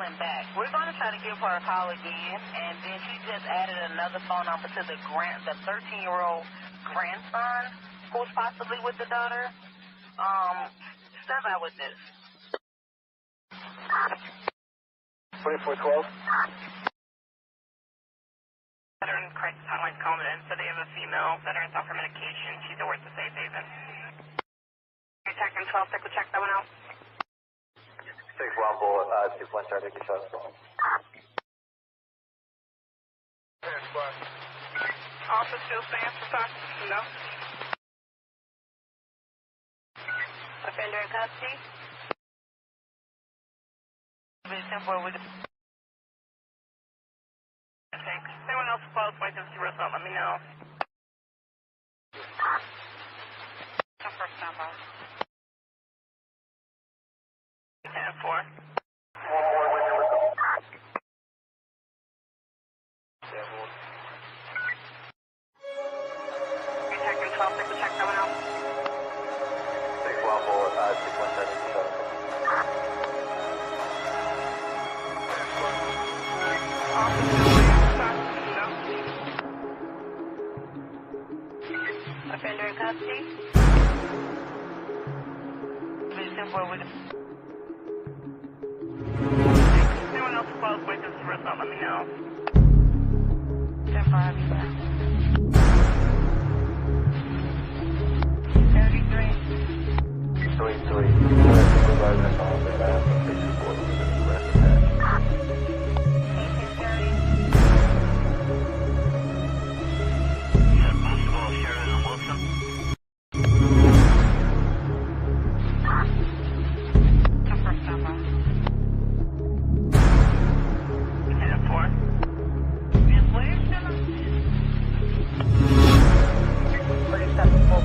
calling back. We're going to try to give her a call again, and then she just added another phone number to the 13-year-old grandson who's possibly with the daughter. Step out with this. 2412. Veteran crisis hotline's calling in, so they have a female veteran's off her medication. She's over at the safe haven. Detective 12, take a check that one out. 6 Rumble, 2 point start, take your shots. Office still stands for talk? No. Offender in custody? Thanks. Anyone else close? Wait till you result. Let me know. Come first number. 10-4. Detective 12, take the check that one out. 6 Rumble, 2 point start, take your shots. Offender in custody? Anyone else close? Wait till the result. Let me know. 10-5, I'll be back. 33. 3-3. Supervisor calls it back. Please report to the arrest attached. 1830. Possible Sheridan and Wilson. Come first number. 10-4. Miss Wilson? 37-4.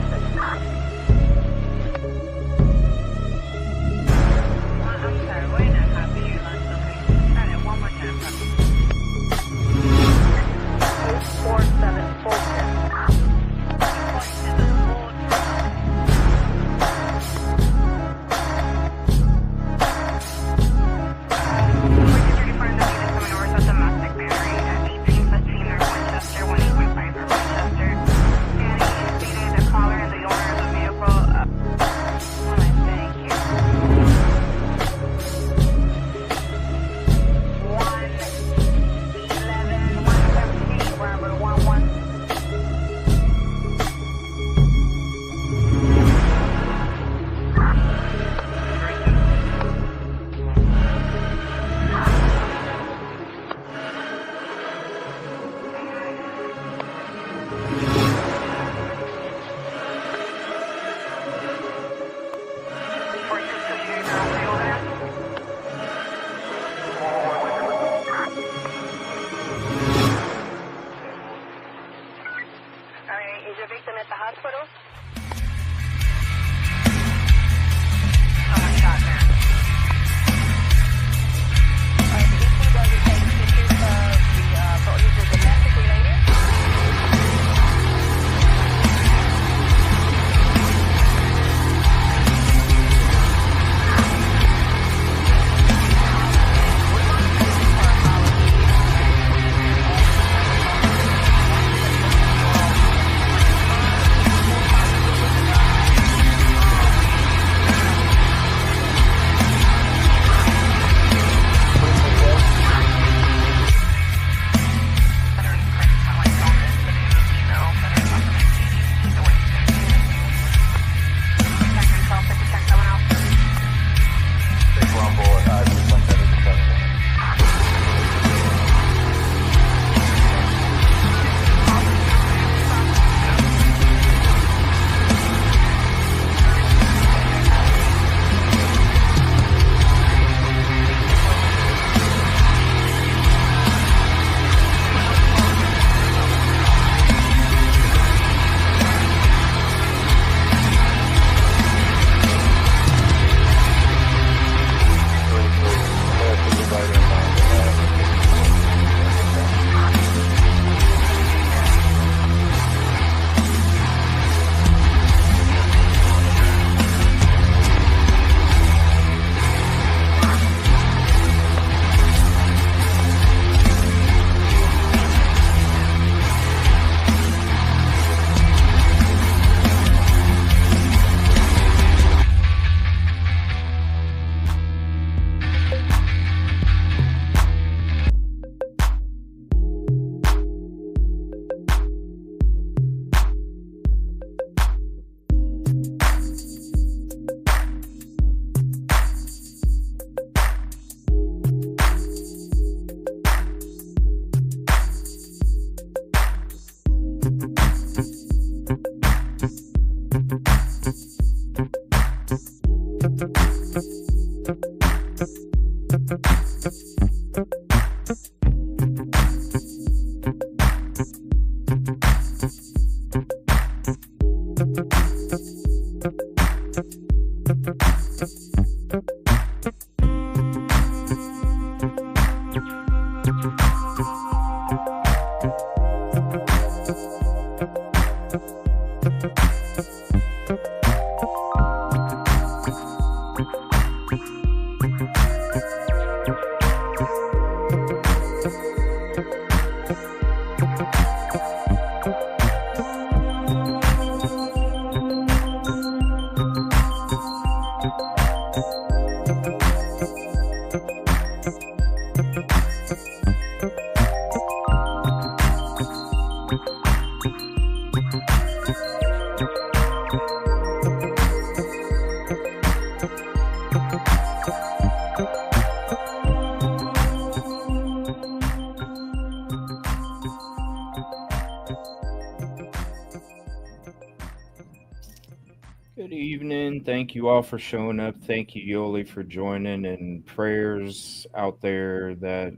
Good evening. Thank you all for showing up. Thank you, Yolie, for joining, and prayers out there that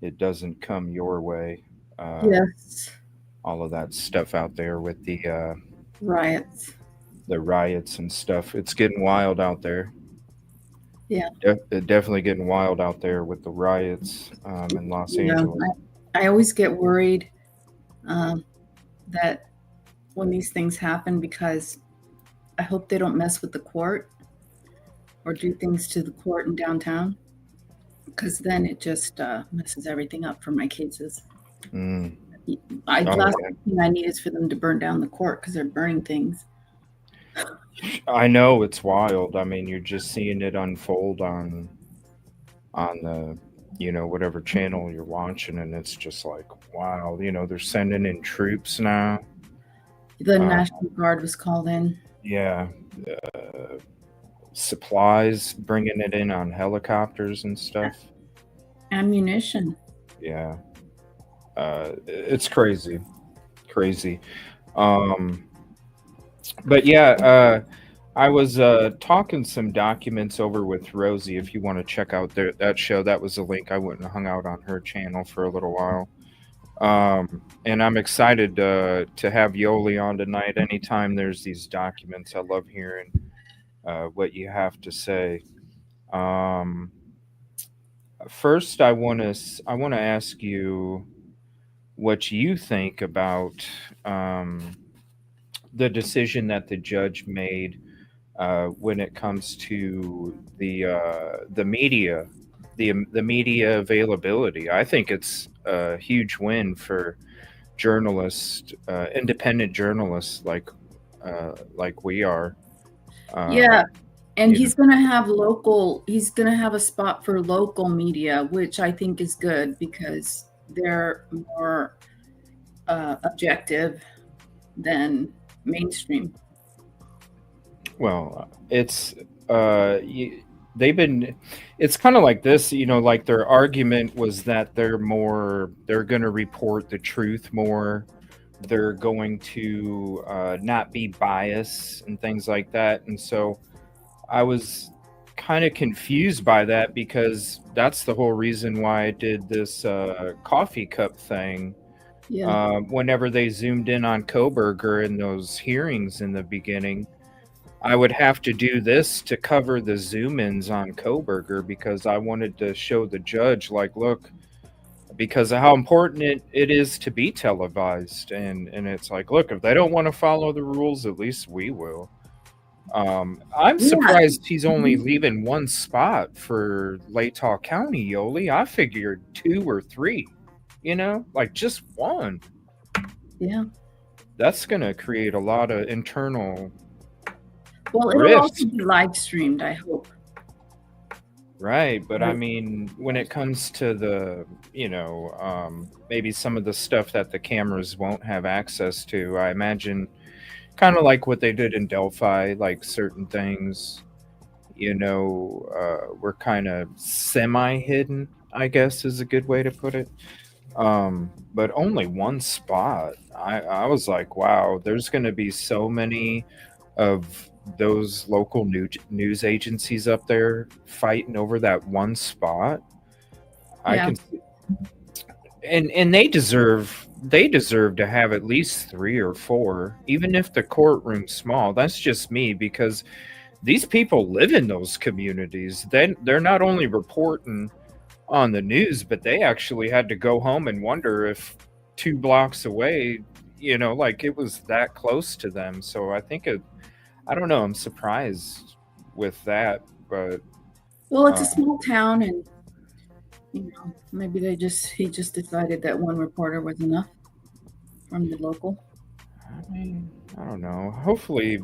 it doesn't come your way. Yes, All of that stuff out there with riots. the riots and stuff. It's getting wild out there. Yeah. Definitely getting wild out there with the riots in Los Angeles. I always get worried that when these things happen, because I hope they don't mess with the court or do things to the court in downtown, because then it just messes everything up for my cases. Last thing I need is for them to burn down the court because they're burning things. I know, it's wild. I mean, you're just seeing it unfold on the whatever channel you're watching, and it's just like, wow. They're sending in troops now. The National Guard was called in. Yeah, supplies, bringing it in on helicopters and stuff. Ammunition. Yeah, it's crazy. But yeah, I was talking some documents over with Rosie. If you want to check out that show, that was a link. I went and hung out on her channel for a little while. And I'm excited to have Yolie on tonight. Anytime there's these documents, I love hearing what you have to say. First, I want to ask you what you think about the decision that the judge made when it comes to the media. The media availability. I think it's a huge win for journalists, independent journalists like we are. Yeah, and he's going to have he's going to have a spot for local media, which I think is good because they're more objective than mainstream. Well, it's it's kind of like this, like their argument was that they're going to report the truth more. They're going to not be biased and things like that. And so I was kind of confused by that because that's the whole reason why I did this coffee cup thing. Yeah. Whenever they zoomed in on Kohberger in those hearings in the beginning, I would have to do this to cover the zoom-ins on Kohberger because I wanted to show the judge, like, look, because of how important it is to be televised. And it's like, look, if they don't want to follow the rules, at least we will. I'm surprised he's only leaving one spot for Latah County, Yolie. I figured 2 or 3, like just one. Yeah. That's going to create a lot of internal... Well, it'll also be live streamed, I hope. Right, but I mean, when it comes to the, maybe some of the stuff that the cameras won't have access to, I imagine kind of like what they did in Delphi, like certain things, were kind of semi-hidden, I guess is a good way to put it. But only one spot. I was like, wow, there's going to be so many of those local news agencies up there fighting over that one spot. I Yeah. can, and they deserve to have at least 3 or 4, even if the courtroom's small. That's just me, because these people live in those communities. They're not only reporting on the news, but they actually had to go home and wonder if 2 blocks away, like it was that close to them. So I think I don't know, I'm surprised with that, but Well, it's a small town, and maybe he just decided that one reporter was enough from the local. I mean, I don't know. Hopefully,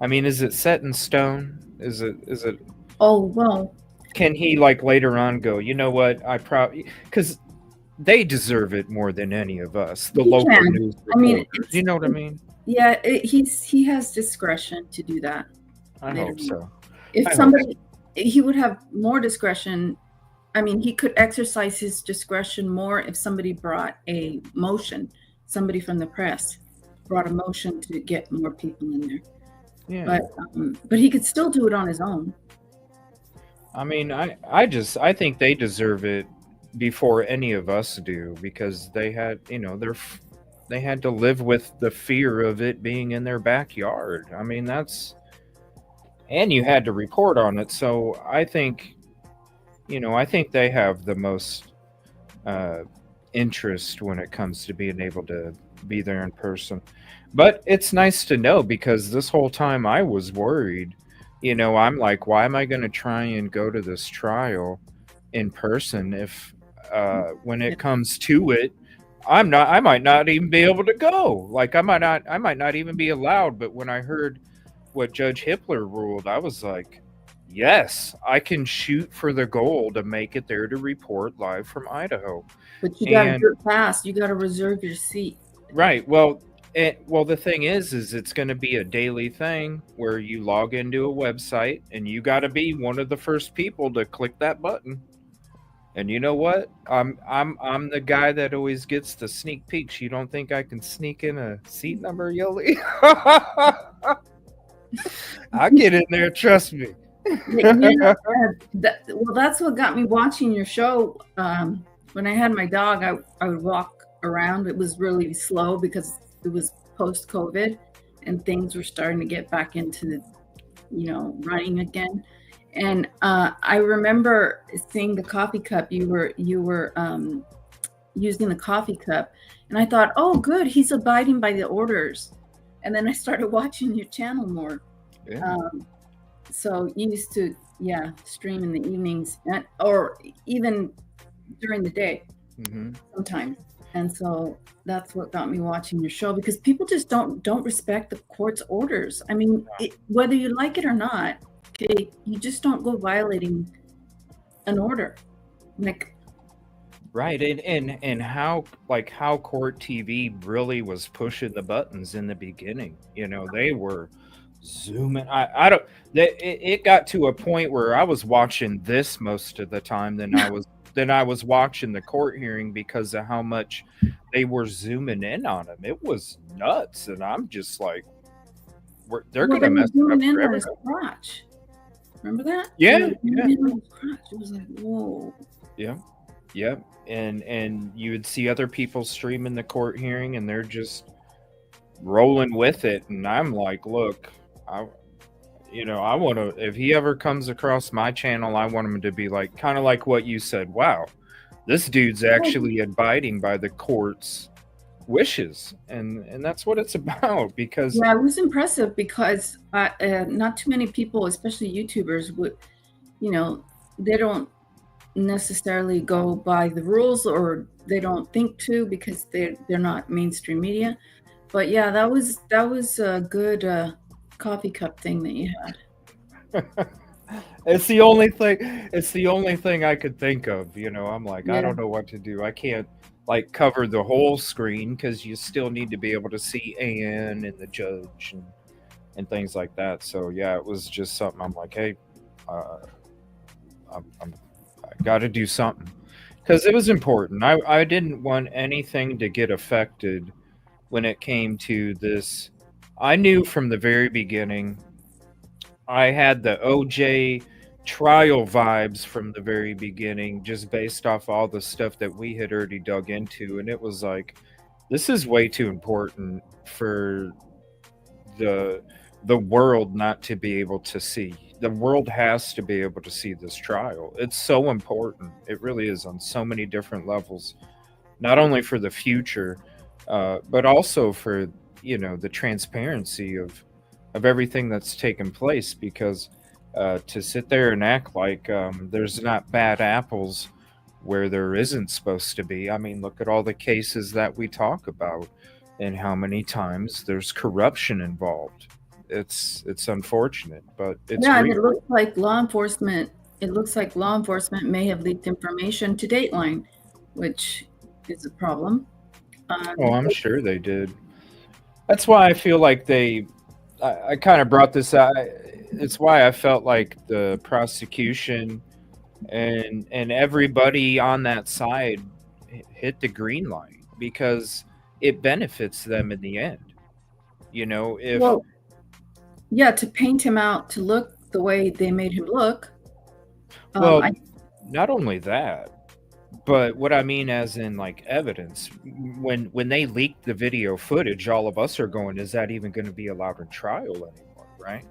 I mean, is it set in stone? Is it? Oh, well. Can he, like, later on go, you know what? Because they deserve it more than any of us, the local news reporters. I mean, you know what I mean? Yeah, he has discretion to do that. I hope so. If he would have more discretion. I mean, he could exercise his discretion more if somebody brought a motion, somebody from the press brought a motion to get more people in there. Yeah. But he could still do it on his own. I mean, I think they deserve it before any of us do, because they had, they had to live with the fear of it being in their backyard. I mean, and you had to report on it. So I think, I think they have the most interest when it comes to being able to be there in person. But it's nice to know, because this whole time I was worried. I'm like, why am I going to try and go to this trial in person if when it comes to it, I might not even be able to go. Like, I might not even be allowed. But when I heard what Judge Hippler ruled, I was like, yes, I can shoot for the goal to make it there to report live from Idaho. But you got to do it fast. You got to reserve your seat. Right. Well, the thing is it's going to be a daily thing where you log into a website and you got to be one of the first people to click that button. And you know what? I'm the guy that always gets the sneak peeks. You don't think I can sneak in a seat number, Yolie? I'll get in there, trust me. Well, that's what got me watching your show. When I had my dog, I would walk around. It was really slow because it was post-COVID and things were starting to get back into running again. And I remember seeing the coffee cup. You were using the coffee cup, and I thought, oh, good, he's abiding by the orders. And then I started watching your channel more. Yeah. So you used to, stream in the evenings, or even during the day, sometimes. And so that's what got me watching your show, because people just don't respect the court's orders. I mean, whether you like it or not, okay, you just don't go violating an order. Like, right. And how Court TV really was pushing the buttons in the beginning. They were zooming. It got to a point where I was watching this most of the time than I was watching the court hearing, because of how much they were zooming in on him. It was nuts, and I'm just like, they're going to mess up forever. His crotch. Remember that? Yeah. It was like, whoa. Yeah. And you would see other people streaming the court hearing, and they're just rolling with it. And I'm like, look, I want to, if he ever comes across my channel, I want him to be like, kind of like what you said. Wow, this dude's actually abiding by the court's wishes. And that's what it's about, because it was impressive, because not too many people, especially YouTubers, would, they don't necessarily go by the rules, or they don't think to, because they're not mainstream media. But that was a good coffee cup thing that you had. It's the only thing I could think of. I'm like, I don't know what to do. I can't cover the whole screen, because you still need to be able to see Ann and the judge and things like that. So it was just something. I'm like, hey, I got to do something, because it was important. I didn't want anything to get affected when it came to this. I knew from the very beginning I had the OJ trial vibes from the very beginning, just based off all the stuff that we had already dug into. And it was like, this is way too important for the world not to be able to see. The world has to be able to see this trial. It's so important. It really is, on so many different levels, not only for the future, but also for, the transparency of everything that's taken place. Because to sit there and act like there's not bad apples where there isn't supposed to be. I mean, look at all the cases that we talk about and how many times there's corruption involved. It's unfortunate, but it's Yeah, and real. it looks like law enforcement may have leaked information to Dateline, which is a problem. Oh, I'm sure they did. That's why I feel like I kind of brought this out. It's why I felt like the prosecution and everybody on that side hit the green light, because it benefits them in the end. If Well, yeah, to paint him out to look the way they made him look. Well, not only that, but what I mean as in like evidence. When they leaked the video footage, all of us are going, is that even going to be allowed in trial anymore, right?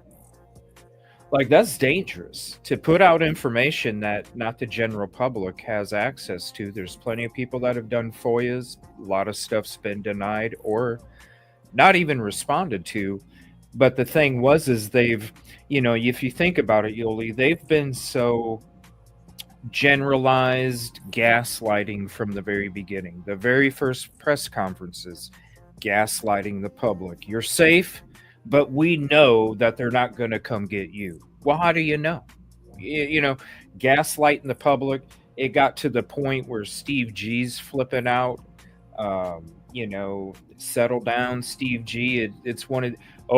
Like, that's dangerous to put out information that not the general public has access to. There's plenty of people that have done FOIAs. A lot of stuff's been denied or not even responded to. But the thing is they've, if you think about it, Yolie, they've been so generalized gaslighting from the very beginning. The very first press conferences, gaslighting the public. You're safe, but we know that they're not going to come get you. Well, how do you know? Gaslighting the public. It got to the point where Steve G's flipping out. Settle down, Steve G. It's one of,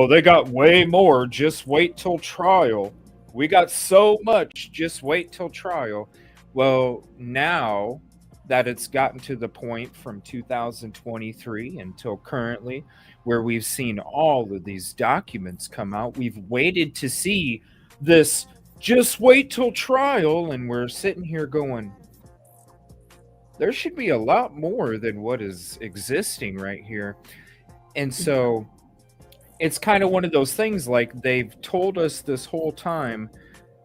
they got way more. Just wait till trial. We got so much. Just wait till trial. Well, now that it's gotten to the point from 2023 until currently, where we've seen all of these documents come out, we've waited to see this. Just wait till trial, and we're sitting here going, there should be a lot more than what is existing right here. And so it's kind of one of those things, like, they've told us this whole time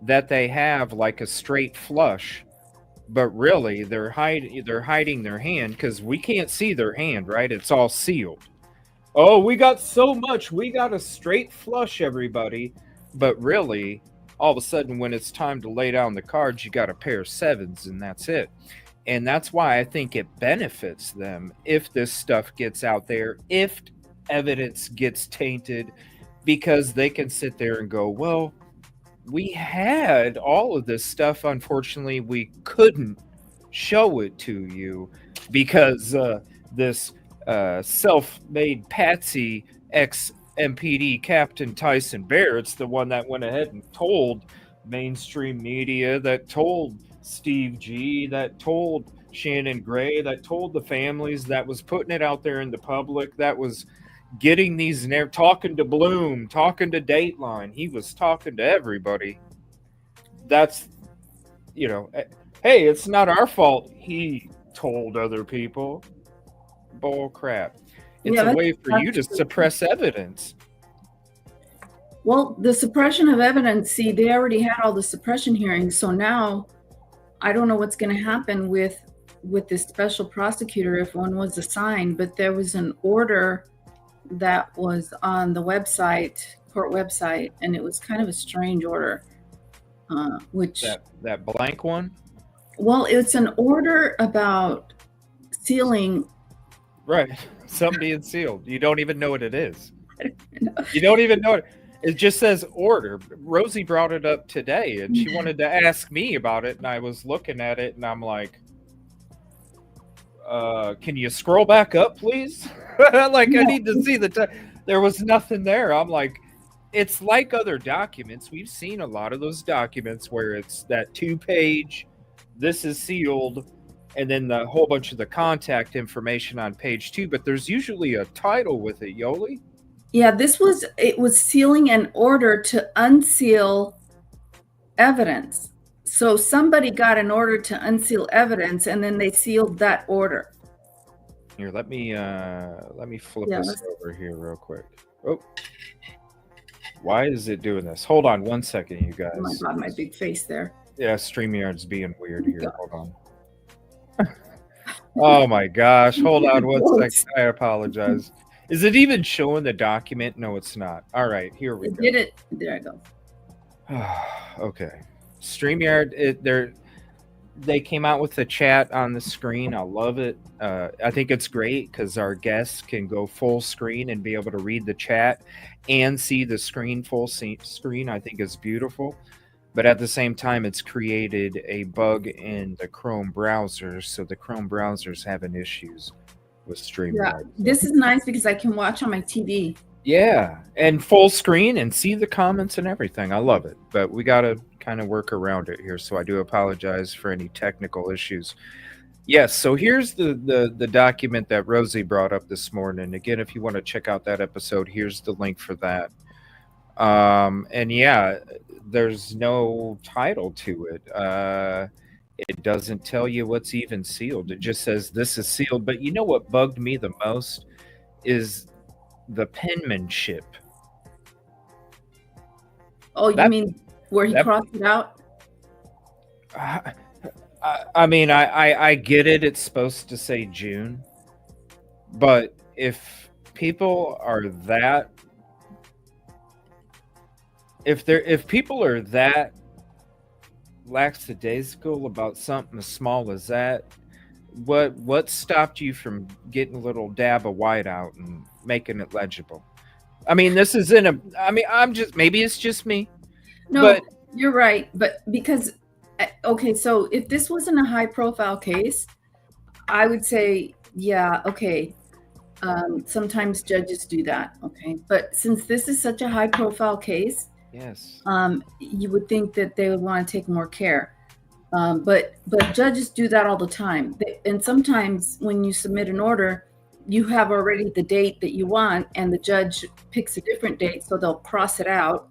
that they have like a straight flush, but really they're hiding their hand, because we can't see their hand, right? It's all sealed. Oh, we got so much. We got a straight flush, everybody. But really, all of a sudden, when it's time to lay down the cards, you got a pair of sevens, and that's it. And that's why I think it benefits them if this stuff gets out there, if evidence gets tainted, because they can sit there and go, well, we had all of this stuff. Unfortunately, we couldn't show it to you because this self-made patsy ex-MPD Captain Tyson Barrett's the one that went ahead and told mainstream media, that told Steve G, that told Shannon Gray, that told the families, that was putting it out there in the public, that was getting these, talking to Bloom, talking to Dateline. He was talking to everybody. That's, hey, it's not our fault he told other people. Bull crap. It's a way for you to suppress evidence. Well, the suppression of evidence, see, they already had all the suppression hearings. So now I don't know what's going to happen with this special prosecutor if one was assigned, but there was an order that was on the court website, and it was kind of a strange order. Which that blank one? Well, it's an order about sealing. Right. Something being sealed. You don't even know what it is. You don't even know it. It just says order. Rosie brought it up today, and she wanted to ask me about it, and I was looking at it, and I'm like, can you scroll back up, please? Like, I need to see there was nothing there. I'm like, it's like other documents. We've seen a lot of those documents where it's that 2-page, this is sealed, and then the whole bunch of the contact information on page 2, but there's usually a title with it, Yolie. Yeah, it was sealing an order to unseal evidence. So somebody got an order to unseal evidence, and then they sealed that order. Here, let me flip this over here real quick. Oh, why is it doing this? Hold on one second, you guys. Oh my God, my big face there. Yeah, StreamYard's being weird here. Hold on. Oh my gosh, hold on one second. I apologize. Is it even showing the document? No, it's not. All right, here we go. Did it? There I go. Okay. StreamYard, they came out with the chat on the screen. I love it. I think it's great because our guests can go full screen and be able to read the chat and see the screen full screen. I think it's beautiful. But at the same time, it's created a bug in the Chrome browser. So the Chrome browser's having issues with StreamYard. Yeah, this is nice because I can watch on my TV. Yeah, and full screen and see the comments and everything. I love it. But we got to kind of work around it here. So I do apologize for any technical issues. Yes, so here's the document that Rosie brought up this morning. Again, if you want to check out that episode, here's the link for that. And yeah, there's no title to it. It doesn't tell you what's even sealed. It just says this is sealed. But you know what bugged me the most is the penmanship. Oh, you mean where he crossed it out? I mean, I get it. It's supposed to say June. But if people are that, if people are that lackadaisical about something as small as that, what stopped you from getting a little dab of white out and making it legible? I mean, this is maybe it's just me. No, but you're right. But because, okay, so if this wasn't a high profile case, I would say, yeah, okay. Sometimes judges do that. Okay. But since this is such a high profile case, yes, you would think that they would want to take more care. But judges do that all the time. And sometimes when you submit an order, you have already the date that you want, and the judge picks a different date, so they'll cross it out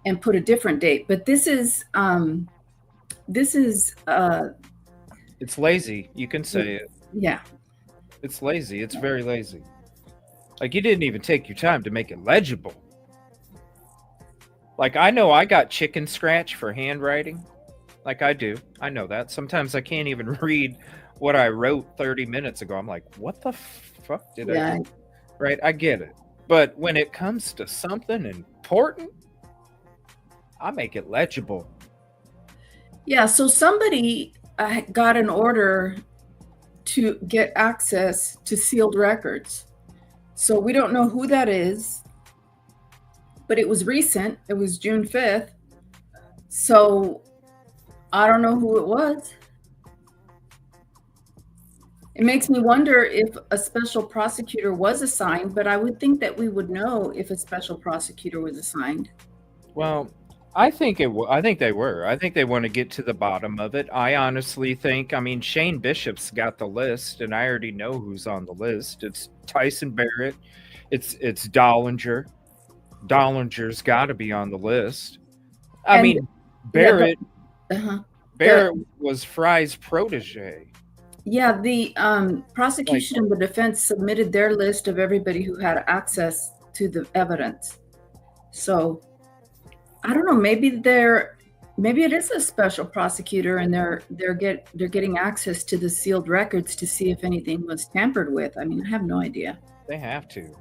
and put a different date. But this is it's lazy. You can say it. Yeah. It's lazy. It's very lazy. Like, you didn't even take your time to make it legible. Like, I know I got chicken scratch for handwriting. Like, I do. I know that. Sometimes I can't even read what I wrote 30 minutes ago. I'm like, what the fuck did I do? Right? I get it. But when it comes to something important, I make it legible. Yeah, so somebody got an order to get access to sealed records. So we don't know who that is, but it was recent. It was June 5th. So I don't know who it was. It makes me wonder if a special prosecutor was assigned, but I would think that we would know if a special prosecutor was assigned. Well, I think they were. I think they want to get to the bottom of it. I honestly think, I mean, Shane Bishop's got the list, and I already know who's on the list. It's Tyson Barrett. It's Dollinger. Dollinger's got to be on the list. I mean, Barrett. Yeah, Barrett was Fry's protege. Yeah, the prosecution and the defense submitted their list of everybody who had access to the evidence. So I don't know. Maybe it is a special prosecutor, and they're getting access to the sealed records to see if anything was tampered with. I mean, I have no idea. They have to.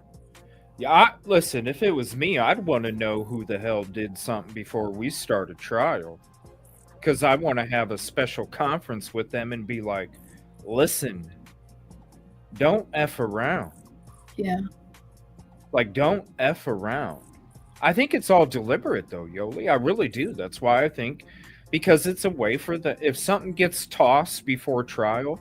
Yeah, listen. If it was me, I'd want to know who the hell did something before we start a trial, because I want to have a special conference with them and be like, listen, don't F around. Yeah. Like, don't F around. I think it's all deliberate, though, Yolie. I really do. That's why I think, because it's a way for if something gets tossed before trial,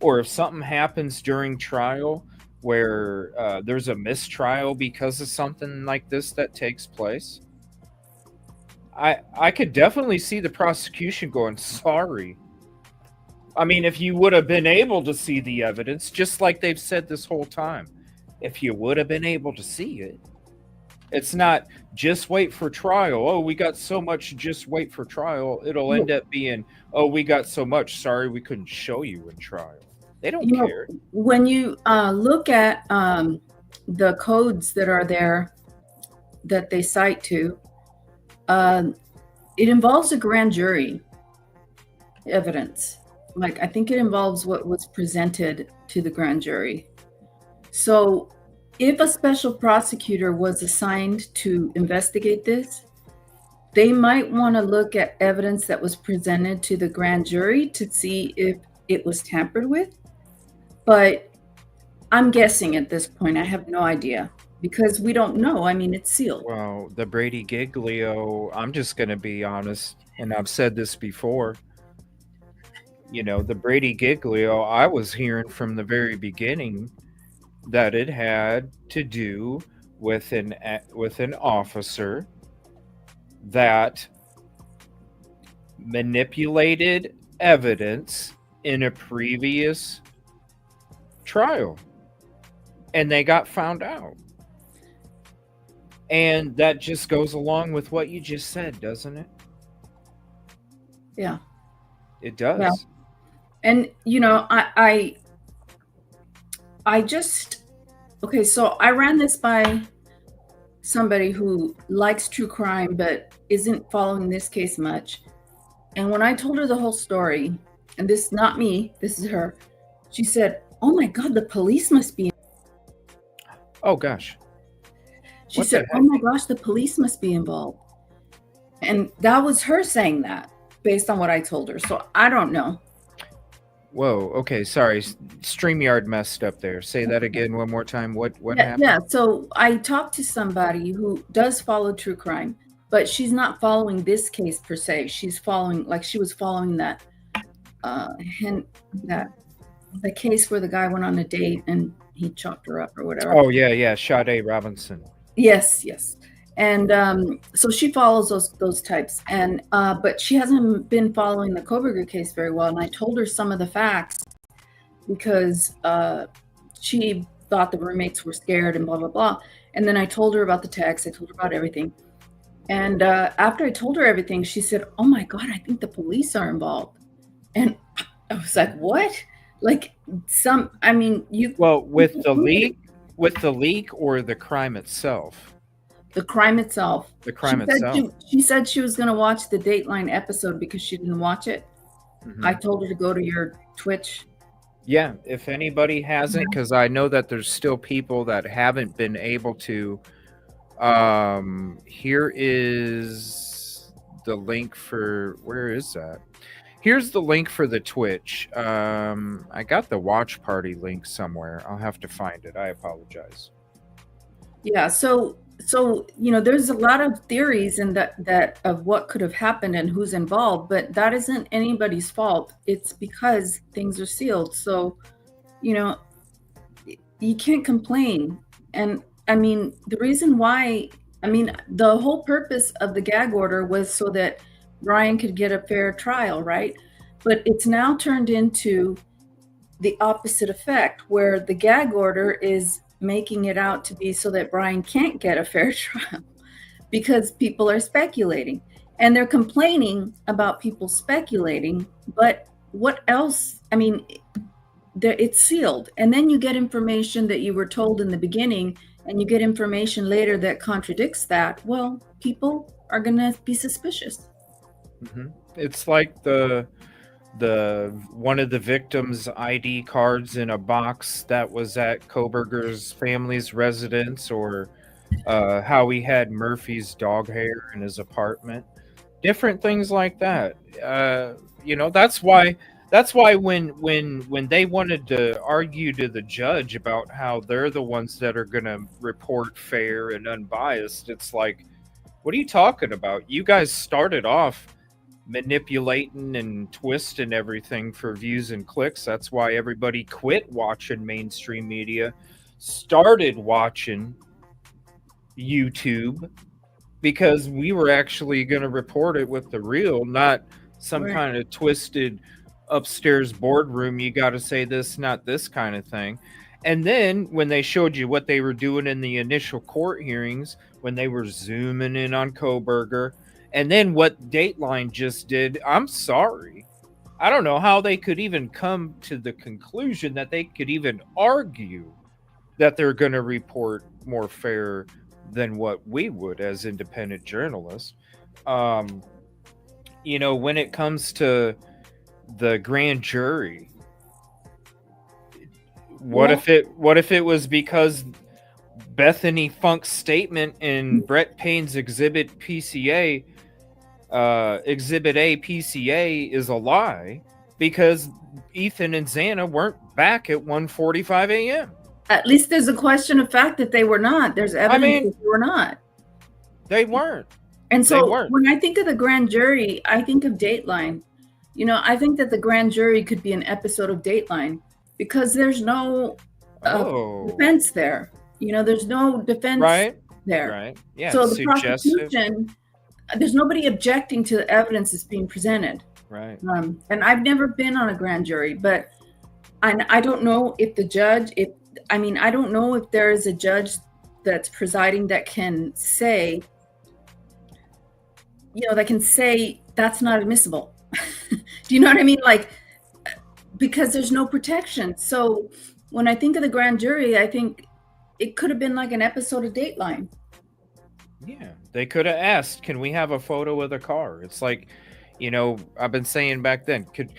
or if something happens during trial where there's a mistrial because of something like this that takes place, I could definitely see the prosecution going, sorry. I mean, if you would have been able to see the evidence, just like they've said this whole time, if you would have been able to see it, It's not just wait for trial. Oh, we got so much, just wait for trial. It'll end up being, oh, we got so much. Sorry, we couldn't show you in trial. They don't care. When you look at the codes that are there that they cite to, it involves a grand jury evidence. Like, I think it involves what was presented to the grand jury. So if a special prosecutor was assigned to investigate this, they might want to look at evidence that was presented to the grand jury to see if it was tampered with. But I'm guessing at this point. I have no idea because we don't know. I mean, it's sealed. Well, the Brady Giglio, I'm just going to be honest, and I've said this before. You know, the Brady Giglio, I was hearing from the very beginning that it had to do with an officer that manipulated evidence in a previous trial, and they got found out. And that just goes along with what you just said, doesn't it? Yeah, it does. Yeah. And you know, I just, okay, so I ran this by somebody who likes true crime but isn't following this case much. And when I told her the whole story, and this is not me, this is her, she said, "Oh my God, the police must be." Oh gosh. She said, "Oh my gosh, the police must be involved." And that was her saying that based on what I told her. So I don't know. Whoa, okay, sorry. StreamYard messed up there. Say that again one more time. What happened? Yeah, so I talked to somebody who does follow true crime, but she's not following this case per se. She's following, like she was following that the case where the guy went on a date and he chopped her up or whatever. Oh yeah, Sade Robinson. Yes. And so she follows those types, and but she hasn't been following the Koberger case very well. And I told her some of the facts because she thought the roommates were scared and blah blah blah. And then I told her about the text. I told her about everything. And after I told her everything, she said, "Oh my God, I think the police are involved." And I was like, "What?" Like Well, with the leak or the crime itself. The crime itself. The crime itself. She said she was going to watch the Dateline episode because she didn't watch it. Mm-hmm. I told her to go to your Twitch. Yeah, if anybody hasn't, because I know that there's still people that haven't been able to. Here is the link for, where is that? Here's the link for the Twitch. I got the watch party link somewhere. I'll have to find it. I apologize. Yeah, so you know, there's a lot of theories in that of what could have happened and who's involved, but that isn't anybody's fault. It's because things are sealed. So, you know, you can't complain. And I mean, the reason why, the whole purpose of the gag order was so that Brian could get a fair trial, right? But it's now turned into the opposite effect, where the gag order is making it out to be so that Brian can't get a fair trial because people are speculating, and they're complaining about people speculating. But what else? I mean, it's sealed, and then you get information that you were told in the beginning, and you get information later that contradicts that. Well, people are going to be suspicious. Mm-hmm. It's like the one of the victims' ID cards in a box that was at Koberger's family's residence, or how he had Murphy's dog hair in his apartment. Different things like that. You know, that's why when they wanted to argue to the judge about how they're the ones that are going to report fair and unbiased, it's like, what are you talking about? You guys started off manipulating and twisting everything for views and clicks. That's why everybody quit watching mainstream media, started watching YouTube, because we were actually going to report it with the real, not some kind of twisted upstairs boardroom, you got to say this, not this kind of thing. And then when they showed you what they were doing in the initial court hearings, when they were zooming in on Kohberger, and then what Dateline just did, I'm sorry. I don't know how they could even come to the conclusion that they could even argue that they're going to report more fair than what we would as independent journalists. You know, when it comes to the grand jury, what if it was because Bethany Funk's statement in Brett Payne's Exhibit PCA, Exhibit A PCA is a lie because Ethan and Xana weren't back at 1:45 a.m. At least there's a question of fact that they were not. There's evidence that they were not. They weren't. And so when I think of the grand jury, I think of Dateline. You know, I think that the grand jury could be an episode of Dateline because there's no defense there. You know, there's no defense there. Right. Yeah. So the prosecution, there's nobody objecting to the evidence that's being presented. Right. And I've never been on a grand jury, but I don't know if the judge, I don't know if there is a judge that's presiding that can say, that's not admissible. Do you know what I mean? Like, because there's no protection. So when I think of the grand jury, I think it could have been like an episode of Dateline. Yeah, they could have asked, can we have a photo of the car? It's like, you know, I've been saying back then, can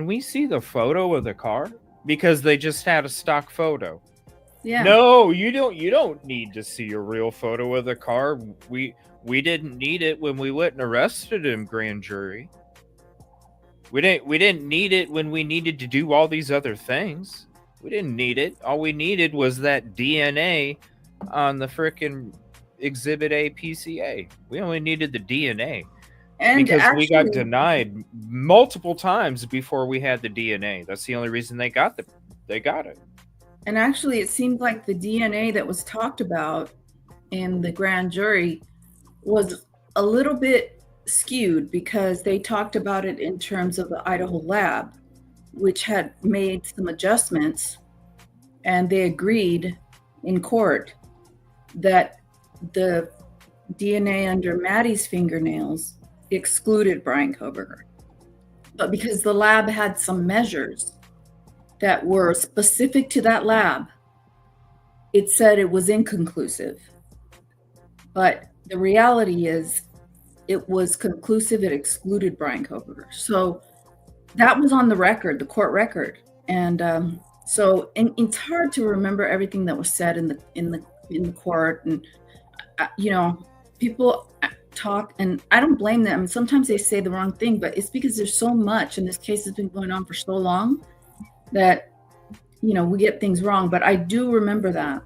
we see the photo of the car? Because they just had a stock photo. Yeah. No, you don't need to see a real photo of the car. We didn't need it when we went and arrested him, grand jury. We didn't need it when we needed to do all these other things. We didn't need it. All we needed was that DNA on the frickin' Exhibit A PCA. We only needed the DNA. And because we got denied multiple times before we had the DNA. That's the only reason they got it. And actually, it seemed like the DNA that was talked about in the grand jury was a little bit skewed because they talked about it in terms of the Idaho lab, which had made some adjustments, and they agreed in court that the DNA under Maddie's fingernails excluded Brian Kohberger. But because the lab had some measures that were specific to that lab, it said it was inconclusive. But the reality is it was conclusive. It excluded Brian Kohberger. So that was on the record, the court record. And so it's hard to remember everything that was said in the court. And, you know, people talk, and I don't blame them. Sometimes they say the wrong thing, but it's because there's so much, and this case has been going on for so long that, you know, we get things wrong. But I do remember that.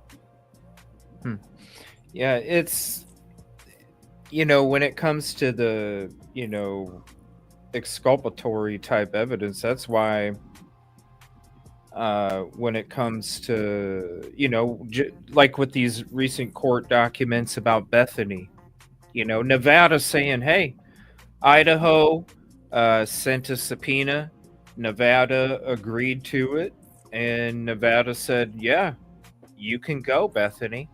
Yeah, it's, you know, when it comes to the, you know, exculpatory type evidence, that's why when it comes to, you know, like with these recent court documents about Bethany, you know, Nevada saying, hey, Idaho sent a subpoena, Nevada agreed to it, and Nevada said, yeah, you can go, Bethany.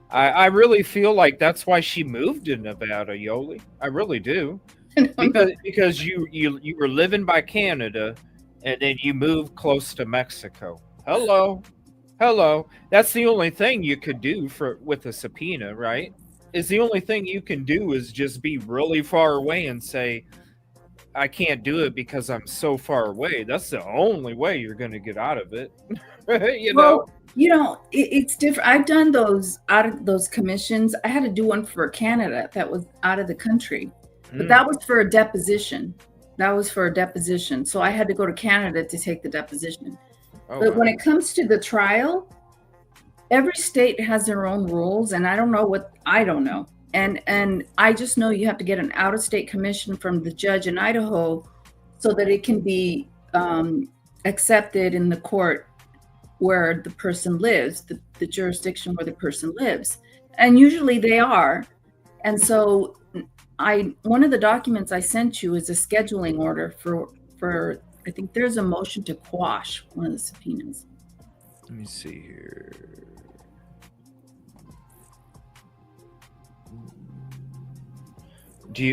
I really feel like that's why she moved to Nevada, Yolie. I really do. Because you were living by Canada, and then you moved close to Mexico. Hello. That's the only thing you could do with a subpoena, right? Is the only thing you can do is just be really far away and say, I can't do it because I'm so far away. That's the only way you're going to get out of it. You know? You know, it's different. I've done those commissions. I had to do one for Canada that was out of the country, but that was for a deposition. So I had to go to Canada to take the deposition. But when it comes to the trial, every state has their own rules, and I don't know. And I just know you have to get an out-of-state commission from the judge in Idaho so that it can be accepted in the court where the person lives, the jurisdiction where the person lives. And usually they are. And so one of the documents I sent you is a scheduling order for I think there's a motion to quash one of the subpoenas. Let me see here.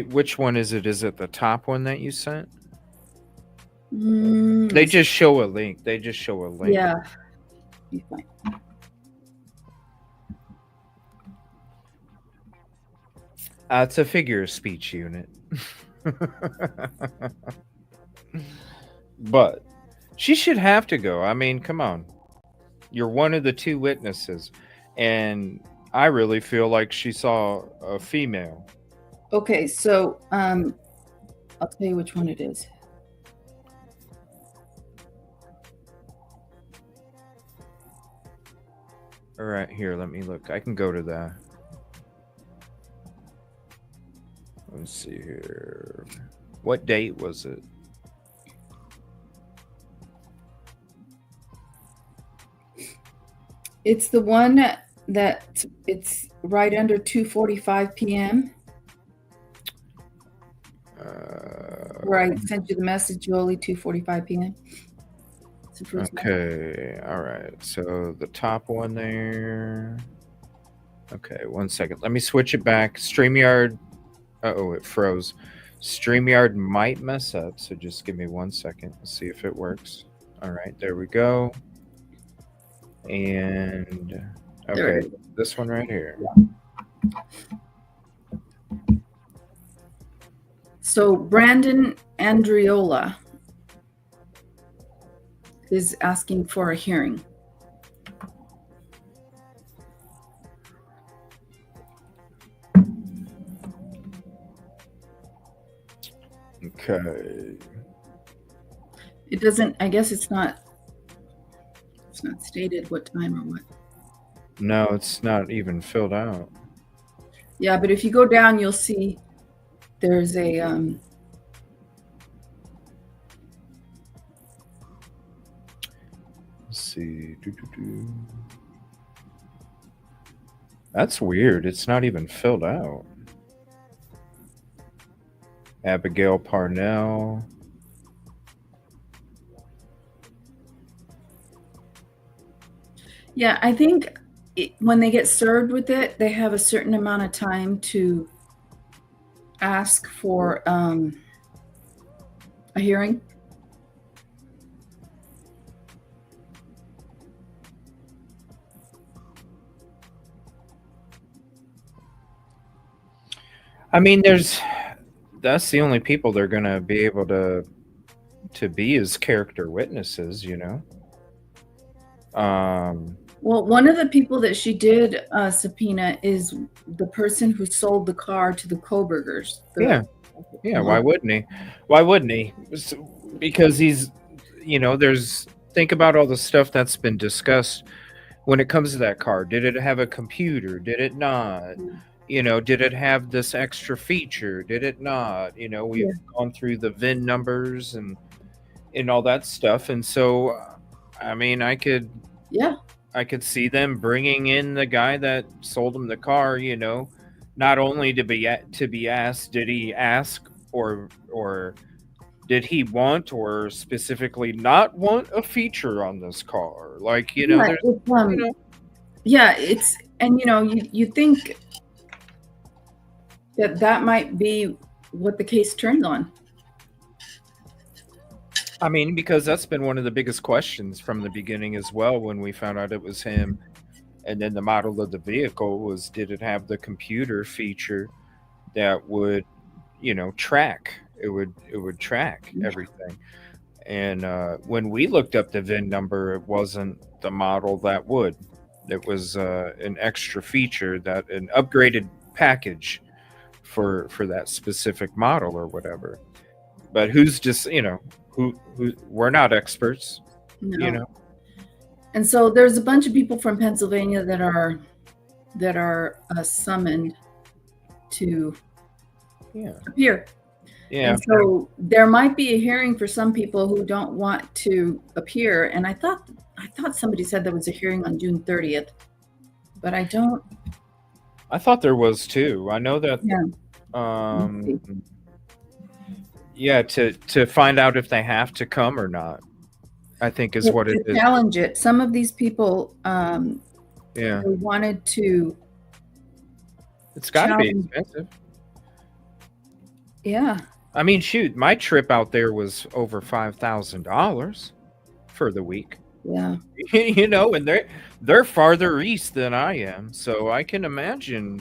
Which one is it? Is it the top one that you sent? They just show a link. Yeah. Be fine. It's a figure of speech unit. But she should have to go. I mean, come on. You're one of the two witnesses. And I really feel like she saw a female. Okay, so I'll tell you which one it is. All right, here, let me look. I can go to that. Let's see here. What date was it? It's the one that it's right under 2:45 p.m. Where I sent you the message, Yolie, 2:45 p.m. Okay, all right. So the top one there. Okay, 1 second. Let me switch it back. StreamYard. Uh-oh, it froze. StreamYard might mess up, so just give me 1 second. Let's see if it works. All right, there we go. And okay, this one right here. So Brandon Andriola is asking for a hearing. Okay. It doesn't, I guess it's not stated what time or what. No, it's not even filled out. Yeah, but if you go down, you'll see there's a let's see. That's weird. It's not even filled out. Abigail Parnell. Yeah, I think when they get served with it, they have a certain amount of time to ask for a hearing. I mean, that's the only people they're going to be able to be as character witnesses, you know? Well, one of the people that she did subpoena is the person who sold the car to the Kobergers. Yeah. Why wouldn't he? Because he's, you know, think about all the stuff that's been discussed when it comes to that car. Did it have a computer? Did it not? You know, did it have this extra feature? Did it not? You know, we've gone through the VIN numbers and all that stuff. And so, I mean, I could see them bringing in the guy that sold him the car, you know, not only to be asked, did he ask or did he want or specifically not want a feature on this car? Like, you know, it's, and you know, you think that might be what the case turned on. I mean, because that's been one of the biggest questions from the beginning as well when we found out it was him. And then the model of the vehicle was, did it have the computer feature that would, you know, track? It would track everything. And when we looked up the VIN number, it wasn't the model that would. It was an extra feature, that an upgraded package for that specific model or whatever. But who's just, you know, who we're not experts, you know. And so there's a bunch of people from Pennsylvania that are summoned to appear. Yeah. And so there might be a hearing for some people who don't want to appear. And I thought somebody said there was a hearing on June 30th, but I don't. I thought there was too. I know that. Yeah, to find out if they have to come or not, I think is what it To is. challenge it. Some of these people, Yeah, they wanted to. it's got to be challenge. expensive. Yeah. I mean, shoot, my trip out there was over $5,000 for the week. Yeah. You know, and they're farther east than I am, so I can imagine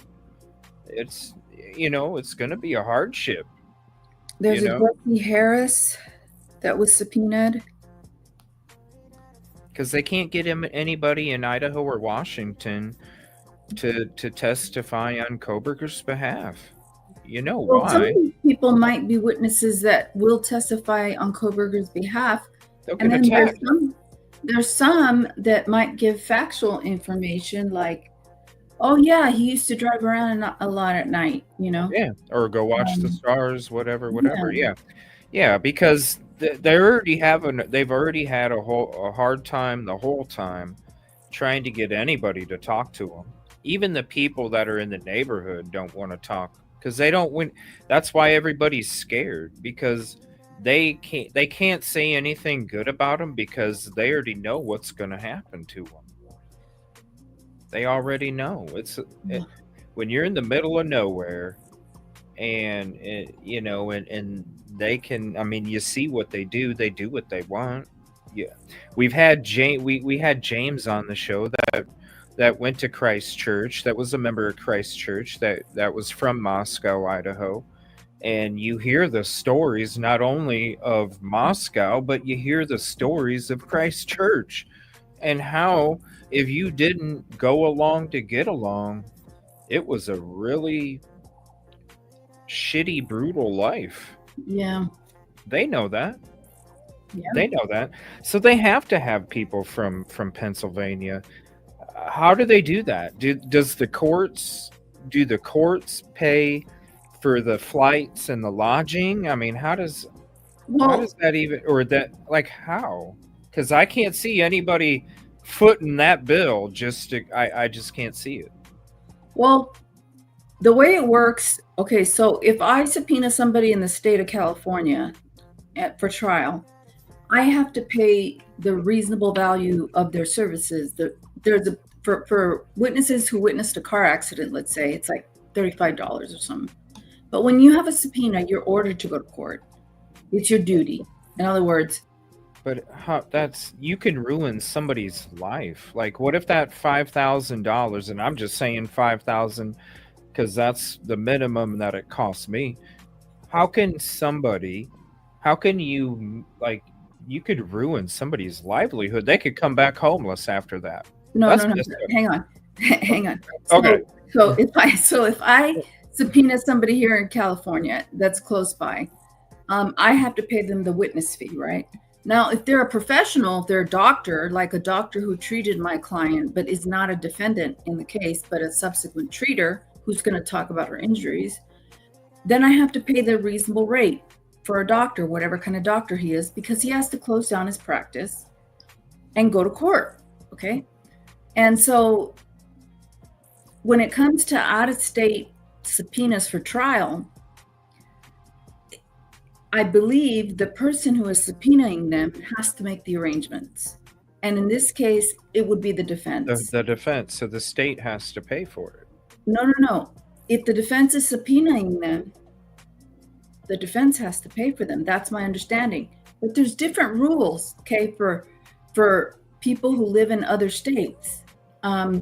it's it's going to be a hardship. There's You a know? Jesse Harris that was subpoenaed. Because they can't get anybody in Idaho or Washington to testify on Koberger's behalf. You know Well, some of why? these people might be witnesses that will testify on Koberger's behalf. They'll And get then attacked. there's some that might give factual information like, oh yeah, he used to drive around a lot at night, you know? Yeah, or go watch the stars, whatever. Yeah. Yeah, because they've already had a hard time the whole time trying to get anybody to talk to them. Even the people that are in the neighborhood don't want to talk because they don't win. That's why everybody's scared, because they can't say anything good about them because they already know what's going to happen to them. They already know. When you're in the middle of nowhere, and and they can. I mean, you see what they do. They do what they want. Yeah, we've had we had James on the show that went to Christchurch. That was a member of Christchurch. That was from Moscow, Idaho. And you hear the stories not only of Moscow, but you hear the stories of Christchurch, and how if you didn't go along to get along, it was a really shitty, brutal life. Yeah. They know that. Yeah. They know that. So they have to have people from Pennsylvania. How do they do that? Do the courts pay for the flights and the lodging? I mean, how does that even, or that, like, how? Because I can't see anybody footing that bill. I just can't see it. Well, the way it works, okay, so if I subpoena somebody in the state of California for trial, I have to pay the reasonable value of their services. For witnesses who witnessed a car accident, let's say, it's like $35 or something. But when you have a subpoena, you're ordered to go to court. It's your duty. In other words. But you can ruin somebody's life. Like, what if that $5,000, and I'm just saying 5,000 because that's the minimum that it costs me. How can you, like, you could ruin somebody's livelihood? They could come back homeless after that. No. Hang on. Okay. So if I subpoena somebody here in California that's close by, I have to pay them the witness fee, right? Now, if they're a professional, if they're a doctor, like a doctor who treated my client but is not a defendant in the case, but a subsequent treater who's going to talk about her injuries, then I have to pay the reasonable rate for a doctor, whatever kind of doctor he is, because he has to close down his practice and go to court, okay? And so when it comes to out-of-state subpoenas for trial, I believe the person who is subpoenaing them has to make the arrangements. And in this case, it would be the defense. The defense. So the state has to pay for it. No. If the defense is subpoenaing them, the defense has to pay for them. That's my understanding. But there's different rules, okay, for people who live in other states. I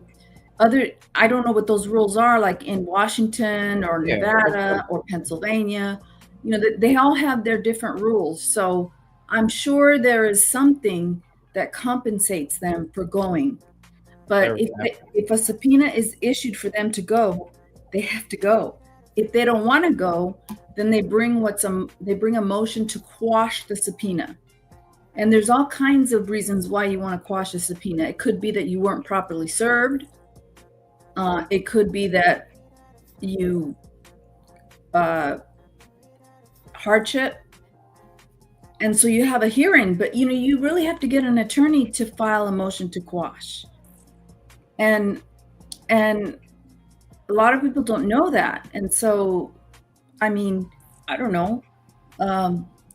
don't know what those rules are, like in Washington or Nevada or Pennsylvania. You know, they all have their different rules. So I'm sure there is something that compensates them for going. But if a subpoena is issued for them to go, they have to go. If they don't want to go, then they bring a motion to quash the subpoena. And there's all kinds of reasons why you want to quash a subpoena. It could be that you weren't properly served. It could be that you hardship. And so you have a hearing, but you really have to get an attorney to file a motion to quash. And a lot of people don't know that. And so, I mean, I don't know.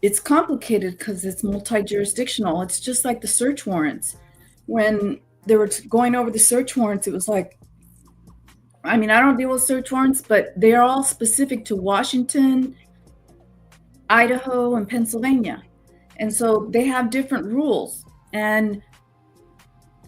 it's complicated because it's multi-jurisdictional. It's just like the search warrants. When they were going over the search warrants, it was like, I mean, I don't deal with search warrants, but they're all specific to Washington, Idaho, and Pennsylvania. And so they have different rules. And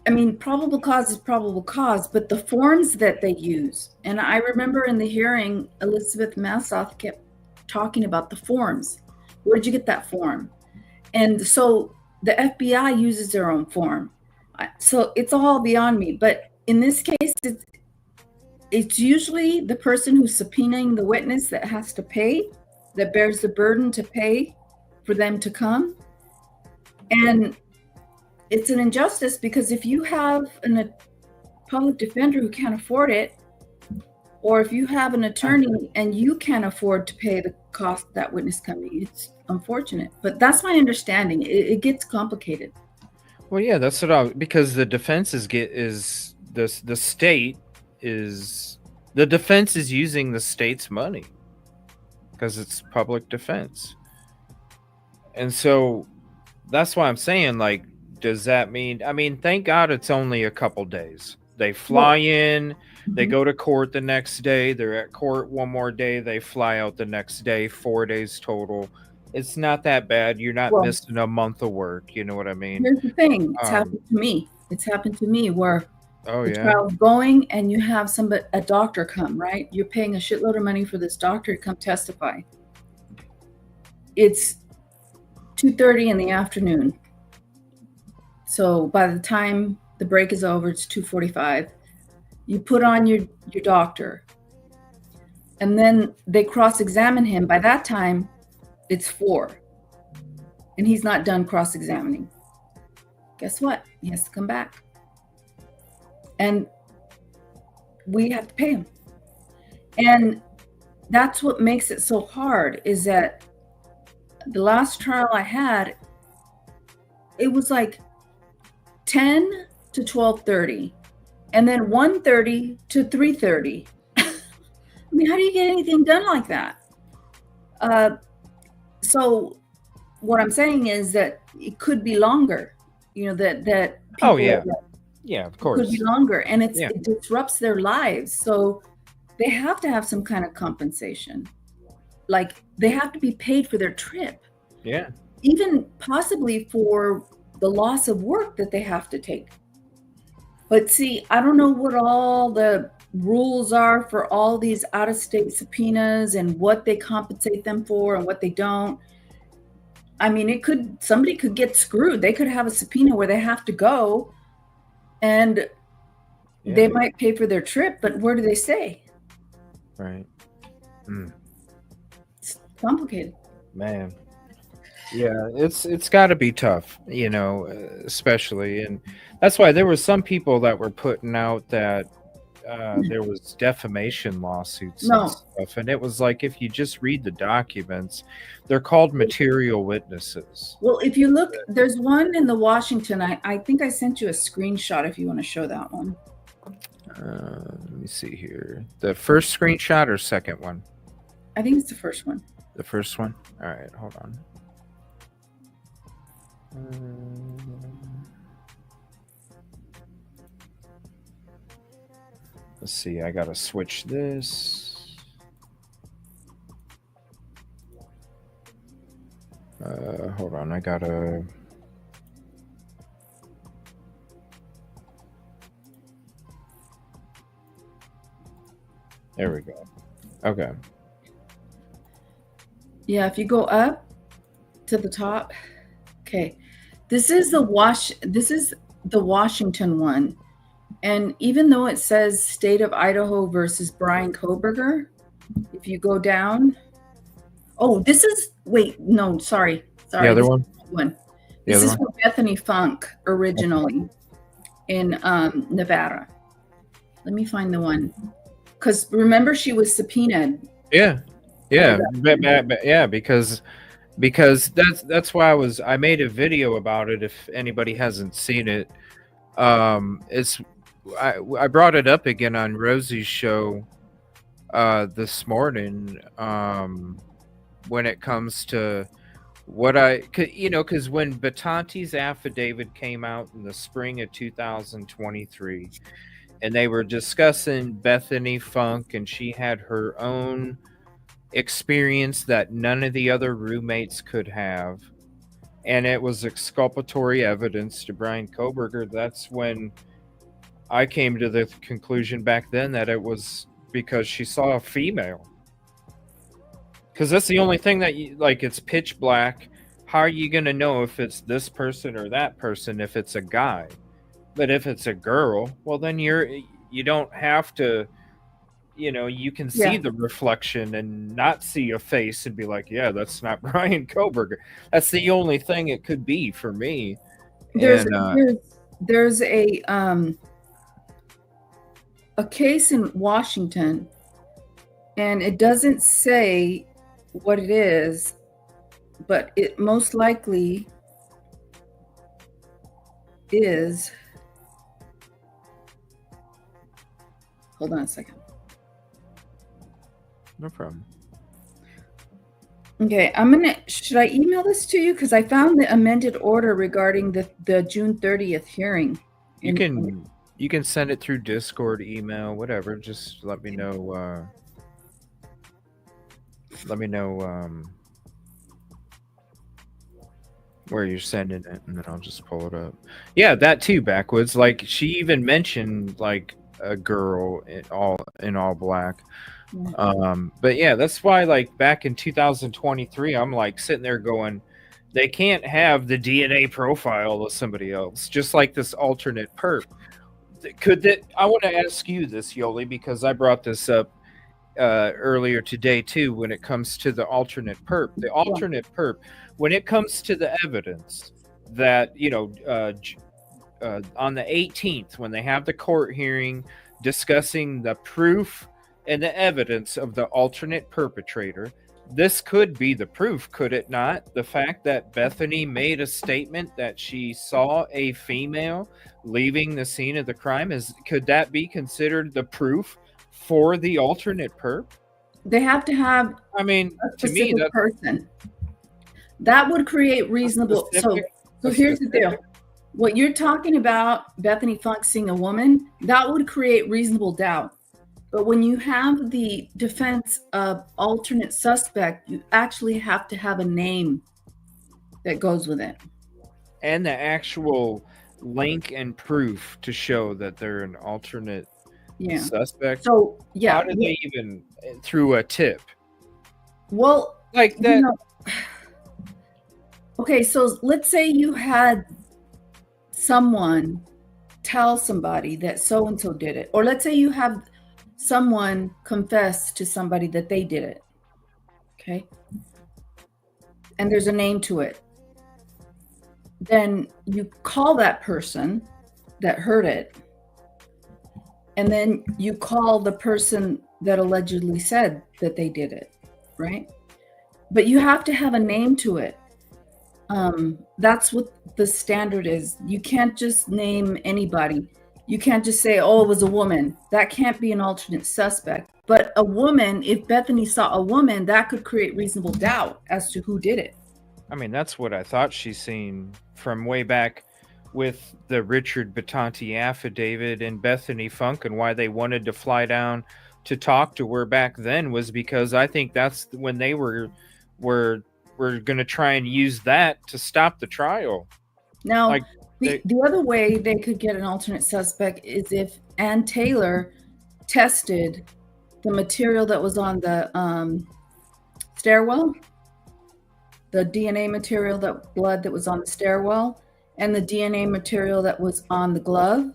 I mean, probable cause is probable cause, but the forms that they use, and I remember in the hearing, Elizabeth Massoth kept talking about the forms. Where'd you get that form? And so the FBI uses their own form. So it's all beyond me. But in this case, it's usually the person who's subpoenaing the witness that has to pay, that bears the burden to pay for them to come. And it's an injustice because if you have a public defender who can't afford it, or if you have an attorney and you can't afford to pay the cost of that witness coming, it's unfortunate. But that's my understanding. It gets complicated. Well, yeah, that's what because the defense is the state is the defense is using the state's money because it's public defense. And so that's why I'm saying, like, does that mean, I mean, thank God it's only a couple days. They fly in, they go to court the next day, they're at court one more day, they fly out the next day, 4 days total. It's not that bad. You're not missing a month of work. You know what I mean? Here's the thing. It's happened to me. It's happened to me where the yeah. trial's going and you have a doctor come, right? You're paying a shitload of money for this doctor to come testify. It's 2:30 in the afternoon. So by the time the break is over, it's 2:45. You put on your doctor. And then they cross-examine him. By that time, it's 4. And he's not done cross-examining. Guess what? He has to come back. And we have to pay him. And that's what makes it so hard, is that the last trial I had, it was like 10 to 12:30, and then 1:30 to 3:30. I mean, how do you get anything done like that? So what I'm saying is that it could be longer, you know, that yeah, of course, could be longer, and it disrupts their lives. So they have to have some kind of compensation. Like, they have to be paid for their trip. Yeah. Even possibly for the loss of work that they have to take. But see, I don't know what all the rules are for all these out-of-state subpoenas and what they compensate them for and what they don't. I mean, somebody could get screwed. They could have a subpoena where they have to go and they might pay for their trip, but where do they stay? Right. It's complicated. Man. Yeah, it's got to be tough, you know, especially. And that's why there were some people that were putting out that there was defamation lawsuits and stuff. And it was like, if you just read the documents, they're called material witnesses. Well, if you look, there's one in the Washington. I think I sent you a screenshot if you want to show that one. Let me see here. The first screenshot or second one? I think it's the first one. The first one? All right, hold on. Let's see, I gotta switch this. Hold on, I gotta. There we go. Okay. Yeah, if you go up to the top. Okay. This is the Washington one. And even though it says State of Idaho versus Brian Kohberger, if you go down, this is sorry. The other one? This is for Bethany Funk originally in Nevada. Let me find the one. Because remember, she was subpoenaed. Yeah, because that's why I made a video about it. If anybody hasn't seen it, I brought it up again on Rosie's show this morning, when it comes to what because when Batanti's affidavit came out in the spring of 2023, and they were discussing Bethany Funk, and she had her own experience that none of the other roommates could have, and it was exculpatory evidence to Brian Kohberger. That's when I came to the conclusion back then that it was because she saw a female. Because that's the only thing that it's pitch black. How are you going to know if it's this person or that person if it's a guy? But if it's a girl, well, then you don't have to, you can see the reflection and not see a face and be like, yeah, that's not Brian Kohberger. That's the only thing it could be for me. There's a case in Washington, and it doesn't say what it is, but it most likely is. Hold on a second. No problem. Okay, should I email this to you? Because I found the amended order regarding the June 30th hearing. You can send it through Discord, email, whatever. Just let me know. Where you're sending it, and then I'll just pull it up. Yeah, that too, Backwoods. Like, she even mentioned like a girl in all black. But yeah, that's why, like, back in 2023, I'm like sitting there going, they can't have the DNA profile of somebody else, just like this alternate perp. I want to ask you this, Yolie, because I brought this up earlier today too, when it comes to the alternate perp. The alternate perp, when it comes to the evidence that, on the 18th, when they have the court hearing discussing the proof and the evidence of the alternate perpetrator, this could be the proof, could it not? The fact that Bethany made a statement that she saw a female leaving the scene of the crime, could that be considered the proof for the alternate perp? They have to have, I mean, to me, that person that would create reasonable. So here's the deal. What you're talking about, Bethany Funk seeing a woman, that would create reasonable doubt. But when you have the defense of alternate suspect, you actually have to have a name that goes with it. And the actual link and proof to show that they're an alternate suspect. So, yeah. How do they even, through a tip? Well, like that. Okay, so let's say you had someone tell somebody that so-and-so did it. Or let's say you have someone confess to somebody that they did it. Okay. And there's a name to it. Then you call that person that heard it. And then you call the person that allegedly said that they did it. Right. But you have to have a name to it. That's what the standard is. You can't just name anybody. You can't just say, oh, it was a woman. That can't be an alternate suspect. But a woman, if Bethany saw a woman, that could create reasonable doubt as to who did it. I mean, that's what I thought she seen from way back with the Richard Batanti affidavit and Bethany Funk, and why they wanted to fly down to talk to her back then was because I think that's when they were going to try and use that to stop the trial. Now, like, the other way they could get an alternate suspect is if Ann Taylor tested the material that was on the stairwell, the DNA material, that blood that was on the stairwell, and the DNA material that was on the glove.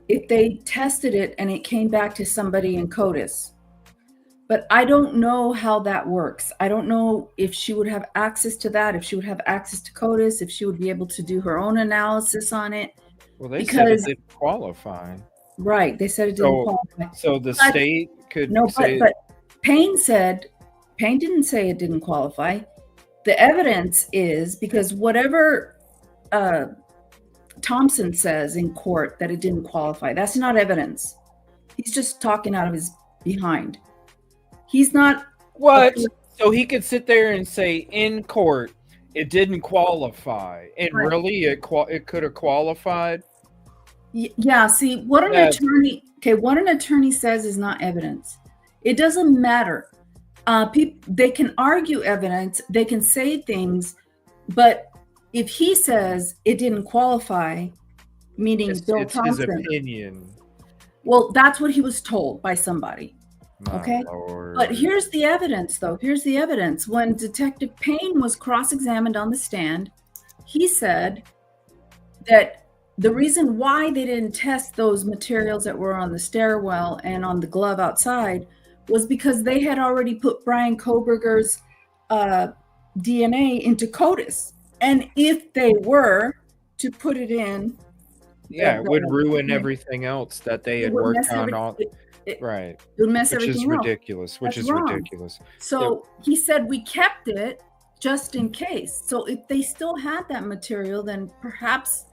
If they tested it and it came back to somebody in CODIS. But I don't know how that works. I don't know if she would have access to that, if she would have access to CODIS, if she would be able to do her own analysis on it. Well, they said it didn't qualify. Right. They said it didn't qualify. So the state could say... But Payne didn't say it didn't qualify. The evidence is because whatever Thompson says in court that it didn't qualify, that's not evidence. He's just talking out of his behind. He's not. What? So he could sit there and say in court, it didn't qualify, and Right. really, it could have qualified. Yeah. See, what an attorney says is not evidence. It doesn't matter. They can argue evidence, they can say things, but if he says it didn't qualify, meaning Bill It's Thompson, his opinion. well, that's what he was told by somebody. Okay. Lord. But here's the evidence, though. Here's the evidence. When Detective Payne was cross-examined on the stand, he said that the reason why they didn't test those materials that were on the stairwell and on the glove outside was because they had already put Brian Kohberger's DNA into CODIS. And if they were to put it in, it would ruin everything else that they had worked on. Right. It would mess which everything is ridiculous. Which is ridiculous. So he said we kept it just in case. So if they still had that material, then perhaps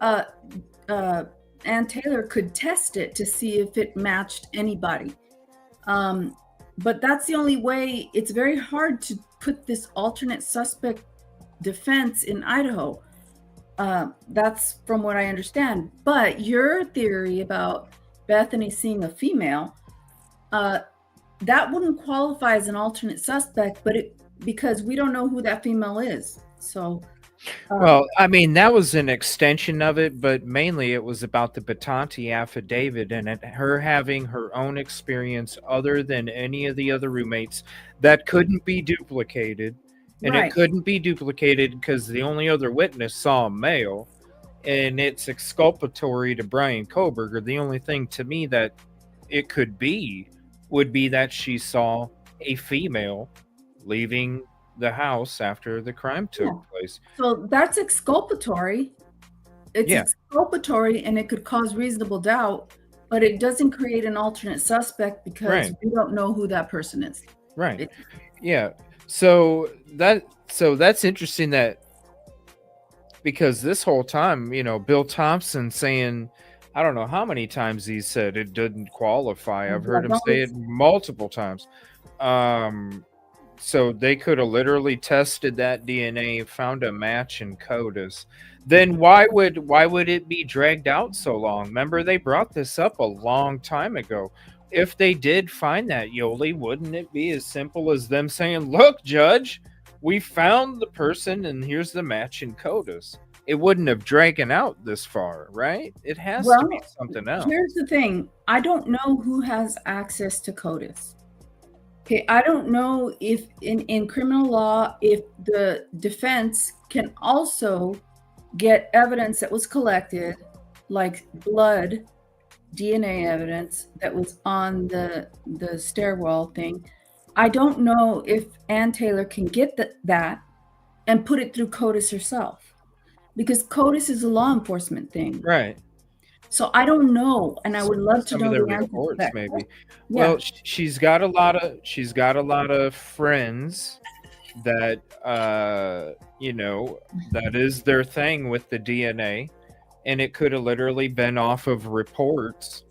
Ann Taylor could test it to see if it matched anybody. But that's the only way. It's very hard to put this alternate suspect defense in Idaho. That's from what I understand. But your theory about Bethany seeing a female, that wouldn't qualify as an alternate suspect, but because we don't know who that female is. So well, I mean, that was an extension of it, but mainly it was about the Battanti affidavit and her having her own experience other than any of the other roommates that couldn't be duplicated. And it couldn't be duplicated because the only other witness saw a male, and it's exculpatory to Brian Kohberger. The only thing to me that it could be would be that she saw a female leaving the house after the crime took place. So that's exculpatory. It's exculpatory, and it could cause reasonable doubt, but it doesn't create an alternate suspect because we don't know who that person is. Right. So that's interesting that because this whole time, Bill Thompson saying, I don't know how many times he said it didn't qualify. I've heard him say it multiple times. So they could have literally tested that DNA, found a match in CODIS. Then why would it be dragged out so long? Remember, they brought this up a long time ago. If they did find that, Yolie, wouldn't it be as simple as them saying, look, Judge, we found the person and here's the match in CODIS? It wouldn't have dragged out this far, right? It has to be something else. Here's the thing. I don't know who has access to CODIS. Okay, I don't know if in criminal law, if the defense can also get evidence that was collected, like blood, DNA evidence that was on the stairwell thing. I don't know if Ann Taylor can get that and put it through CODIS herself, because CODIS is a law enforcement thing. Right. So I don't know, and I would love to know the answer to that. Maybe. Yeah. Well, she's got a lot of friends that that is their thing with the DNA, and it could have literally been off of reports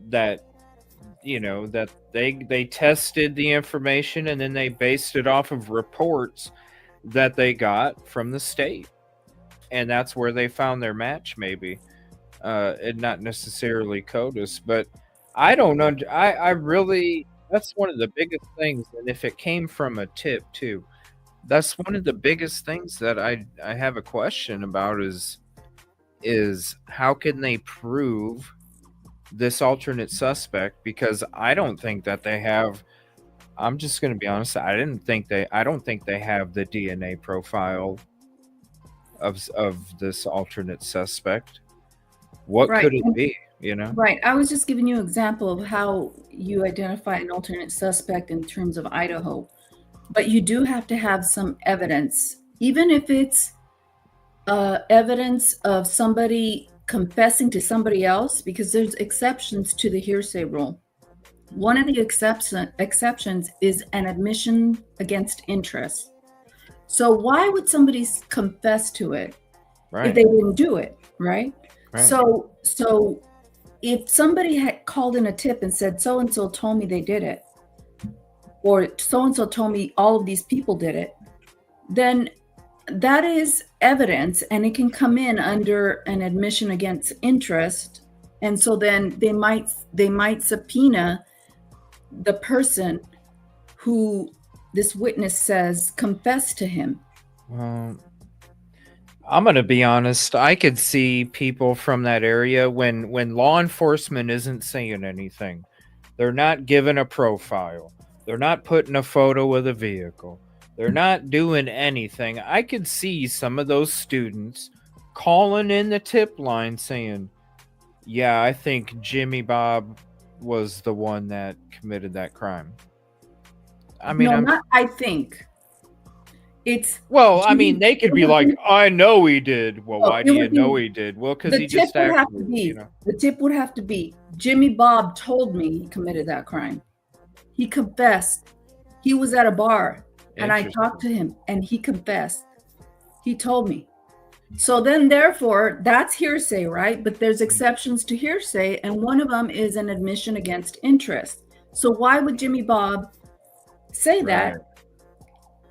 that that they tested the information and then they based it off of reports that they got from the state, and that's where they found their match, maybe. And not necessarily CODIS, but I don't know. I really, that's one of the biggest things. And if it came from a tip too, that's one of the biggest things that I have a question about is how can they prove this alternate suspect? Because I don't think that they have. I'm just going to be honest. I don't think they have the DNA profile of this alternate suspect. What could it be, Right. I was just giving you an example of how you identify an alternate suspect in terms of Idaho. But you do have to have some evidence, even if it's evidence of somebody confessing to somebody else, because there's exceptions to the hearsay rule. One of the exceptions is an admission against interest. So why would somebody confess to it if they didn't do it, right? So if somebody had called in a tip and said, so-and-so told me they did it, or so-and-so told me all of these people did it, then that is evidence, and it can come in under an admission against interest. And so then they might subpoena the person who this witness says confessed to him. I'm going to be honest. I could see people from that area when law enforcement isn't saying anything. They're not giving a profile. They're not putting a photo of the vehicle. They're not doing anything. I could see some of those students calling in the tip line saying, yeah, I think Jimmy Bob was the one that committed that crime. I mean, I think. It's I mean, they could be like, I know he did. Well, why do you know he did? Well, because he just acted, The tip would have to be, Jimmy Bob told me he committed that crime. He confessed. He was at a bar and I talked to him and he confessed. He told me. So then, therefore, that's hearsay, right? But there's exceptions to hearsay, and one of them is an admission against interest. So why would Jimmy Bob say that?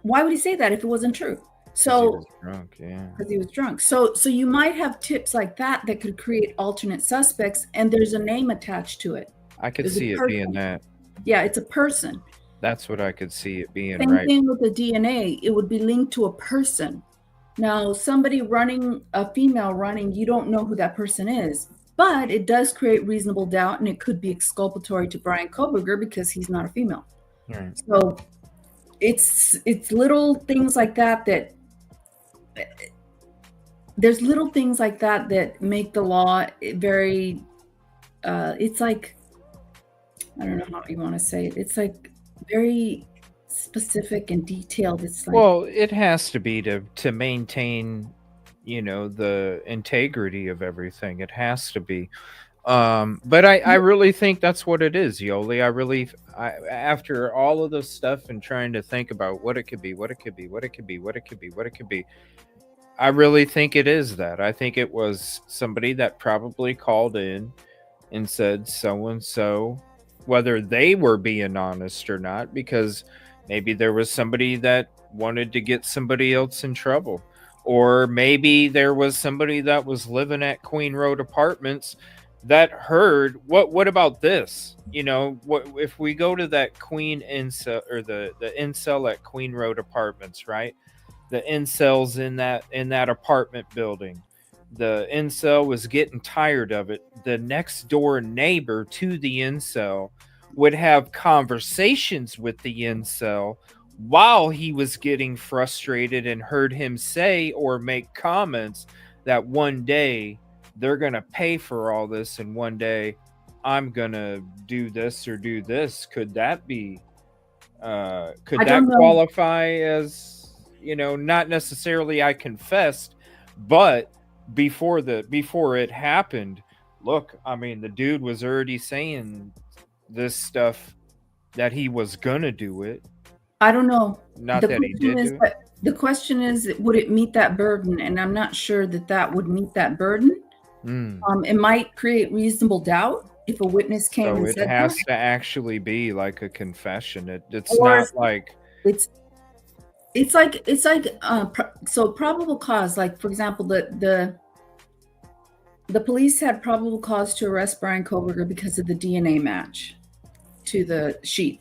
Why would he say that if it wasn't true? So he was drunk, because he was drunk. So you might have tips like that could create alternate suspects, and there's a name attached to it. I could see it being that. Yeah, it's a person. That's what I could see it being. Same thing with the DNA. It would be linked to a person. Now, somebody running, a female running, you don't know who that person is, but it does create reasonable doubt, and it could be exculpatory to Brian Koberger because he's not a female. Right. So it's little things like that there's little things like that make the law very it's like, I don't know how you want to say it. It's like very specific and detailed. It's like, well, it has to be to maintain, the integrity of everything. It has to be. But I really think that's what it is, Yolie. After all of this stuff and trying to think about what it could be, I really think it is that. I think it was somebody that probably called in and said so-and-so, whether they were being honest or not, because maybe there was somebody that wanted to get somebody else in trouble. Or maybe there was somebody that was living at Queen Road Apartments that heard, what about this? What if we go to that Queen incel, or the incel at Queen Road Apartments, right? The incels in that apartment building. The incel was getting tired of it. The next door neighbor to the incel would have conversations with the incel while he was getting frustrated, and heard him say or make comments that one day they're going to pay for all this, and one day I'm going to do this or do this. Could that be, could that qualify as, not necessarily I confessed, but before it happened, look, I mean, the dude was already saying this stuff that he was going to do it. I don't know. Not that he did do it. The question is, would it meet that burden? And I'm not sure that would meet that burden. It might create reasonable doubt if a witness came and said that. So it has to actually be like a confession. It's not like it's like so probable cause. Like, for example, the police had probable cause to arrest Brian Koberger because of the DNA match to the sheath.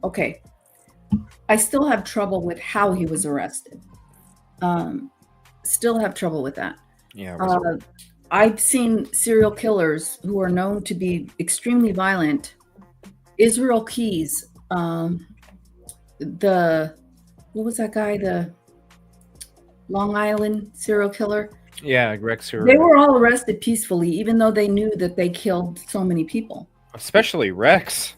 Okay, I still have trouble with how he was arrested. Still have trouble with that. Yeah. I've seen serial killers who are known to be extremely violent. Israel Keys, what was that guy? The Long Island serial killer. Yeah, Rex. They were all arrested peacefully, even though they knew that they killed so many people. Especially Rex.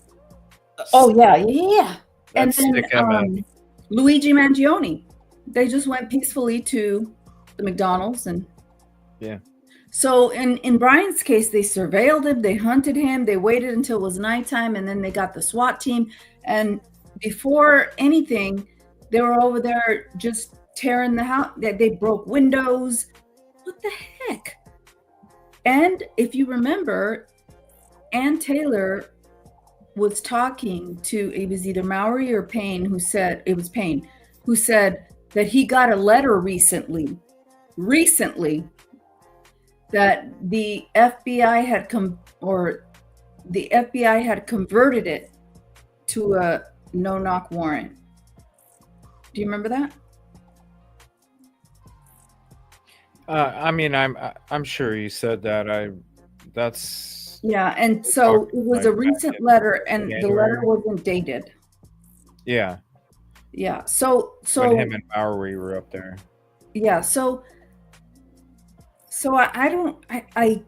Oh yeah. And then Luigi Mangione, they just went peacefully to the McDonald's and. Yeah. So in Brian's case, they surveilled him, they hunted him, they waited until it was nighttime, and then they got the SWAT team. And before anything, they were over there just tearing the house. They broke windows. What the heck? And if you remember, Ann Taylor was talking to, it was either Mowry or Payne who said, it was Payne, who said that he got a letter recently, that the FBI had converted it to a no-knock warrant. Do you remember that? I mean, I'm sure you said that. That's Yeah, and so it was a recent letter, and the letter wasn't dated. Yeah. Yeah. So when him and Mowry were up there. Yeah. So I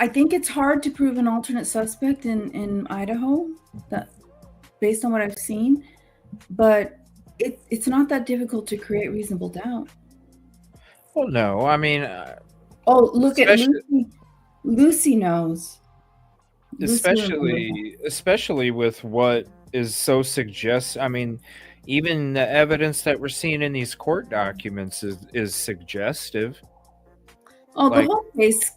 think it's hard to prove an alternate suspect in Idaho, that based on what I've seen, but it's not that difficult to create reasonable doubt. Well, no, I mean, look at Lucy. Lucy knows. Especially with what is so I mean, even the evidence that we're seeing in these court documents is suggestive. Oh, the whole case,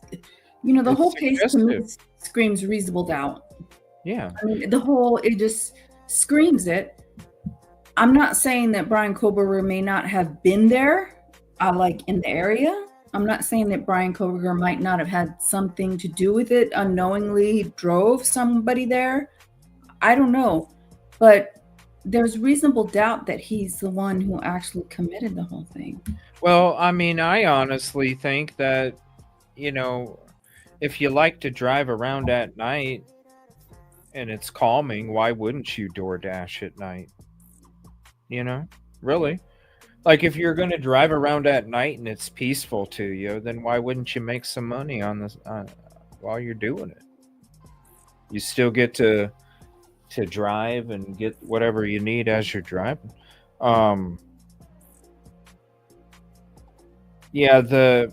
the whole case to me screams reasonable doubt. Yeah. I mean, it just screams it. I'm not saying that Bryan Kohberger may not have been there, like in the area. I'm not saying that Bryan Kohberger might not have had something to do with it, unknowingly drove somebody there. I don't know. But there's reasonable doubt that he's the one who actually committed the whole thing. Well, I mean, I honestly think that, if you like to drive around at night and it's calming, why wouldn't you DoorDash at night? Really? Like, if you're going to drive around at night and it's peaceful to you, then why wouldn't you make some money on this while you're doing it? You still get to drive and get whatever you need as you're driving. Yeah,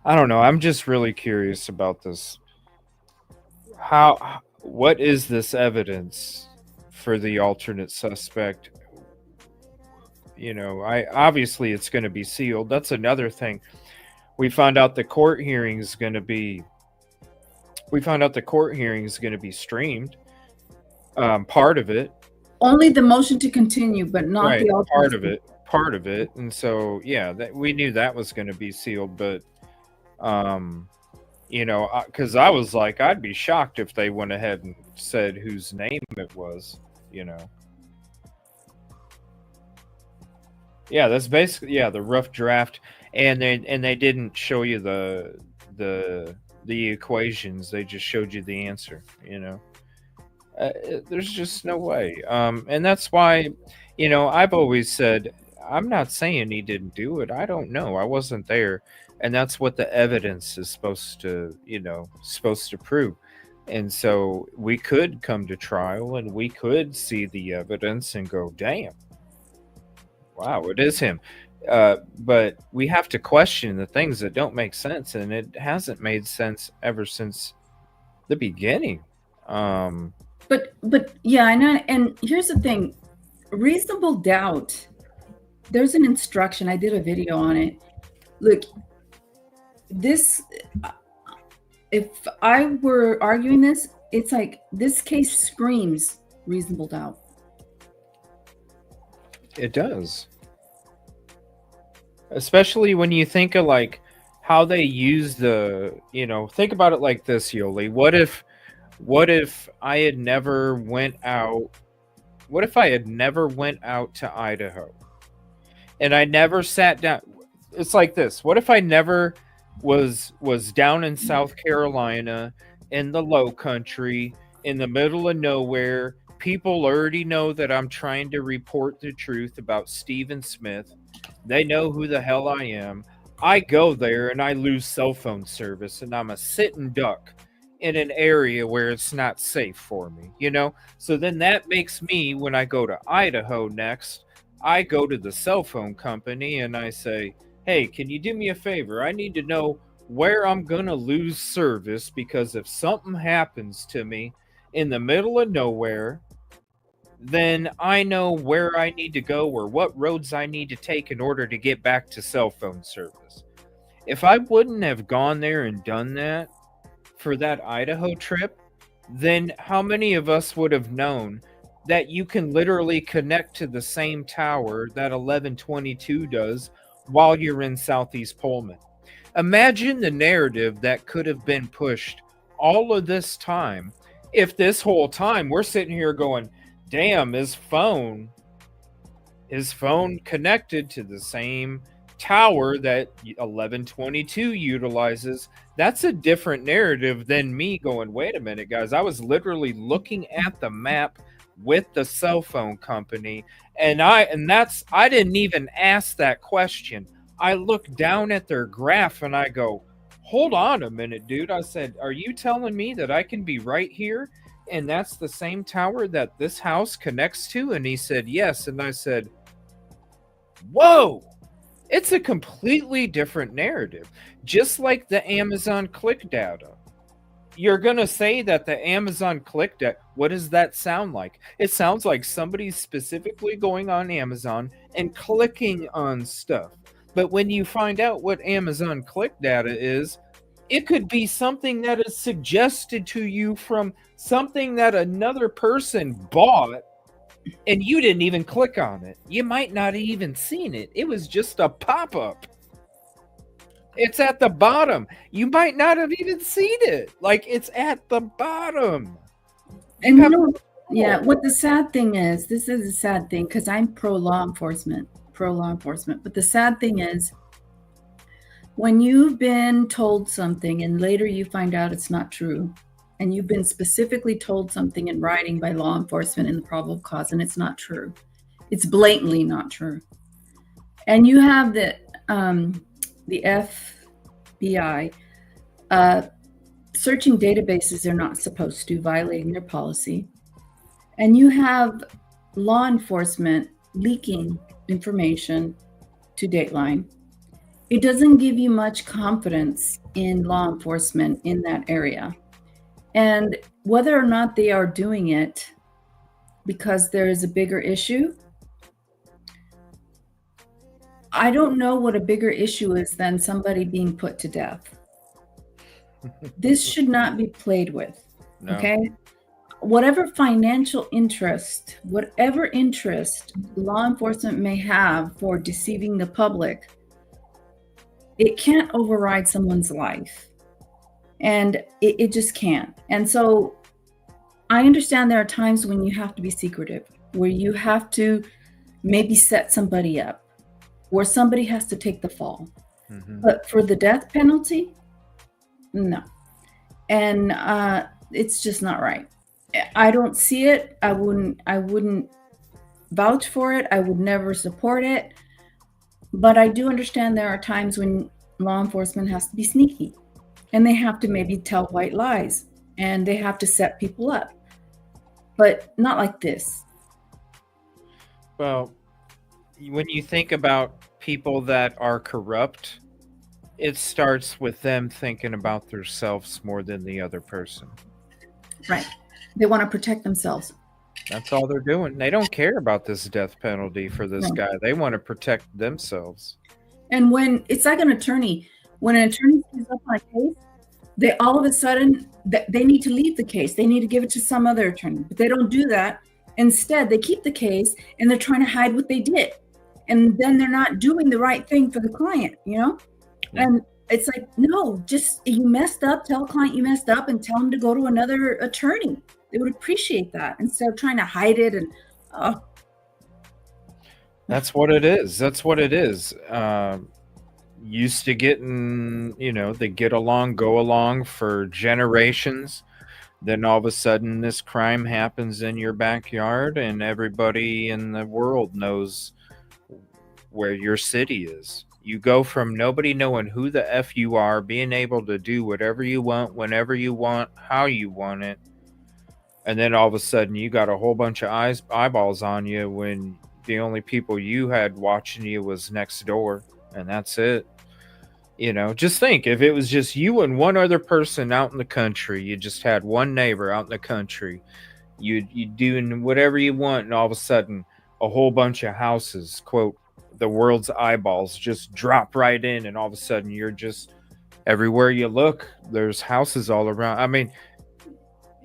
I don't know. I'm just really curious about this. What is this evidence for the alternate suspect? Obviously it's going to be sealed. That's another thing. We found out the court hearing is going to be streamed. Part of it. Only the motion to continue, but not right, the alternate. Part of it. And so, yeah, we knew that was going to be sealed, but because I was like, I'd be shocked if they went ahead and said whose name it was. Yeah, that's basically the rough draft, and they didn't show you the equations. They just showed you the answer. There's just no way. And that's why, I've always said, I'm not saying he didn't do it. I don't know. I wasn't there. And that's what the evidence is supposed to prove. And so we could come to trial and we could see the evidence and go, damn, wow, it is him. But we have to question the things that don't make sense. And it hasn't made sense ever since the beginning. But yeah, and here's the thing, reasonable doubt. There's an instruction. I did a video on it. Look, if I were arguing this, it's like this case screams reasonable doubt. It does. Especially when you think of like how they use think about it like this, Yolie. What if I had never went out? What if I had never went out to Idaho and I never sat down? It's like this. What if I never was down in South Carolina in the low country in the middle of nowhere? People already know that I'm trying to report the truth about Stephen Smith. They know who the hell I am. I go there and I lose cell phone service and I'm a sitting duck in an area where it's not safe for me, So then that makes me, when I go to Idaho next, I go to the cell phone company and I say, hey, can you do me a favor? I need to know where I'm going to lose service, because if something happens to me in the middle of nowhere, then I know where I need to go or what roads I need to take in order to get back to cell phone service. If I wouldn't have gone there and done that, for that Idaho trip, then how many of us would have known that you can literally connect to the same tower that 1122 does while you're in Southeast Pullman? Imagine the narrative that could have been pushed all of this time if this whole time we're sitting here going, damn, his phone connected to the same tower that 1122 utilizes. That's a different narrative than me going, wait a minute, guys, I was literally looking at the map with the cell phone company, and I didn't even ask that question. I look down at their graph and I go, hold on a minute, dude. I said, are you telling me that I can be right here and that's the same tower that this house connects to? And he said, yes. And I said, whoa, it's a completely different narrative. Just like the Amazon click data. You're going to say that the Amazon click data, what does that sound like? It sounds like somebody's specifically going on Amazon and clicking on stuff. But when you find out what Amazon click data is, it could be something that is suggested to you from something that another person bought and you didn't even click on it. You might not have even seen it. It was just a pop-up. It's at the bottom. You might not have even seen it. Like, it's at the bottom. And you know, yeah, what the sad thing is, this is a sad thing because I'm pro law enforcement. But the sad thing is, when you've been told something and later you find out it's not true, and you've been specifically told something in writing by law enforcement in the probable cause and it's not true, it's blatantly not true, and you have the FBI searching databases they're not supposed to, violating their policy, and you have law enforcement leaking information to Dateline, it doesn't give you much confidence in law enforcement in that area. And whether or not they are doing it because there is a bigger issue, I don't know what a bigger issue is than somebody being put to death. This should not be played with, no. Okay? Whatever financial interest, whatever interest law enforcement may have for deceiving the public, it can't override someone's life. And it just can't. And so I understand there are times when you have to be secretive, where you have to maybe set somebody up, where somebody has to take the fall. Mm-hmm. But for the death penalty, no. And it's just not right. I don't see it. I wouldn't vouch for it. I would never support it. But I do understand there are times when law enforcement has to be sneaky and they have to maybe tell white lies and they have to set people up, but not like this. Well, when you think about people that are corrupt, it starts with them thinking about themselves more than the other person. Right. They want to protect themselves. That's all they're doing. They don't care about this death penalty for this guy. They want to protect themselves. And when it's like an attorney, when an attorney comes up on a case, they all of a sudden, they need to leave the case. They need to give it to some other attorney, but they don't do that. Instead, they keep the case and they're trying to hide what they did. And then they're not doing the right thing for the client, you know? Yeah. And it's like, no, just you messed up, tell a client you messed up and tell them to go to another attorney. They would appreciate that instead of trying to hide it. And that's what it is. That's what it is. Used to getting, the get along, go along for generations. Then all of a sudden this crime happens in your backyard and everybody in the world knows where your city is. You go from nobody knowing who the F you are, being able to do whatever you want, whenever you want, how you want it. And then all of a sudden you got a whole bunch of eyeballs on you when the only people you had watching you was next door. And that's it. Just think, if it was just you and one other person out in the country, you just had one neighbor out in the country, you doing whatever you want, and all of a sudden a whole bunch of houses, quote, the world's eyeballs just drop right in, and all of a sudden you're just Everywhere you look, there's houses all around. I mean,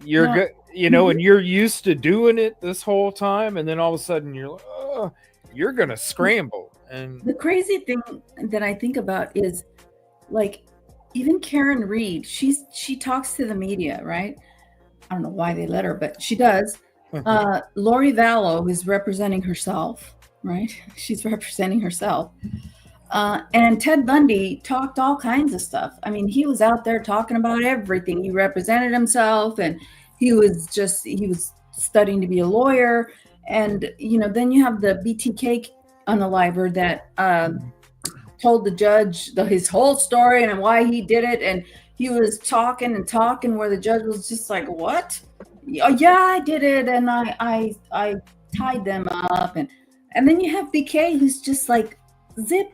you're No. good, you know, and you're used to doing it this whole time, and then all of a sudden you're like, oh, you're gonna scramble. And The crazy thing that I think about is, like, even Karen Reed, she talks to the media, right? I don't know why they let her, but she does. Lori Vallow is representing herself, right? She's representing herself. And Ted Bundy talked all kinds of stuff. I mean, he was out there talking about everything. He represented himself, and he was studying to be a lawyer. And, you know, then you have the BTK unaliver that told the judge his whole story and why he did it. And he was talking and talking where the judge was just like, what? Oh, yeah, I did it. And I tied them up. And then you have BK who's just like, zip.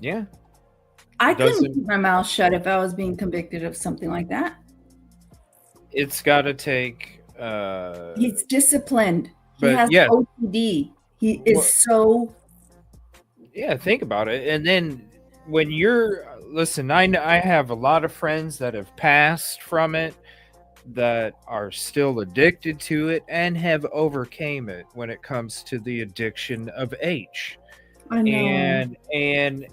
yeah, I couldn't keep my mouth shut if I was being convicted of something like that. it's got to take. He's disciplined. He But has yeah. OCD. He is so. Yeah, think about it. And then when listen, I have a lot of friends that have passed from it, that are still addicted to it, and have overcame it when it comes to the addiction of H. I know. And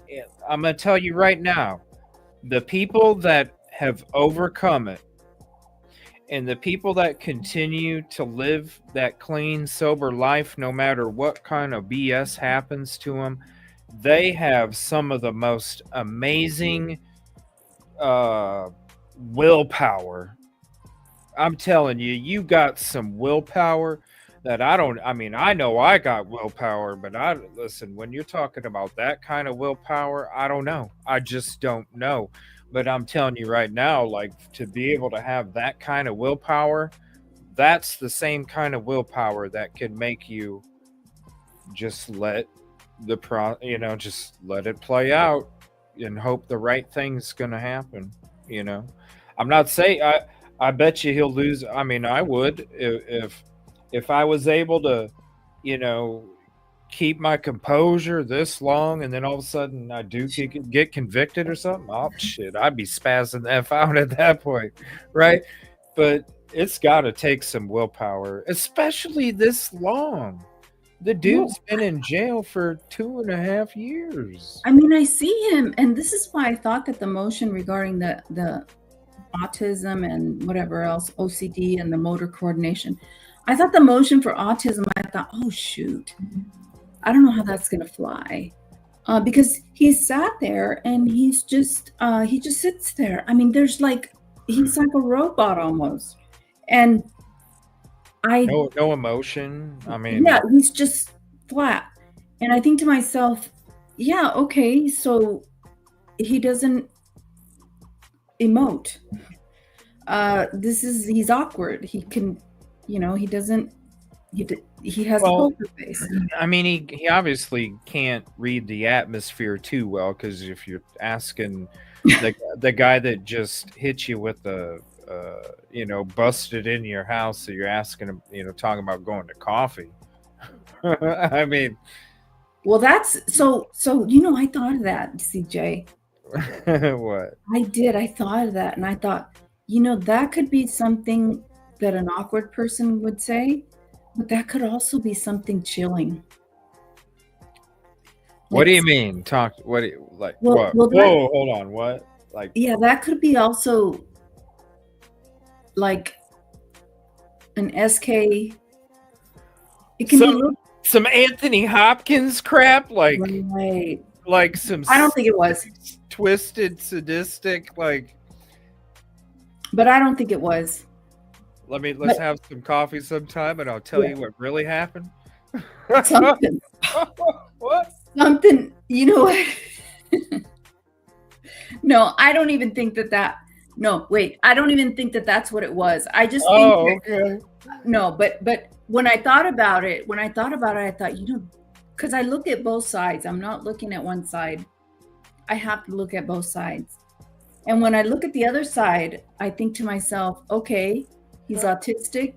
I'm gonna tell you right now, the people that have overcome it and the people that continue to live that clean, sober life, no matter what kind of BS happens to them, they have some of the most amazing willpower. I'm telling you, you got some willpower that I know I got willpower, but listen, when you're talking about that kind of willpower, I don't know. I just don't know. But I'm telling you right now, like, to be able to have that kind of willpower, that's the same kind of willpower that can make you just let just let it play out and hope the right thing's going to happen. I'm not saying I bet you he'll lose. I mean, I would if I was able to, keep my composure this long, and then all of a sudden I do get convicted or something. Oh shit, I'd be spazzing the F out at that point, right? But it's got to take some willpower, especially this long. The dude's been in jail for 2.5 years. I mean, I see him, and this is why I thought that the motion regarding the autism and whatever else, OCD and the motor coordination, I thought the motion for autism, I thought, oh shoot, I don't know how that's going to fly, because he sat there and he just sits there. I mean, he's like a robot almost, and no emotion. I mean, yeah, he's just flat. And I think to myself, yeah, okay, so he doesn't emote. He's awkward. He can, he doesn't. He has a poker face. I mean, he obviously can't read the atmosphere too well, because if you're asking the guy that just hit you with the busted in your house, so you're asking him, talking about going to coffee. I mean, well, that's so I thought of that, CJ. What? I did. I thought of that, and I thought, that could be something that an awkward person would say, but that could also be something chilling. What do you mean? What? What? Well, whoa, hold on. What? Like? Yeah, that could be also like an SK. It can be some Anthony Hopkins crap, like right. Like some. I don't think it was twisted, sadistic, like. But I don't think it was. Let's have some coffee sometime, and I'll tell you what really happened. Something. What? Something. You know what? No, I don't even think that. No, wait. I don't even think that that's what it was. I just think. Okay. No, but when I thought about it, I thought, because I look at both sides. I'm not looking at one side. I have to look at both sides. And when I look at the other side, I think to myself, okay, he's autistic.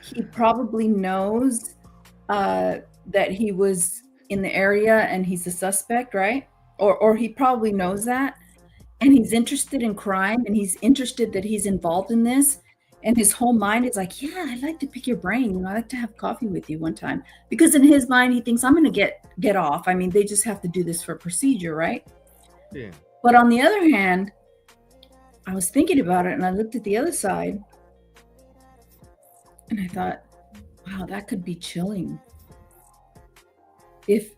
He probably knows that he was in the area and he's a suspect, right? or he probably knows that, and he's interested in crime, and he's interested that he's involved in this, and his whole mind is like, yeah, I'd like to pick your brain, I'd like to have coffee with you one time, because in his mind he thinks, I'm going to get off. I mean, they just have to do this for procedure, right? Yeah. But on the other hand, I was thinking about it, and I looked at the other side, and I thought, wow, that could be chilling. If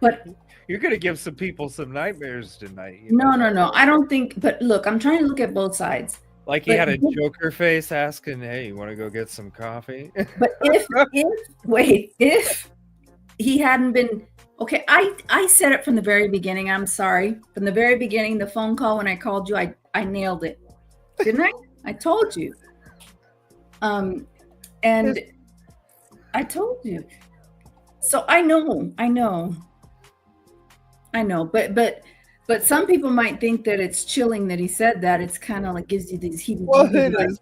but You're gonna give some people some nightmares tonight. No. I don't think. But look, I'm trying to look at both sides. Like he had a Joker face asking, "Hey, you want to go get some coffee?" But if he hadn't been okay, I said it from the very beginning. I'm sorry, from the very beginning, the phone call when I called you, I nailed it, didn't I? I told you. And I told you. So I know. But some people might think that it's chilling that he said that. It's kind of like gives you these heebie-jeebies. Well, it is.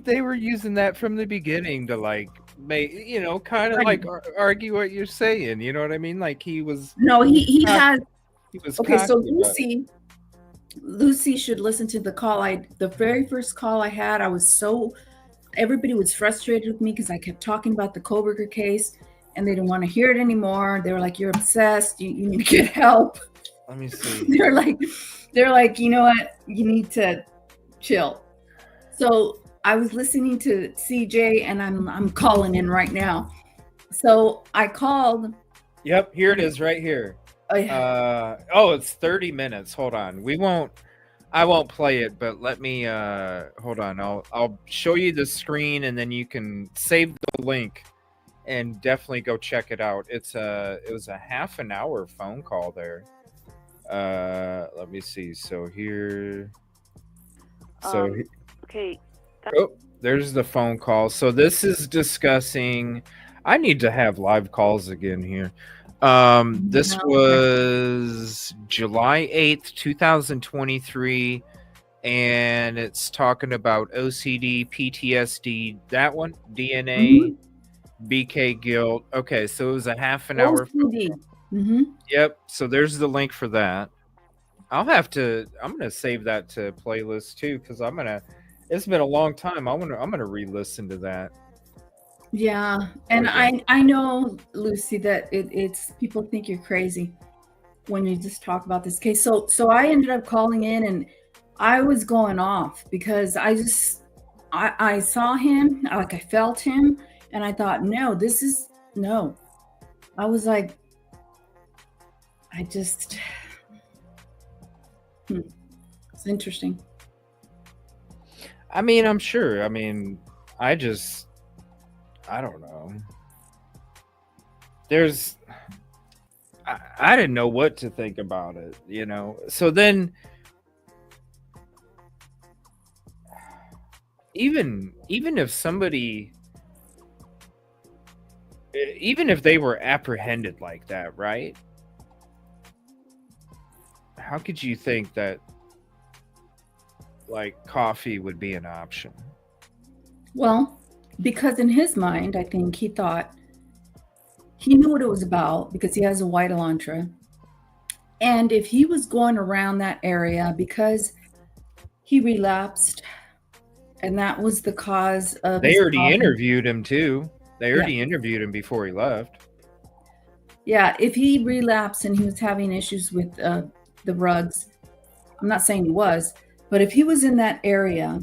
They were using that from the beginning to like make, kind of like argue what you're saying. You know what I mean? Like he was. No, he has. He was okay. So Lucy should listen to the call. The very first call I had, everybody was frustrated with me because I kept talking about the Kohberger case, and they didn't want to hear it anymore. They were like, "You're obsessed. You need to get help." Let me see. They're like, you know what? You need to chill. So I was listening to CJ, and I'm calling in right now. So I called. Yep, here it is, right here. It's 30 minutes. Hold on. I won't play it, but let me hold on. I'll show you the screen, and then you can save the link and definitely go check it out. It was a half an hour phone call there. Let me see. So here. Okay. There's the phone call. So this is discussing. I need to have live calls again here. This was July 8th, 2023, and it's talking about OCD, PTSD, that one, DNA, BK guilt. Okay, so it was a half an hour. Yep, so there's the link for that. I'm gonna save that to playlist too, because it's been a long time. I'm gonna re-listen to that. Yeah, and I know, Lucy, that it's people think you're crazy when you just talk about this case. So I ended up calling in, and I was going off because I saw him, like I felt him, and I thought, no. I was like, it's interesting. I mean, I'm sure. I mean, I don't know. I didn't know what to think about it, So then, even if they were apprehended like that, right? How could you think that, like, coffee would be an option? Well, because in his mind, I think he thought he knew what it was about because he has a white Elantra. And if he was going around that area because he relapsed, and that was the cause of. They already interviewed him too. They already interviewed him before he left. Yeah, if he relapsed and he was having issues with the rugs, I'm not saying he was, but if he was in that area,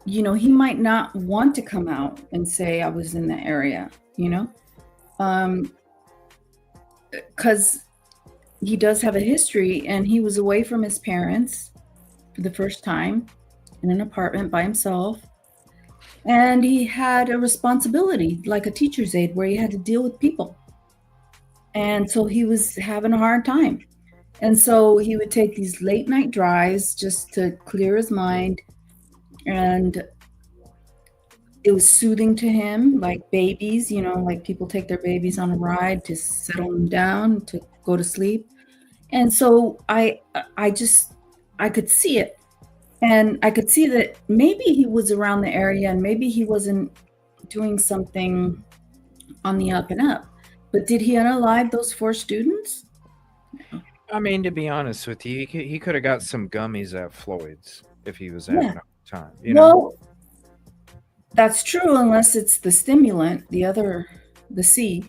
he might not want to come out and say I was in the area, because he does have a history, and he was away from his parents for the first time in an apartment by himself. And he had a responsibility, like a teacher's aide, where he had to deal with people. And so he was having a hard time. And so he would take these late night drives just to clear his mind. And it was soothing to him, like babies, like people take their babies on a ride to settle them down, to go to sleep. And so I could see it. And I could see that maybe he was around the area, and maybe he wasn't doing something on the up and up. But did he unalive those 4 students? I mean, to be honest with you, he could have got some gummies at Floyd's if he was having a hard time. You know? Well, that's true unless it's the stimulant, the C.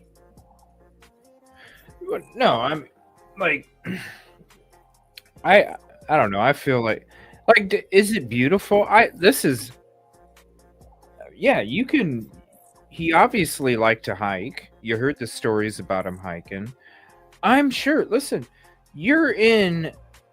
No, I'm like, I don't know. I feel like, is it beautiful? Yeah, you can. He obviously liked to hike. You heard the stories about him hiking. I'm sure. Listen, you're in,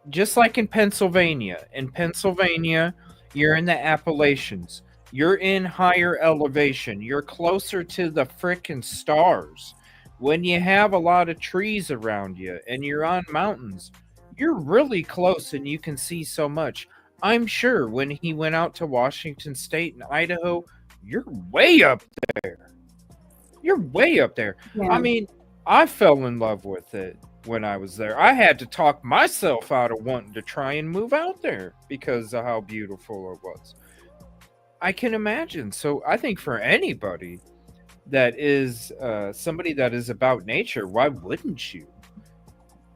just like in Pennsylvania. In Pennsylvania, you're in the Appalachians. You're in higher elevation. You're closer to the frickin' stars. When you have a lot of trees around you and you're on mountains, you're really close and you can see so much. I'm sure when he went out to Washington State and Idaho, you're way up there. You're way up there. Yeah. I mean, I fell in love with it when I was there. I had to talk myself out of wanting to try and move out there because of how beautiful it was. I can imagine. So I think for anybody that is somebody that is about nature, why wouldn't you?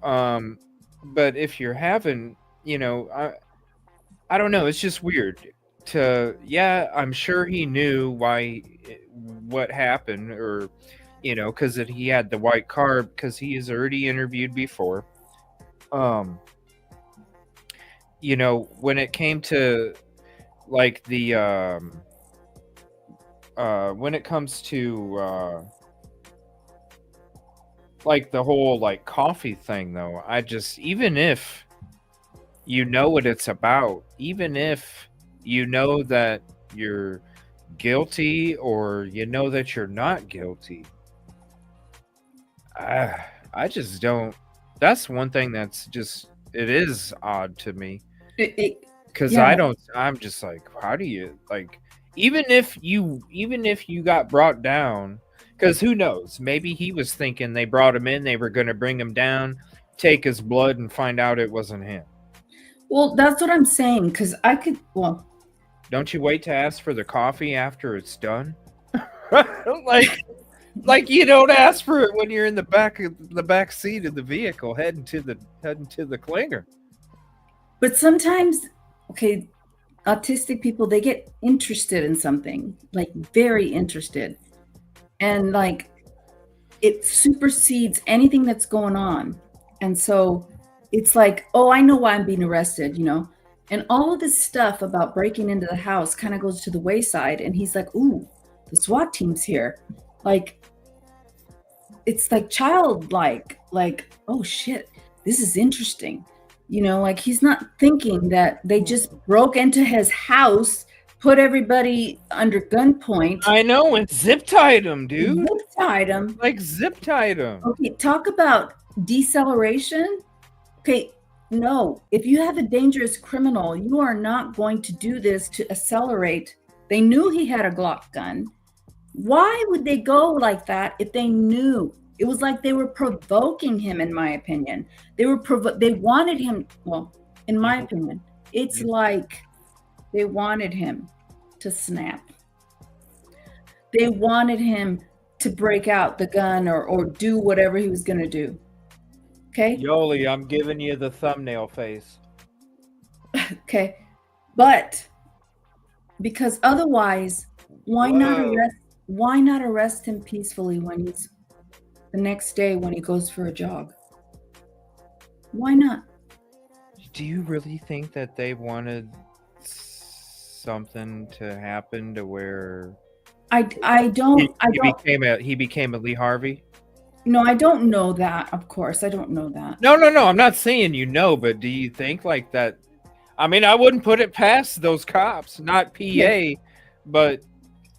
But if you're having, I don't know. It's just weird. I'm sure he knew what happened, or because he had the white car, because he has already interviewed before. When it came to like the when it comes to like the whole like coffee thing, though, even if you know what it's about, even if you know that you're guilty or you know that you're not guilty, I just don't. That's one thing that's just, it is odd to me, because I'm just like, how do you, like, even if you got brought down, because who knows, maybe he was thinking they brought him in, they were going to bring him down, take his blood, and find out it wasn't him. Well, that's what I'm saying, because don't you wait to ask for the coffee after it's done? like you don't ask for it when you're in the back seat of the vehicle heading to the clinger. But sometimes, autistic people, they get interested in something, like very interested, and like it supersedes anything that's going on, and so it's like, oh, I know why I'm being arrested, and all of this stuff about breaking into the house kind of goes to the wayside, and he's like, ooh, the SWAT team's here. Like, it's like childlike, like, oh shit, this is interesting. Like, he's not thinking that they just broke into his house, put everybody under gunpoint. I know, and zip-tied him, dude. Zip-tied him. Like, zip-tied him. Okay, talk about deceleration. Okay, no, if you have a dangerous criminal, you are not going to do this to accelerate. They knew he had a Glock gun. Why would they go like that if they knew? It was like they were provoking him, in my opinion. They wanted him, well, in my opinion, it's like they wanted him to snap. They wanted him to break out the gun or do whatever he was going to do. Okay? Yolie, I'm giving you the thumbnail face. Okay. But because otherwise, why not arrest him peacefully when he's the next day when he goes for a jog? Why not? Do you really think that they wanted something to happen to where he became a Lee Harvey? No, I don't know that. Of course, I don't know that. No. I'm not saying but do you think like that? I mean, I wouldn't put it past those cops, not PA, but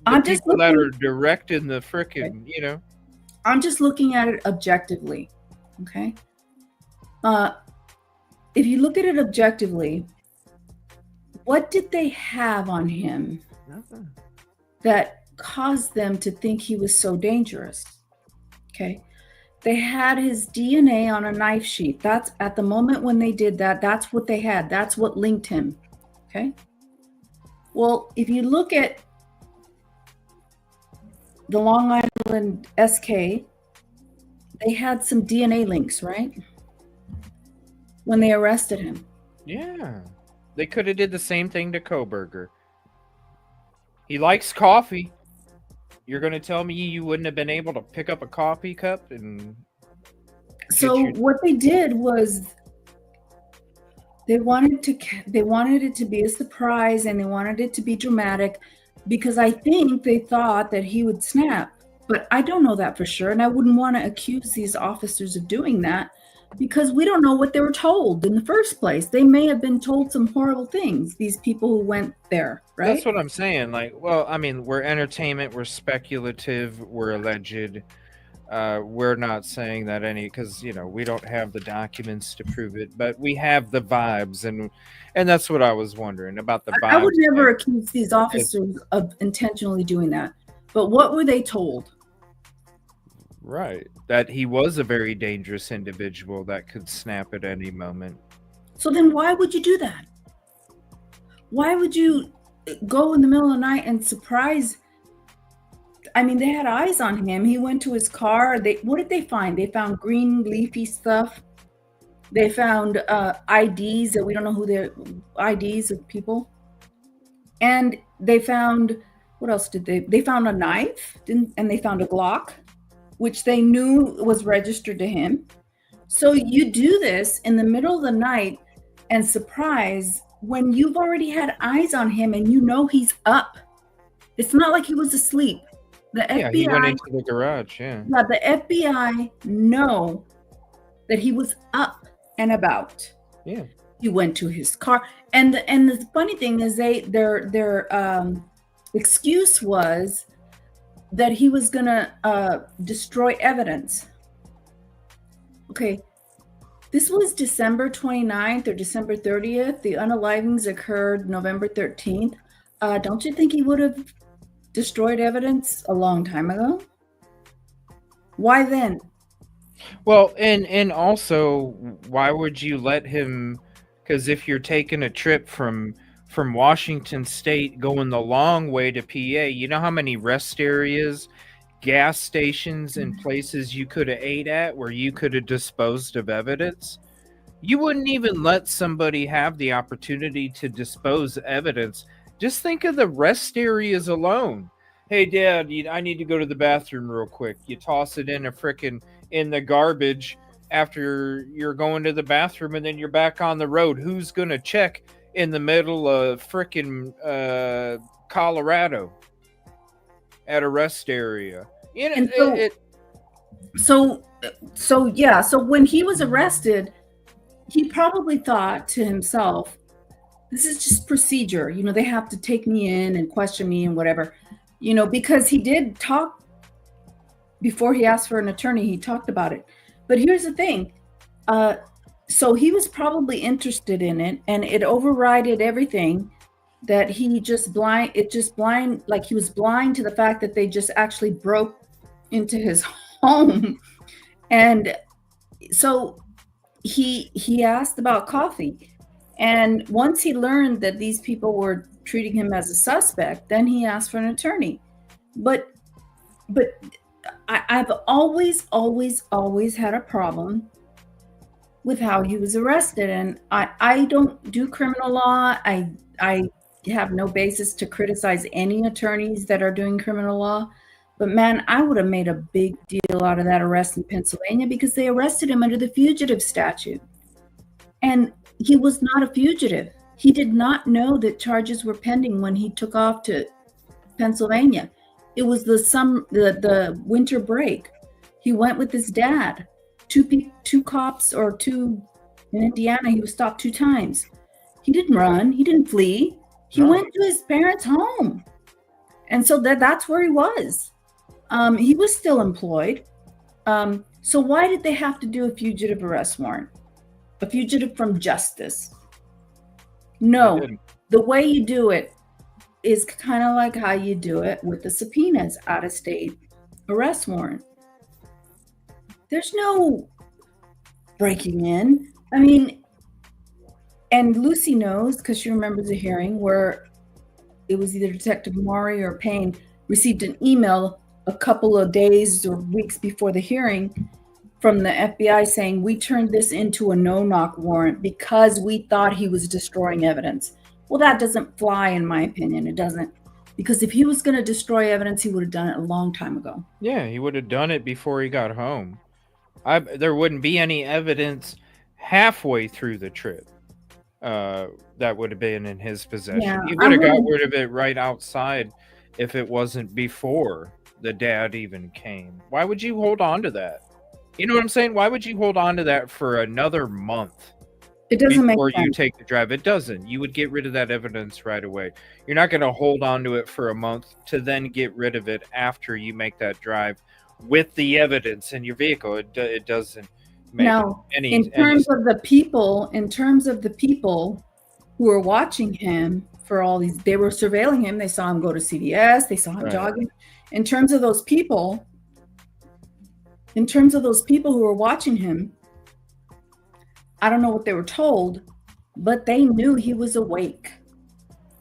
the people that are directing the frickin', I'm just looking at it objectively, okay? If you look at it objectively, what did they have on him that caused them to think he was so dangerous? Okay. They had his DNA on a knife sheath. That's at the moment when they did that, that's what they had. That's what linked him. Okay. Well, if you look at the Long Island SK, they had some DNA links, right? When they arrested him. Yeah. They could have did the same thing to Kohberger. He likes coffee. You're going to tell me you wouldn't have been able to pick up a coffee cup and... So what they did was they wanted it to be a surprise, and they wanted it to be dramatic, because I think they thought that he would snap. But I don't know that for sure, and I wouldn't want to accuse these officers of doing that, because we don't know what they were told in the first place. They may have been told some horrible things, these people who went there, right? That's what I'm saying. Like, well, I mean, we're entertainment, we're speculative, we're alleged. We're not saying that because, you know, we don't have the documents to prove it, but we have the vibes, and that's what I was wondering about the vibes. I would never accuse these officers of intentionally doing that, but what were they told? Right, that he was a very dangerous individual that could snap at any moment. So then why would you do that? Why would you go in the middle of the night and surprise? I mean, they had eyes on him. He went to his car. What did they find? They found green leafy stuff. They found IDs that we don't know who they're, IDs of people. And they found, what else did they found a knife, and they found a Glock, which they knew was registered to him. So you do this in the middle of the night and surprise when you've already had eyes on him and you know he's up. It's not like he was asleep. The FBI, he went into the garage, yeah. The FBI know that he was up and about. Yeah. He went to his car. And the funny thing is their excuse was that he was gonna destroy evidence. Okay, this was December 29th or December 30th. The unalivings occurred November 13th. Don't you think he would have destroyed evidence a long time ago? Why then? Well, and also, why would you let him? Because if you're taking a trip from Washington State going the long way to PA, you know how many rest areas, gas stations, and places you could have ate at where you could have disposed of evidence? You wouldn't even let somebody have the opportunity to dispose of evidence. Just think of the rest areas alone. Hey, Dad, I need to go to the bathroom real quick. You toss it in the garbage after you're going to the bathroom, and then you're back on the road. Who's going to check in the middle of Colorado at a rest area? You know, so when he was arrested, he probably thought to himself, this is just procedure. You know, they have to take me in and question me and whatever, you know, because he did talk before he asked for an attorney. He talked about it. But here's the thing. So he was probably interested in it, and it overrided everything that like he was blind to the fact that they just actually broke into his home. And so he asked about coffee. And once he learned that these people were treating him as a suspect, then he asked for an attorney. But I've always had a problem with how he was arrested. And I don't do criminal law. I have no basis to criticize any attorneys that are doing criminal law. But man, I would have made a big deal out of that arrest in Pennsylvania, because they arrested him under the fugitive statute. And he was not a fugitive. He did not know that charges were pending when he took off to Pennsylvania. It was the winter break. He went with his dad. Two cops in Indiana. He was stopped 2 times. He didn't run. He didn't flee. He went to his parents' home. And so that's where he was. He was still employed. So why did they have to do a fugitive arrest warrant? A fugitive from justice? No, the way you do it is kind of like how you do it with the subpoenas, out-of-state arrest warrant. There's no breaking in. I mean, and Lucy knows, because she remembers a hearing where it was either Detective Maury or Payne received an email a couple of days or weeks before the hearing from the FBI saying we turned this into a no-knock warrant because we thought he was destroying evidence. Well, that doesn't fly in my opinion. It doesn't, because if he was going to destroy evidence, he would have done it a long time ago. Yeah, he would have done it before he got home. There wouldn't be any evidence halfway through the trip that would have been in his possession. Yeah, He would have got rid of it right outside if it wasn't before the dad even came. Why would you hold on to that? You know what I'm saying? Why would you hold on to that for another month? It doesn't make before sense. you take the drive? It doesn't. You would get rid of that evidence right away. You're not going to hold on to it for a month to then get rid of it after you make that drive with the evidence in your vehicle. It doesn't make any in terms of the people who were watching him for all these, they were surveilling him. They saw him go to CVS. They saw him jogging. In terms of those people who were watching him, I don't know what they were told, but they knew he was awake.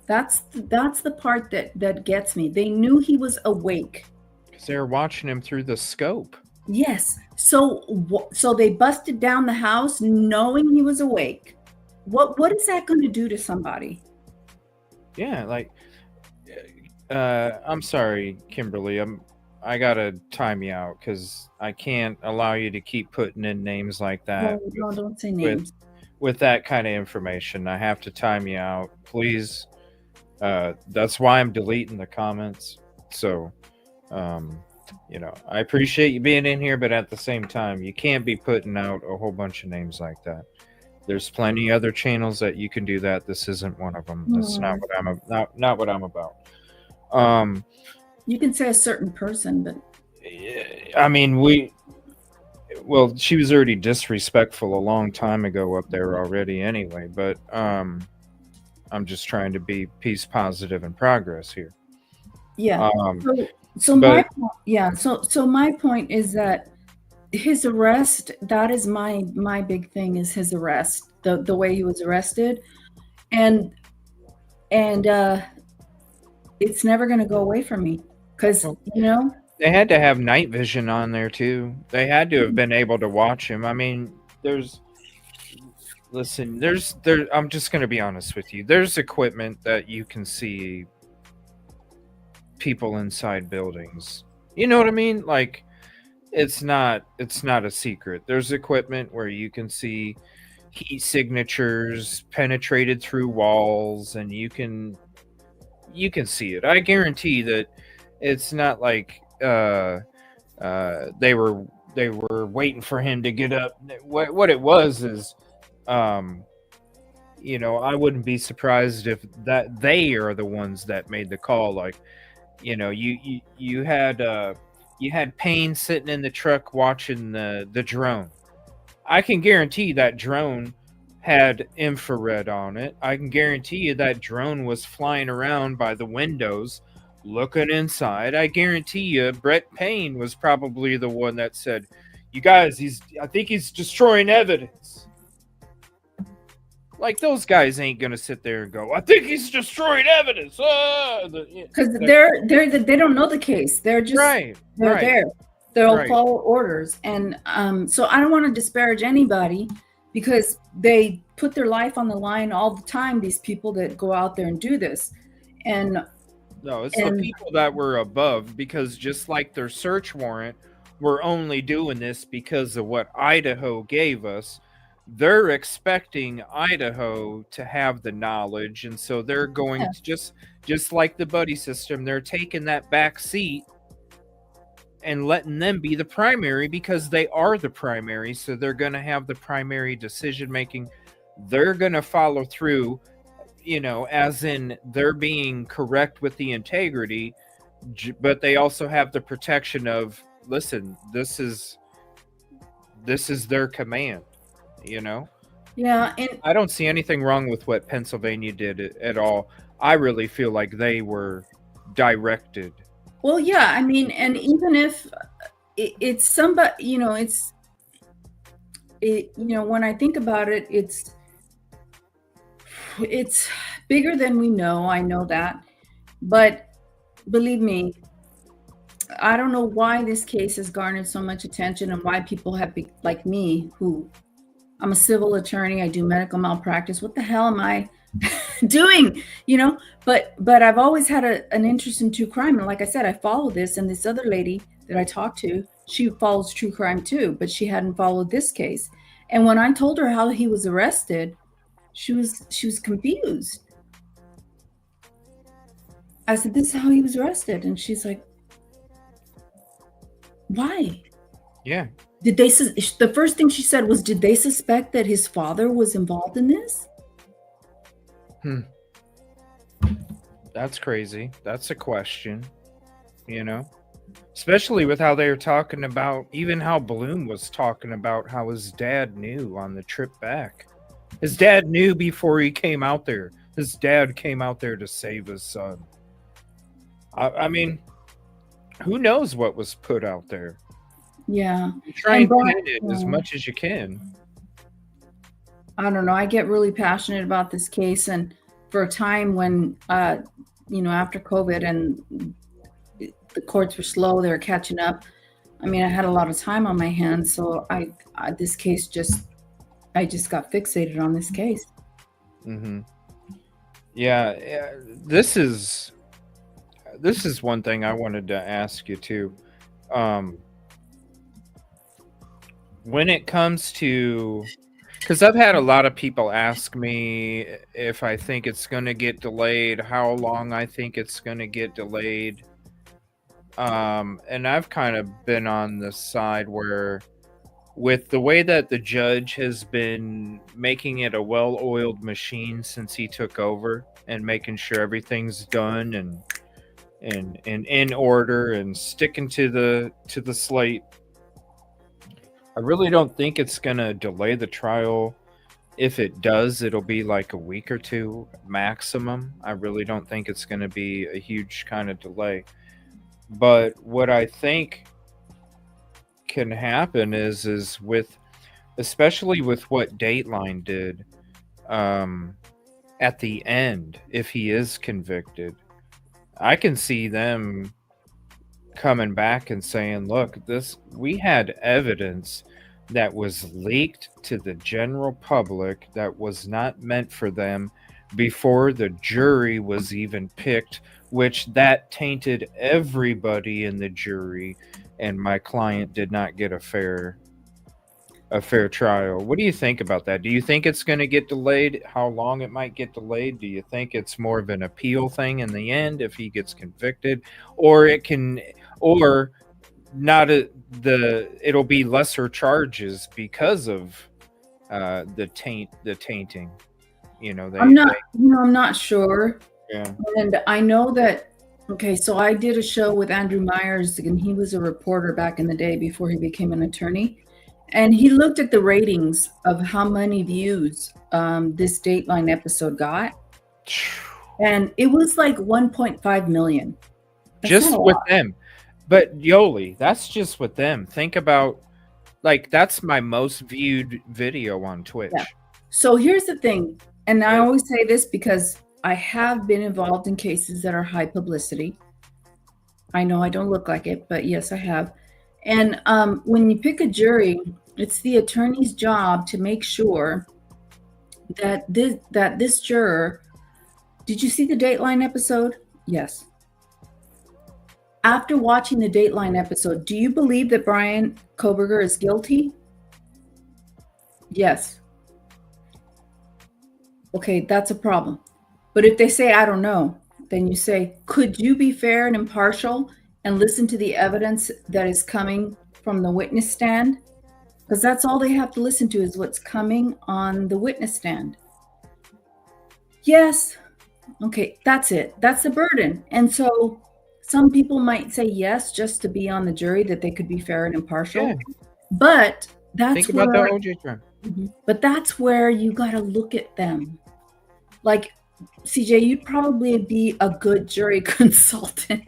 That's the part that gets me. They knew he was awake. Because they were watching him through the scope. Yes. So they busted down the house knowing he was awake. What is that going to do to somebody? Yeah, like, I'm sorry, Kimberly. I gotta time you out because I can't allow you to keep putting in names like that. No, don't say names. With that kind of information, I have to time you out, please. That's why I'm deleting the comments. So, I appreciate you being in here, but at the same time, you can't be putting out a whole bunch of names like that. There's plenty other channels that you can do that. This isn't one of them. That's not what I'm about. You can say a certain person, but I mean, she was already disrespectful a long time ago up there already anyway, but I'm just trying to be peace, positive, and progress here. Yeah. My point is that his arrest, that is my big thing, is his arrest, the way he was arrested, and it's never going to go away from me. Because, they had to have night vision on there too. They had to have been able to watch him. I mean, I'm just going to be honest with you. There's equipment that you can see people inside buildings. You know what I mean? Like, it's not a secret. There's equipment where you can see heat signatures penetrated through walls, and you can see it. I guarantee that it's not like they were waiting for him to get up. What it was is, I wouldn't be surprised if that they are the ones that made the call. Like, you had Payne sitting in the truck watching the drone. I can guarantee that drone had infrared on it. I can guarantee you that drone was flying around by the windows looking inside. I guarantee you Brett Payne was probably the one that said, "You guys, I think he's destroying evidence." Like, those guys ain't gonna sit there and go, "I think he's destroying evidence," because they don't know the case. They're just there. They'll follow orders, and so I don't want to disparage anybody, because they put their life on the line all the time. These people that go out there and do this, and no, it's the people that were above, because just like their search warrant, we're only doing this because of what Idaho gave us. They're expecting Idaho to have the knowledge, and so they're going to just like the buddy system, they're taking that back seat and letting them be the primary, because they are the primary. So they're going to have the primary decision making. They're going to follow through, as in they're being correct with the integrity, but they also have the protection of, listen, this is their command. Yeah, and I don't see anything wrong with what Pennsylvania did at all. I really feel like they were directed. Well, yeah, I mean, and even if it's somebody, when I think about it, it's bigger than we know. I know that, but believe me, I don't know why this case has garnered so much attention and why people have like me, who I'm a civil attorney, I do medical malpractice. What the hell am I doing? But I've always had an interest in true crime. And like I said, I follow this, and this other lady that I talked to, she follows true crime too, but she hadn't followed this case. And when I told her how he was arrested, she was confused. I said, this is how he was arrested. And she's like, why? Yeah. Did they, the first thing she said was, did they suspect that his father was involved in this? That's crazy. That's a question, especially with how they were talking about, even how Bloom was talking about how his dad knew on the trip back. His dad knew before he came out there. His dad came out there to save his son. I mean, who knows what was put out there? Yeah. You try and pin it as much as you can. I don't know. I get really passionate about this case. And for a time when, after COVID and the courts were slow, they were catching up. I mean, I had a lot of time on my hands. So I just got fixated on this case. Mm-hmm. Yeah. This is one thing I wanted to ask you too. When it comes to, because I've had a lot of people ask me if I think it's going to get delayed, how long I think it's going to get delayed. And I've kind of been on the side where, with the way that the judge has been making it a well-oiled machine since he took over and making sure everything's done and in order and sticking to the slate, I really don't think it's gonna delay the trial. If it does, it'll be like a week or two maximum. I really don't think it's gonna be a huge kind of delay. But what I think can happen is with, especially with what Dateline did at the end, if he is convicted, I can see them coming back and saying, look, we had evidence that was leaked to the general public that was not meant for them before the jury was even picked, which that tainted everybody in the jury, and my client did not get a fair trial. What do you think about that? Do you think it's going to get delayed? How long it might get delayed? Do you think it's more of an appeal thing in the end if he gets convicted, or it'll be lesser charges because of the tainting? I'm not sure. Yeah. And I know that, okay, so I did a show with Andrew Myers, and he was a reporter back in the day before he became an attorney. And he looked at the ratings of how many views this Dateline episode got. And it was like 1.5 million. That's just with them. But Yolie, that's just with them. Think about, like, that's my most viewed video on Twitch. Yeah. So here's the thing. And I always say this because I have been involved in cases that are high publicity. I know I don't look like it, but yes, I have. And when you pick a jury, it's the attorney's job to make sure that this juror, did you see the Dateline episode? Yes. After watching the Dateline episode, do you believe that Bryan Kohberger is guilty? Yes. Okay, that's a problem. But if they say, I don't know, then you say, could you be fair and impartial and listen to the evidence that is coming from the witness stand? Because that's all they have to listen to is what's coming on the witness stand. Yes. Okay, that's it. That's the burden. And so some people might say yes just to be on the jury, that they could be fair and impartial. Yeah. But that's think about the OJ trial. But that's where you got to look at them. Like, CJ, you'd probably be a good jury consultant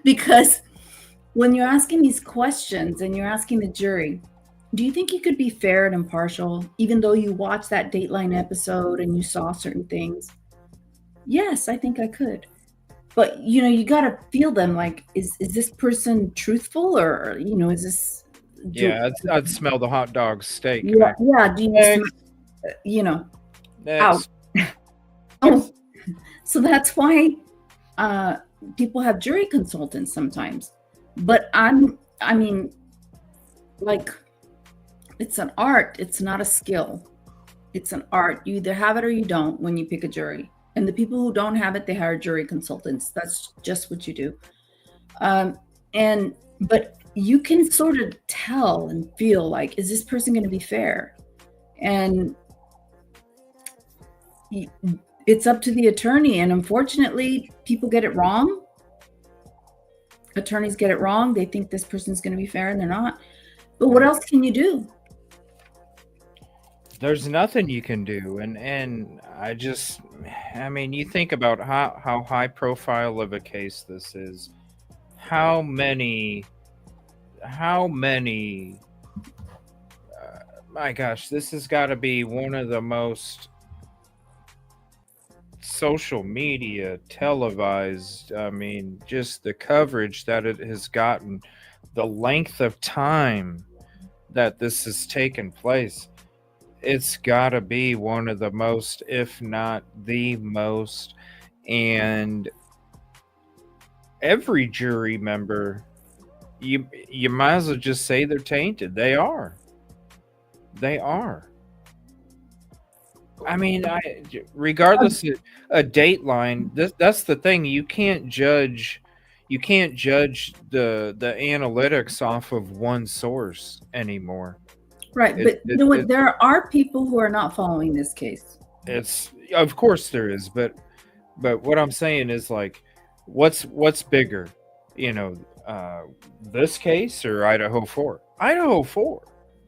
because when you're asking these questions and you're asking the jury, do you think you could be fair and impartial, even though you watched that Dateline episode and you saw certain things? Yes, I think I could. but you got to feel them. Like, is this person truthful, or is this? Yeah, I'd smell the hot dog steak. Yeah, yeah. Do you Next. smell, Next. out? So that's why people have jury consultants sometimes. But I mean, like, it's an art. It's not a skill. It's an art. You either have it or you don't when you pick a jury. And the people who don't have it, they hire jury consultants. That's just what you do. But you can sort of tell and feel like, is this person going to be fair? And it's up to the attorney. And unfortunately, people get it wrong. Attorneys get it wrong. They think this person's going to be fair and they're not. But what else can you do? There's nothing you can do. And I mean, you think about how high profile of a case this is. How many, my gosh, this has got to be one of the most social media televised. I mean, just the coverage that it has gotten, the length of time that this has taken place. It's got to be one of the most, if not the most. And every jury member, you might as well just say they're tainted. They are. I mean, regardless of a Dateline, that's the thing. You can't judge the analytics off of one source anymore. Right, but you know what? There are people who are not following this case. Of course there is, but what I'm saying is, like, what's bigger, this case or Idaho 4? Idaho 4,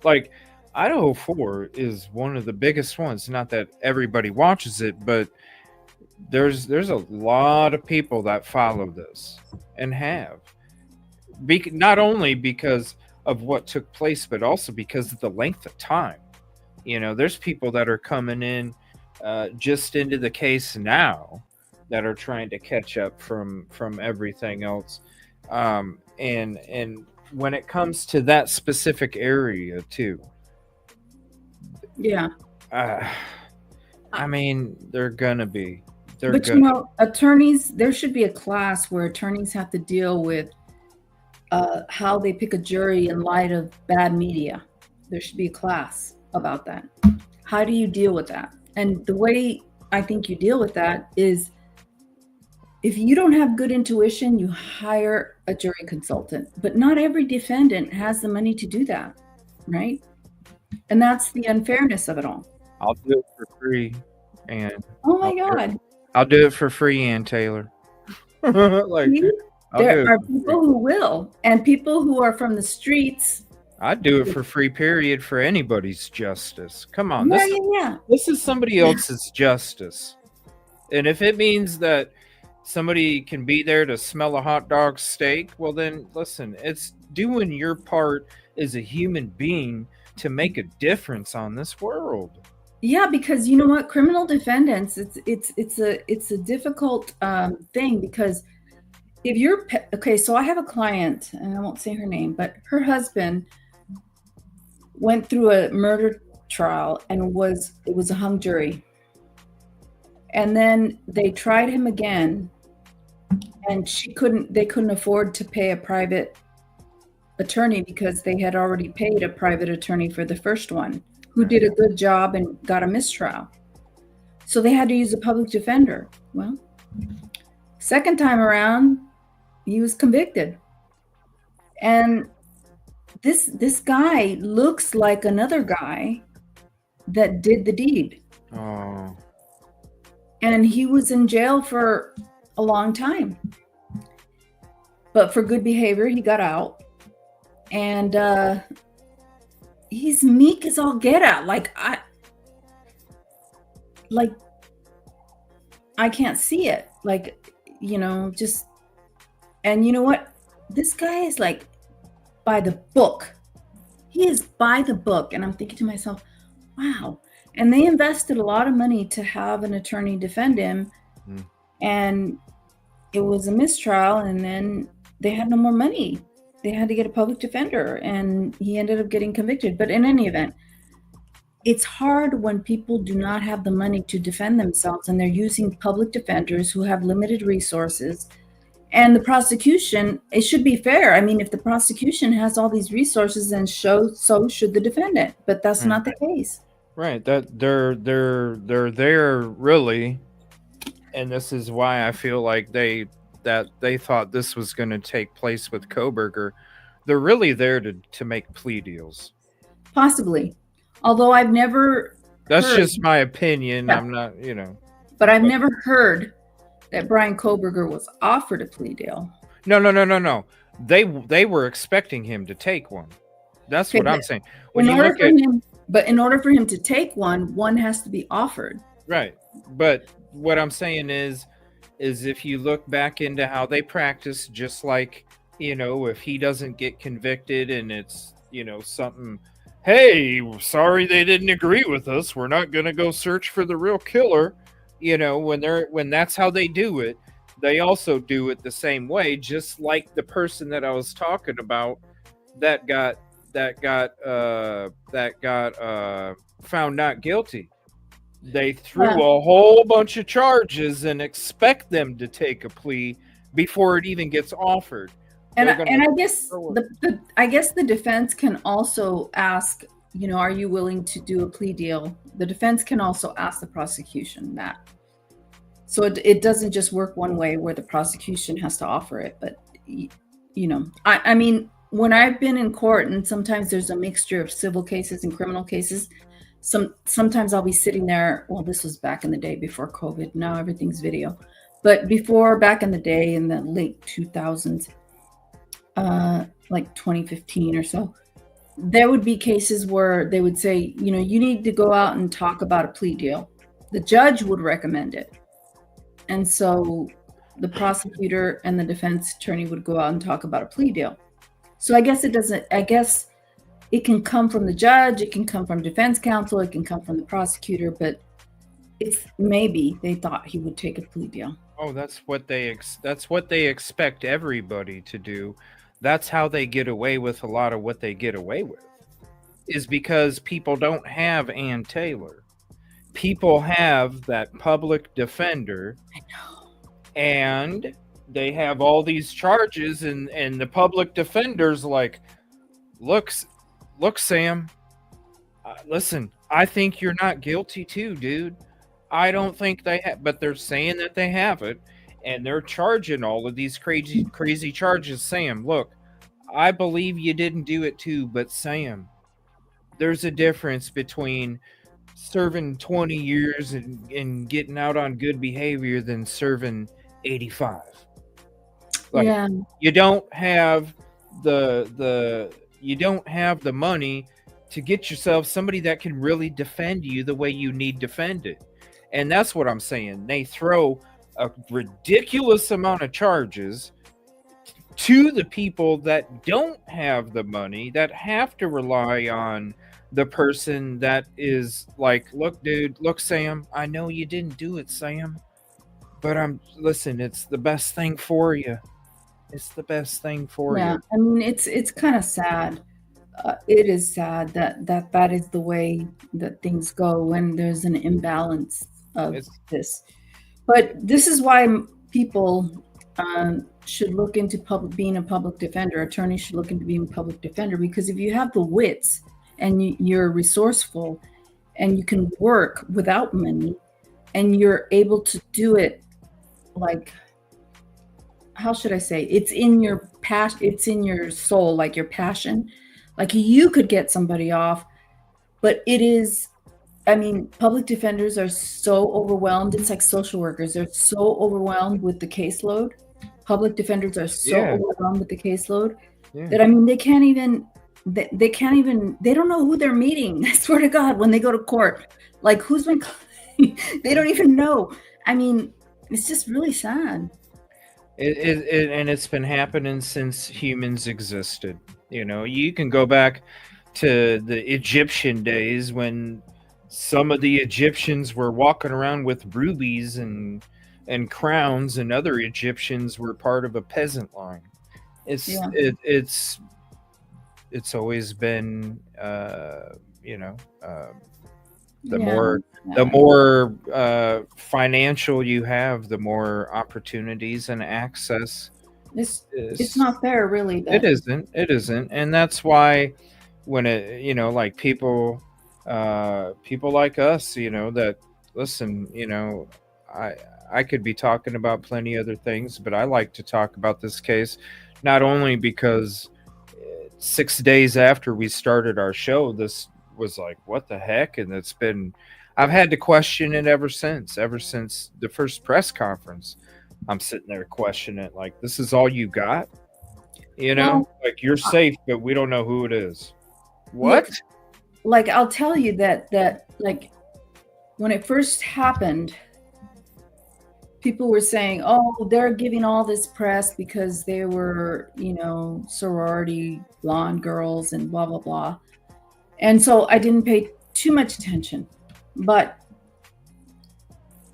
like, Idaho 4 is one of the biggest ones. Not that everybody watches it, but there's a lot of people that follow this and have, not only because of what took place, but also because of the length of time. There's people that are coming in just into the case now that are trying to catch up from everything else. And when it comes to that specific area too, yeah, I mean, they're gonna be. But attorneys, there should be a class where attorneys have to deal with how they pick a jury in light of bad media. There should be a class about that. How do you deal with that? And the way I think you deal with that is, if you don't have good intuition, you hire a jury consultant. But not every defendant has the money to do that, right? And that's the unfairness of it all. I'll do it for free, and oh my God, I'll do it for free, Ann Taylor. Like, there are people who will, and people who are from the streets. I'd do it for free, period, for anybody's justice. Come on, Yeah. This is somebody else's justice, and if it means that somebody can be there to smell a hot dog steak, well then, listen, it's doing your part as a human being to make a difference on this world. Yeah, because you know what, criminal defendants, it's a difficult thing, because if you're okay, so I have a client, and I won't say her name, but her husband went through a murder trial, and it was a hung jury, and then they tried him again, and they couldn't afford to pay a private attorney because they had already paid a private attorney for the first one, who did a good job and got a mistrial. So they had to use a public defender. Well, second time around, he was convicted. And this guy looks like another guy that did the deed. Oh. And he was in jail for a long time. But for good behavior, he got out. And he's meek as all get out. I can't see it. Just, and you know what? This guy is like by the book. He is by the book. And I'm thinking to myself, wow. And they invested a lot of money to have an attorney defend him. And it was a mistrial, and then they had no more money. They had to get a public defender, and he ended up getting convicted. But in any event, it's hard when people do not have the money to defend themselves, and they're using public defenders who have limited resources. And the prosecution, it should be fair. I mean, if the prosecution has all these resources, then so should the defendant. But that's not the case. Right. That they're there really, and this is why I feel like they thought this was going to take place with Kohberger. They're really there to make plea deals. Possibly. Although I've never That's heard, just my opinion. Yeah. I'm not, but I've never heard that Brian Kohberger was offered a plea deal. No. They were expecting him to take one. That's what I'm saying. When you look at But in order for him to take one has to be offered. Right. But what I'm saying is if you look back into how they practice, just like, if he doesn't get convicted and it's, something, hey, sorry they didn't agree with us, we're not going to go search for the real killer, when that's how they do it, they also do it the same way, just like the person that I was talking about that got found not guilty. They threw a whole bunch of charges and expect them to take a plea before it even gets offered. And I guess the defense can also ask, are you willing to do a plea deal? The defense can also ask the prosecution that. So it doesn't just work one way where the prosecution has to offer it. But, I mean, when I've been in court, and sometimes there's a mixture of civil cases and criminal cases, sometimes I'll be sitting there. Well, this was back in the day before COVID. Now everything's video. But back in the day, in the late 2000s, like 2015 or so, there would be cases where they would say, you need to go out and talk about a plea deal. The judge would recommend it. And so the prosecutor and the defense attorney would go out and talk about a plea deal. So I guess it can come from the judge, it can come from defense counsel, it can come from the prosecutor, but it's maybe they thought he would take a plea deal. Oh, that's what they expect everybody to do. That's how they get away with a lot of what they get away with, is because people don't have Ann Taylor. People have that public defender. I know. And they have all these charges, and the public defender's like, look, Sam, listen, I think you're not guilty too, dude. I don't think they have, but they're saying that they have it, and they're charging all of these crazy charges. Sam, look, I believe you didn't do it too, but Sam, there's a difference between serving 20 years and getting out on good behavior than serving 85. Like, you don't have the money to get yourself somebody that can really defend you the way you need defended. And that's what I'm saying. They throw a ridiculous amount of charges to the people that don't have the money, that have to rely on the person that is like, look, dude, look, Sam, I know you didn't do it, Sam, but listen, it's the best thing for you. It's the best thing for you. Yeah, I mean, it's kind of sad. It is sad that is the way that things go when there's an imbalance of this. But this is why people should look into being a public defender. Attorneys should look into being a public defender, because if you have the wits and you're resourceful and you can work without money and you're able to do it, like, how should I say? It's in your passion. It's in your soul, like your passion. Like, you could get somebody off, but it is, I mean, public defenders are so overwhelmed. It's like social workers. They're so overwhelmed with the caseload. Public defenders are so overwhelmed with the caseload that, I mean, they don't know who they're meeting. I swear to God, when they go to court, like, who's been, they don't even know. I mean, it's just really sad. And it's been happening since humans existed. You can go back to the Egyptian days when some of the Egyptians were walking around with rubies and and crowns and other Egyptians were part of a peasant line. It's Yeah. it's always been you know, the Yeah. more financial you have, the more opportunities and access. It's not fair, really. It isn't, and that's why when it, you know, like people like us, you know, that listen, you know, I could be talking about plenty other things, but I like to talk about this case, not only because 6 days after we started our show, this was like, what the heck? And I've had to question it ever since the first press conference. I'm sitting there questioning it, like, this is all you got? You know, Well, like, you're safe, but we don't know who it is. What? Look, like, I'll tell you that like, when it first happened, people were saying, oh, they're giving all this press because they were, you know, sorority blonde girls and blah, blah, blah. And so I didn't pay too much attention. But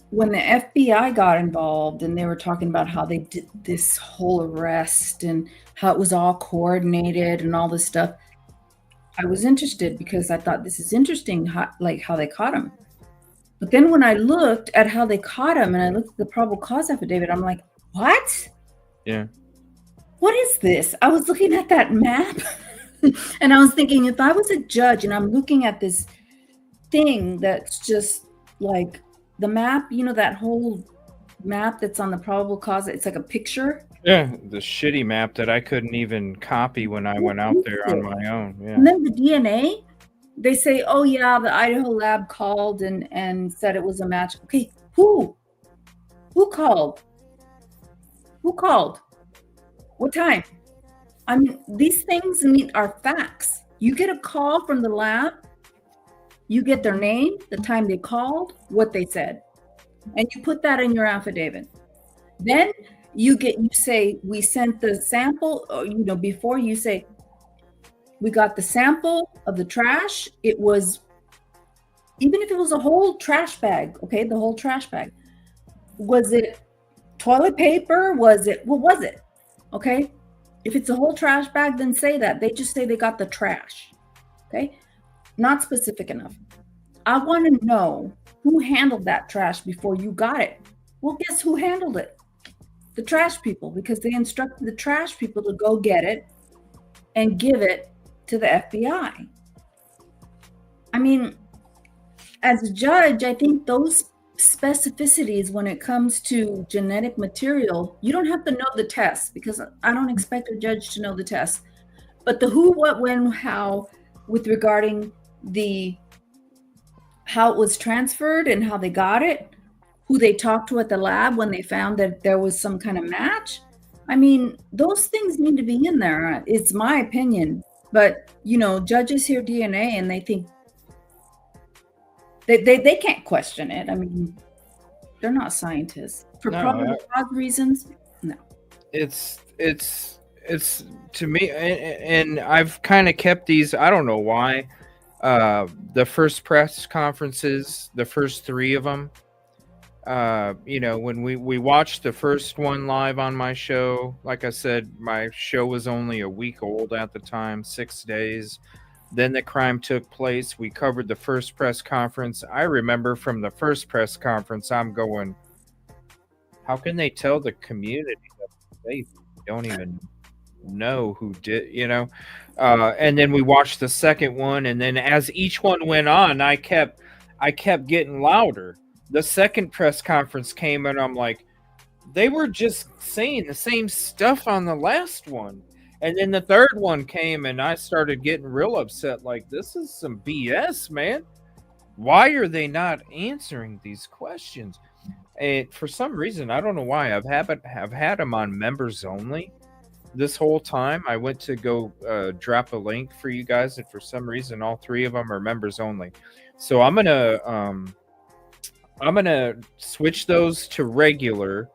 when the FBI got involved and they were talking about how they did this whole arrest and how it was all coordinated and all this stuff, I was interested because I thought, this is interesting, how they caught him. But then when I looked at how they caught him and I looked at the probable cause affidavit, I'm like, what? Yeah. What is this? I was looking at that map and I was thinking, if I was a judge and I'm looking at this thing that's just like the map, you know, that whole map that's on the probable cause, it's like a picture. Yeah, the shitty map that I couldn't even copy when I went out there on my own. Yeah. And then the DNA, they say, oh yeah, the Idaho lab called and said it was a match. Okay, who called? Who called? What time? I mean, these things are facts. You get a call from the lab, you get their name, the time they called, what they said, and you put that in your affidavit. Then you say, we sent the sample, or, you know, before you say, we got the sample of the trash. It was, even if it was a whole trash bag, okay, the whole trash bag. Was it toilet paper? What was it? Okay. If it's a whole trash bag, then say that. They just say they got the trash. Okay. Not specific enough. I want to know who handled that trash before you got it. Well, guess who handled it? The trash people, because they instructed the trash people to go get it and give it to the FBI. I mean, as a judge, I think those specificities when it comes to genetic material, you don't have to know the test, because I don't expect a judge to know the test. But the who, what, when, how, with regarding how it was transferred and how they got it, who they talked to at the lab when they found that there was some kind of match. I mean, those things need to be in there. It's my opinion. But, you know, judges hear DNA and they think they can't question it. I mean, they're not scientists. For probable cause reasons, no. It's to me, and I've kind of kept these, I don't know why, the first press conferences, the first 3 of them, you know, when we watched the first one live on my show, like I said, my show was only a week old at the time, 6 days. Then the crime took place. We covered the first press conference. I remember from the first press conference, I'm going, how can they tell the community that they don't even know who did, you know? And then we watched the second one, and then as each one went on, I kept getting louder. The second press conference came, and I'm like, they were just saying the same stuff on the last one. And then the third one came, and I started getting real upset, like, this is some BS, man. Why are they not answering these questions? And for some reason, I don't know why, I've had them on members only this whole time. I went to go drop a link for you guys, and for some reason, all 3 of them are members only. So I'm gonna switch those to regular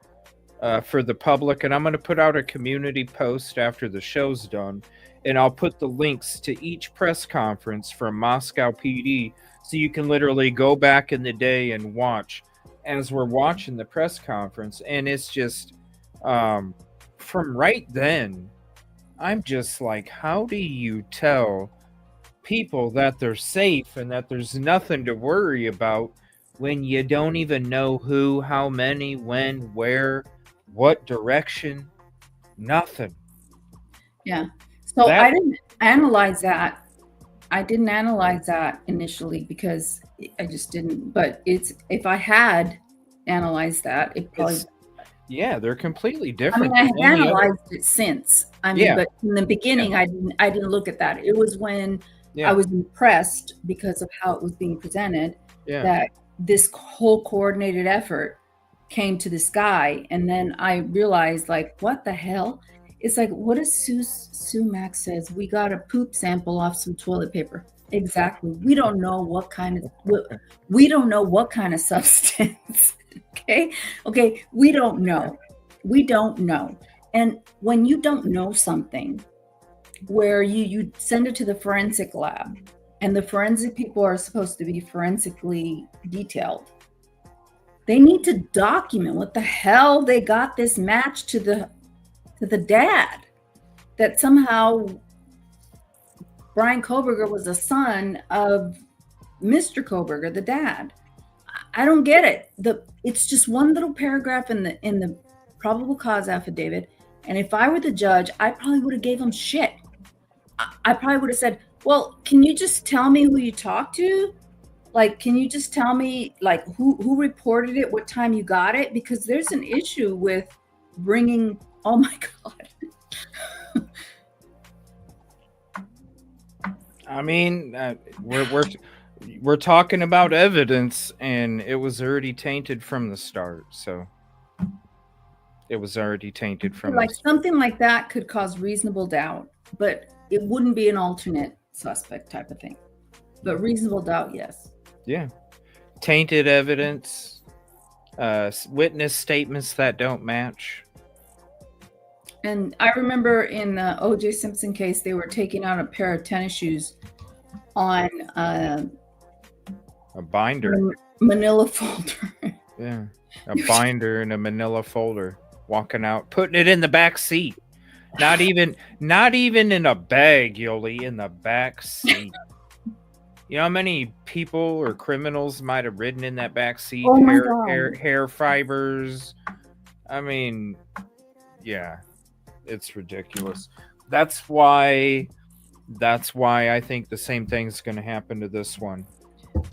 for the public, and I'm gonna put out a community post after the show's done, and I'll put the links to each press conference from Moscow PD, so you can literally go back in the day and watch as we're watching the press conference, and it's just from right then, I'm just like, how do you tell people that they're safe and that there's nothing to worry about when you don't even know who, how many, when, where, what direction? Nothing. Yeah. So I didn't analyze that. I didn't analyze that initially because I just didn't. But if I had analyzed that, it probably. Yeah, they're completely different. I mean, I have analyzed it since. I mean, but in the beginning, I didn't look at that. It was when I was impressed because of how it was being presented that this whole coordinated effort came to this guy, and then I realized, like, what the hell? It's like, what does Sue Max says? We got a poop sample off some toilet paper. Exactly. We don't know what kind of substance. Okay. We don't know. And when you don't know something, where you send it to the forensic lab, and the forensic people are supposed to be forensically detailed, they need to document what the hell they got this match to the dad, that somehow Brian Kohberger was the son of Mr. Kohberger, the dad. I don't get it. It's just one little paragraph in the probable cause affidavit, and if I were the judge, I probably would have gave him shit. I probably would have said, well, can you just tell me who you talked to? Like, can you just tell me, like, who reported it, what time you got it? Because there's an issue with bringing, oh my God. I mean, we're talking about evidence, and it was already tainted from the start. So it was already tainted from something like that could cause reasonable doubt, but it wouldn't be an alternate suspect type of thing. But reasonable doubt, yes. Yeah. Tainted evidence, witness statements that don't match. And I remember in the O.J. Simpson case, they were taking out a pair of tennis shoes on a binder, manila folder. Yeah, a binder and a manila folder. Walking out, putting it in the back seat. Not even in a bag, Yolie, in the back seat. You know how many people or criminals might have ridden in that back seat? Oh hair fibers. I mean, yeah. It's ridiculous. That's why I think the same thing's going to happen to this one.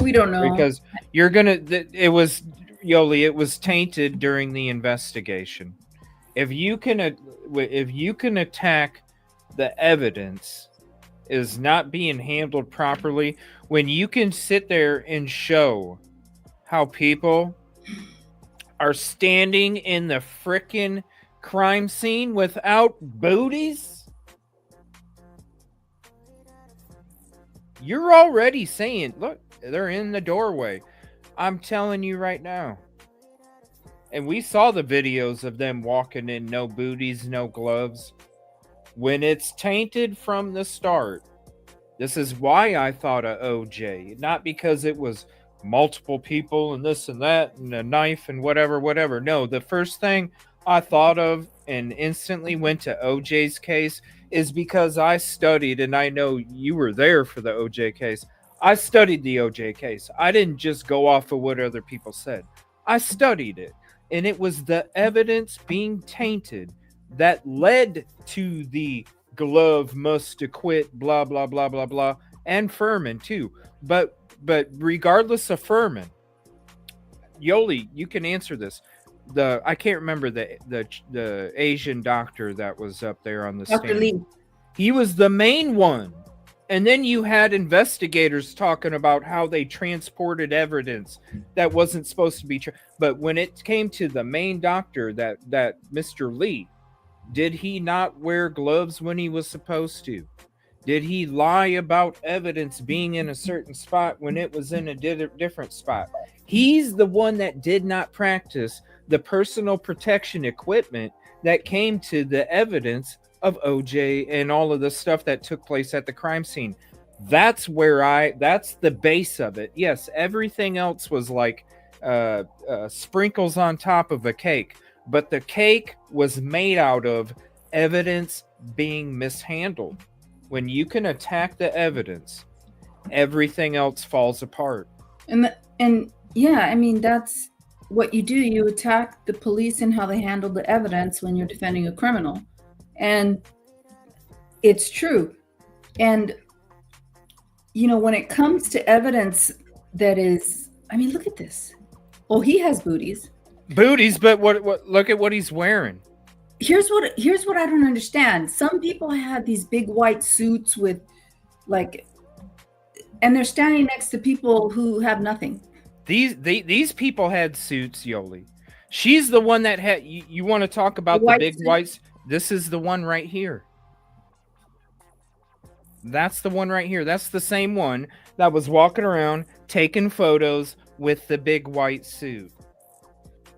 We don't know, because it was tainted during the investigation. If you can attack the evidence is not being handled properly, when you can sit there and show how people are standing in the frickin' crime scene without booties, you're already saying, look, they're in the doorway. I'm telling you right now. And we saw the videos of them walking in, no booties, no gloves. When it's tainted from the start, this is why I thought of OJ. Not because it was multiple people and this and that and a knife and whatever. No, the first thing I thought of and instantly went to OJ's case is because I studied, and I know you were there for the OJ case. I studied the OJ case. I didn't just go off of what other people said. I studied it, and it was the evidence being tainted that led to the glove must acquit, blah, blah, blah, blah, blah, and Furman too. But regardless of Furman, Yolie, you can answer this. I can't remember the Asian doctor that was up there on the stand. Dr. Lee. He was the main one. And then you had investigators talking about how they transported evidence that wasn't supposed to be but when it came to the main doctor, that Mr. Lee, did he not wear gloves when he was supposed to? Did he lie about evidence being in a certain spot when it was in a different spot? He's the one that did not practice the personal protection equipment that came to the evidence of OJ and all of the stuff that took place at the crime scene. That's the base of it. Yes, everything else was like sprinkles on top of a cake, but the cake was made out of evidence being mishandled. When you can attack the evidence, everything else falls apart. And yeah, I mean, that's what you do. You attack the police and how they handle the evidence when you're defending a criminal. And it's true. And, you know, when it comes to evidence that is, I mean, look at this. Oh, he has booties. Booties, but what look at what he's wearing. Here's what I don't understand. Some people have these big white suits with like, and they're standing next to people who have nothing. These people had suits, Yolie. She's the one that had. You want to talk about the big whites? This is the one right here. That's the one right here. That's the same one that was walking around taking photos with the big white suit.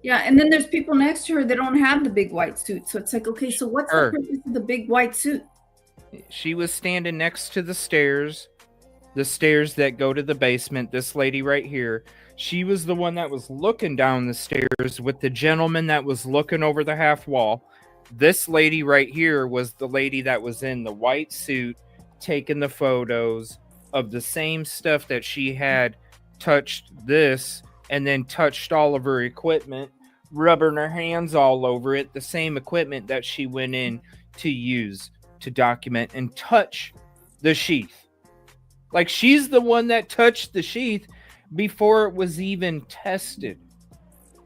Yeah, and then there's people next to her that don't have the big white suit. So it's like, okay, so what's the purpose of the big white suit? She was standing next to the stairs that go to the basement. This lady right here, she was the one that was looking down the stairs with the gentleman that was looking over the half wall. This lady right here was the lady that was in the white suit taking the photos of the same stuff that she had touched this and then touched all of her equipment, rubbing her hands all over it, the same equipment that she went in to use to document and touch the sheath. Like, she's the one that touched the sheath before it was even tested.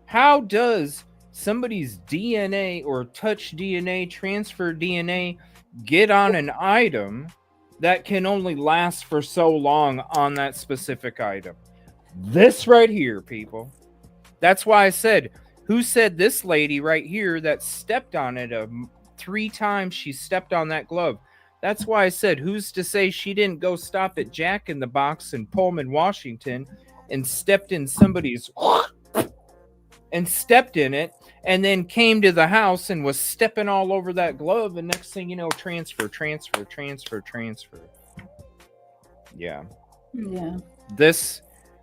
How does somebody's DNA or touch DNA, transfer DNA, get on an item that can only last for so long on that specific item? This right here, people. That's why I said, who said this lady right here that stepped on it 3 times? She stepped on that glove. That's why I said, who's to say she didn't go stop at Jack in the Box in Pullman, Washington, and stepped in somebody's and stepped in it, and then came to the house and was stepping all over that glove, and next thing you know, transfer. Yeah.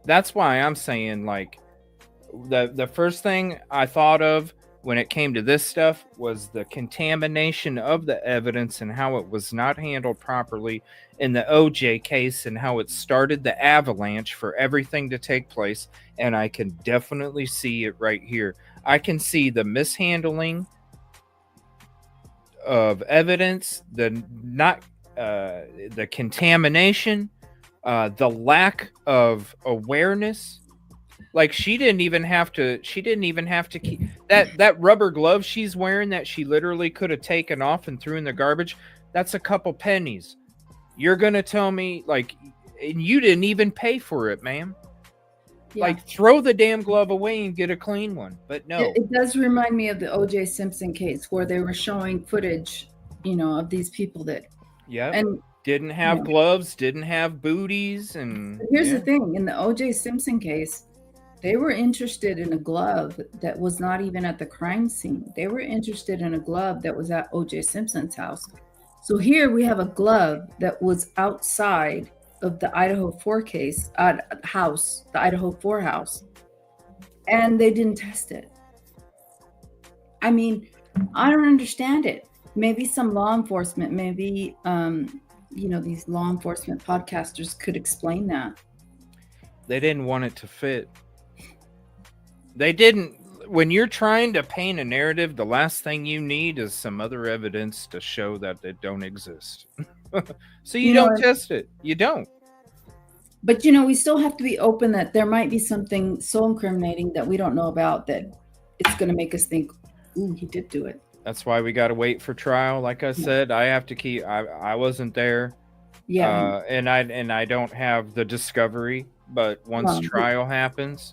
That's why I'm saying, like, the first thing I thought of when it came to this stuff was the contamination of the evidence and how it was not handled properly in the OJ case and how it started the avalanche for everything to take place. And I can definitely see it right here. I can see the mishandling of evidence, the contamination, the lack of awareness. Like, she didn't even have to keep that rubber glove she's wearing that she literally could have taken off and threw in the garbage. That's a couple pennies. You're going to tell me, like, and you didn't even pay for it, ma'am. Yeah. Like, throw the damn glove away and get a clean one. But no. It does remind me of the O.J. Simpson case where they were showing footage, you know, of these people that and didn't have gloves, didn't have booties. And here's the thing. In the O.J. Simpson case, they were interested in a glove that was not even at the crime scene. They were interested in a glove that was at O.J. Simpson's house. So here we have a glove that was outside of the Idaho 4 case, house, the Idaho 4 house, and they didn't test it. I mean, I don't understand it. Maybe some law enforcement, maybe, these law enforcement podcasters could explain that. They didn't want it to fit. They didn't. When you're trying to paint a narrative, the last thing you need is some other evidence to show that it don't exist. So you don't test it. You don't. But, we still have to be open that there might be something so incriminating that we don't know about that it's going to make us think, ooh, he did do it. That's why we got to wait for trial. Like I said, I have to keep, I wasn't there. Yeah. And I don't have the discovery, but once trial happens,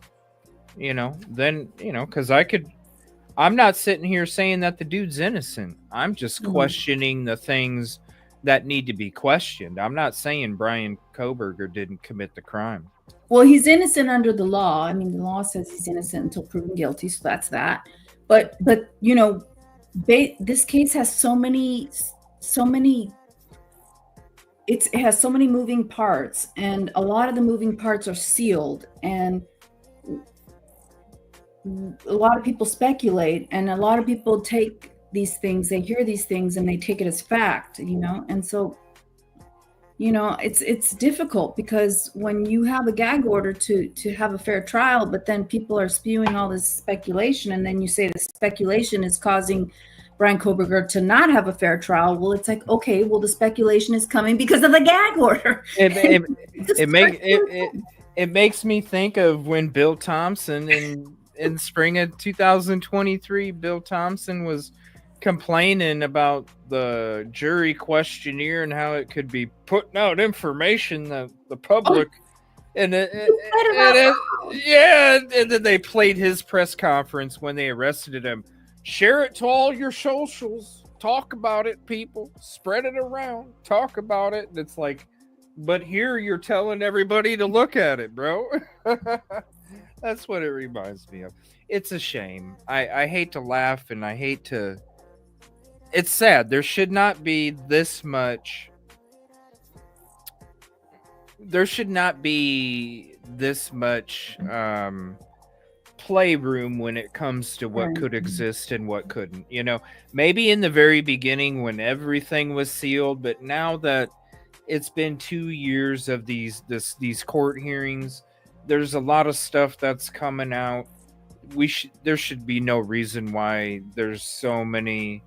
then, because I'm not sitting here saying that the dude's innocent. I'm just questioning the things that need to be questioned. I'm not saying Brian Kohberger didn't commit the crime. Well, he's innocent under the law. I mean, the law says he's innocent until proven guilty, so that's that. But this case has so many. It has so many moving parts, and a lot of the moving parts are sealed. And a lot of people speculate, and a lot of people take these things, they hear these things and they take it as fact, and so it's difficult, because when you have a gag order to have a fair trial, but then people are spewing all this speculation, and then you say the speculation is causing Brian Kohberger to not have a fair trial. Well, it's like, okay, well, the speculation is coming because of the gag order. It makes me think of when Bill Thompson in spring of 2023, Bill Thompson was complaining about the jury questionnaire and how it could be putting out information that the public and then they played his press conference when they arrested him. Share it to all your socials. Talk about it, people. Spread it around. Talk about it. And it's like, but here you're telling everybody to look at it, bro. That's what it reminds me of. It's a shame. I hate to laugh, and I hate to... It's sad. There should not be this much... There should not be this much playroom when it comes to what could exist and what couldn't. Maybe in the very beginning when everything was sealed, but now that it's been 2 years of these court hearings, there's a lot of stuff that's coming out. There should be no reason why there's so many.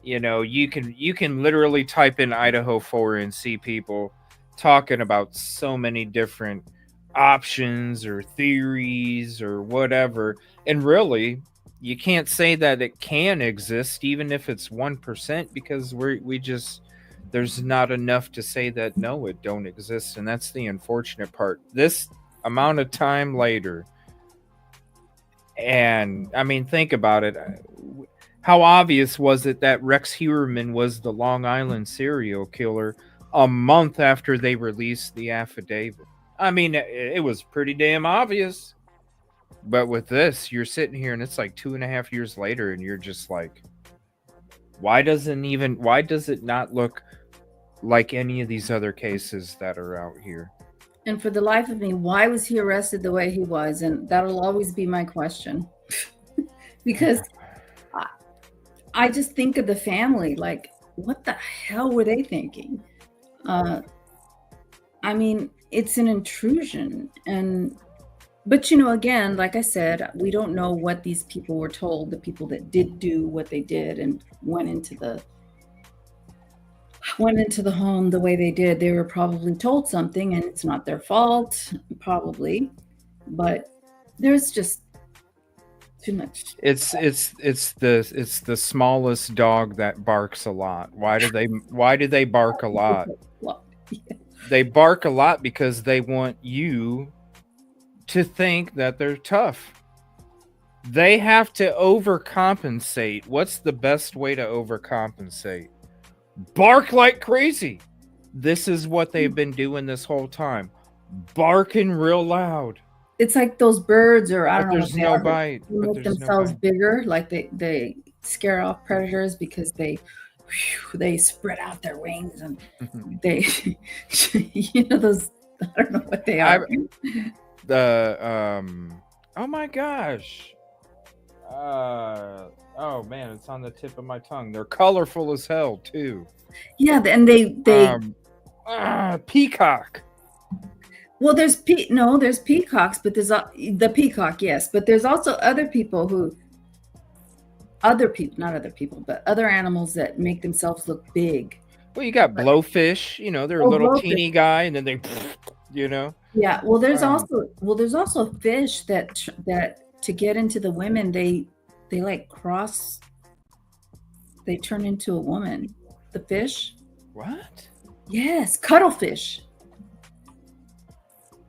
You can literally type in Idaho 4 and see people talking about so many different options or theories or whatever, and really you can't say that it can exist even if it's 1%, because there's not enough to say that no, it don't exist. And that's the unfortunate part. This amount of time later, and I mean, think about it. How obvious was it that Rex Heuermann was the Long Island serial killer a month after they released the affidavit? I mean, it was pretty damn obvious. But with this, you're sitting here and it's like 2.5 years later, and you're just like, why does it not look like any of these other cases that are out here? And for the life of me, why was he arrested the way he was? And that'll always be my question. Because I just think of the family, like, what the hell were they thinking? I mean, it's an intrusion. But again, like I said, we don't know what these people were told, the people that did do what they did and went into the home the way they did. They were probably told something, and it's not their fault, probably, but there's just too much. It's the smallest dog that barks a lot. Why do they bark a lot? They bark a lot because they want you to think that they're tough. They have to overcompensate. What's the best way to overcompensate? Bark like crazy. This is what they've been doing this whole time. Barking real loud. It's like those birds, or I don't know. There's no bite. Make themselves bigger, like they scare off predators because they spread out their wings and they, those. I don't know what they are. Oh my gosh. Oh man, it's on the tip of my tongue. They're colorful as hell too. Yeah, and they peacock. Well, there's peacocks, but there's the peacock, yes, but there's also other animals that make themselves look big. Well, you got blowfish, they're a little teeny guy, and then they, Yeah, well, there's also fish that to get into the women, they like cross. They turn into a woman. The fish. What? Yes, cuttlefish.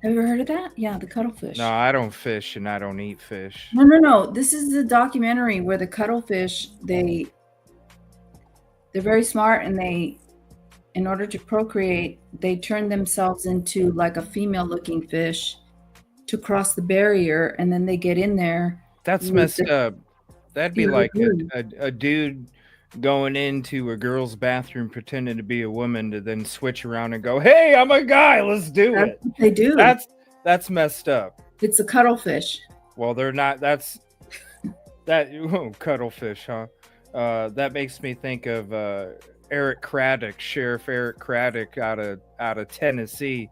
Have you ever heard of that? Yeah, the cuttlefish. No, I don't fish and I don't eat fish. No. This is the documentary where the cuttlefish, they're very smart, and in order to procreate, they turn themselves into like a female-looking fish to cross the barrier, and then they get in there. That's messed up. That'd be like a dude going into a girl's bathroom pretending to be a woman to then switch around and go, "Hey, I'm a guy. Let's do it." What they do. That's messed up. It's a cuttlefish. Well, they're not. That's That cuttlefish, huh? That makes me think of Eric Craddock, Sheriff Eric Craddock out of Tennessee,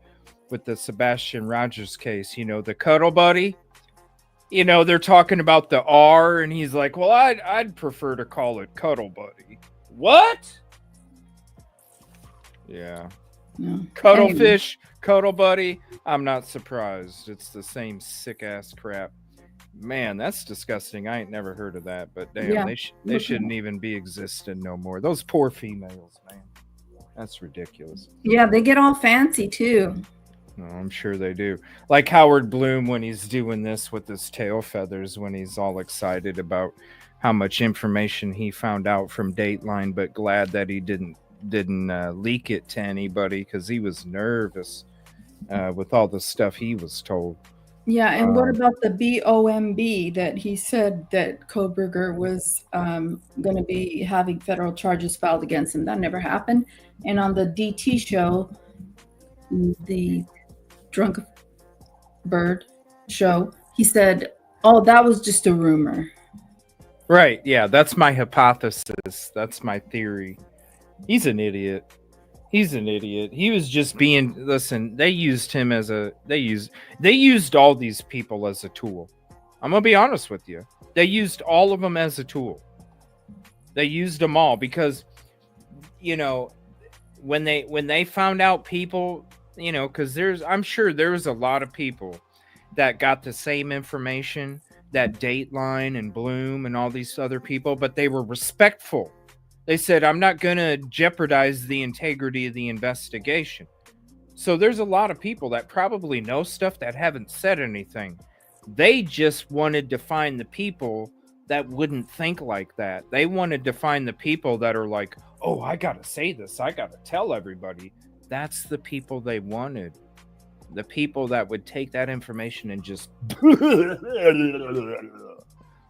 with the Sebastian Rogers case. You know, the cuddle buddy. You know, they're talking about the R, and he's like, "Well, I'd prefer to call it cuddle buddy." What? Yeah. No. Cuttlefish, cuddle buddy. I'm not surprised. It's the same sick ass crap. Man, that's disgusting. I ain't never heard of that, but damn, Yeah, they shouldn't even be existing no more. Those poor females, man. That's ridiculous. Yeah, they get all fancy too. No, I'm sure they do. Like Howard Bloom when he's doing this with his tail feathers, when he's all excited about how much information he found out from Dateline, but glad that he didn't leak it to anybody because he was nervous with all the stuff he was told. Yeah, and what about the BOMB that he said that Kohberger was going to be having federal charges filed against him? That never happened. And on the DT show, the Drunk Bird show, he said, "Oh, that was just a rumor." Right. Yeah, that's my hypothesis. That's my theory. He's an idiot. He's an idiot. He was just being, listen, they used him as they used all these people as a tool. I'm going to be honest with you. They used all of them as a tool. They used them all because, you know, when they found out people, you know, because I'm sure there was a lot of people that got the same information that Dateline and Bloom and all these other people, but they were respectful. They said, I'm not going to jeopardize the integrity of the investigation. So there's a lot of people that probably know stuff that haven't said anything. They just wanted to find the people that wouldn't think like that. They wanted to find the people that are like, oh, I got to say this. I got to tell everybody. That's the people they wanted. The people that would take that information and just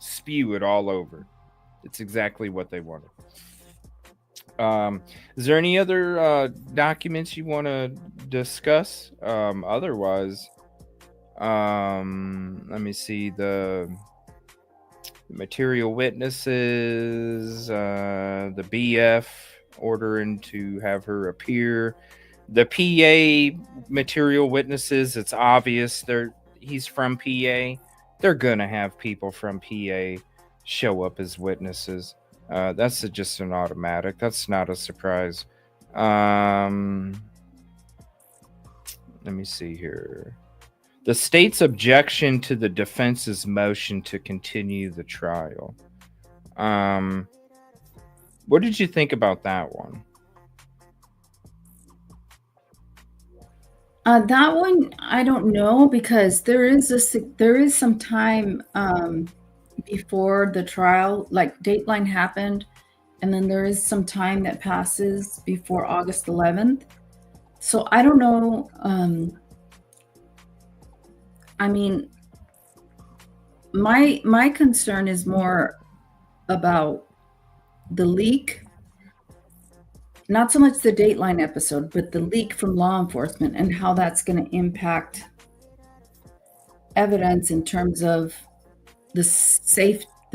spew it all over. It's exactly what they wanted. Is there any other documents you want to discuss? Otherwise, let me see the material witnesses, the BF ordering to have her appear, the PA material witnesses. It's obvious he's from PA. They're gonna have people from PA show up as witnesses. That's just an automatic. That's not a surprise. Let me see here. The state's objection to the defense's motion to continue the trial. What did you think about that one? That one, I don't know, because there is some time before the trial, like Dateline happened, and then there is some time that passes before August 11th. So I don't know. I mean, my concern is more about the leak, not so much the Dateline episode, but the leak from law enforcement and how that's going to impact evidence in terms of the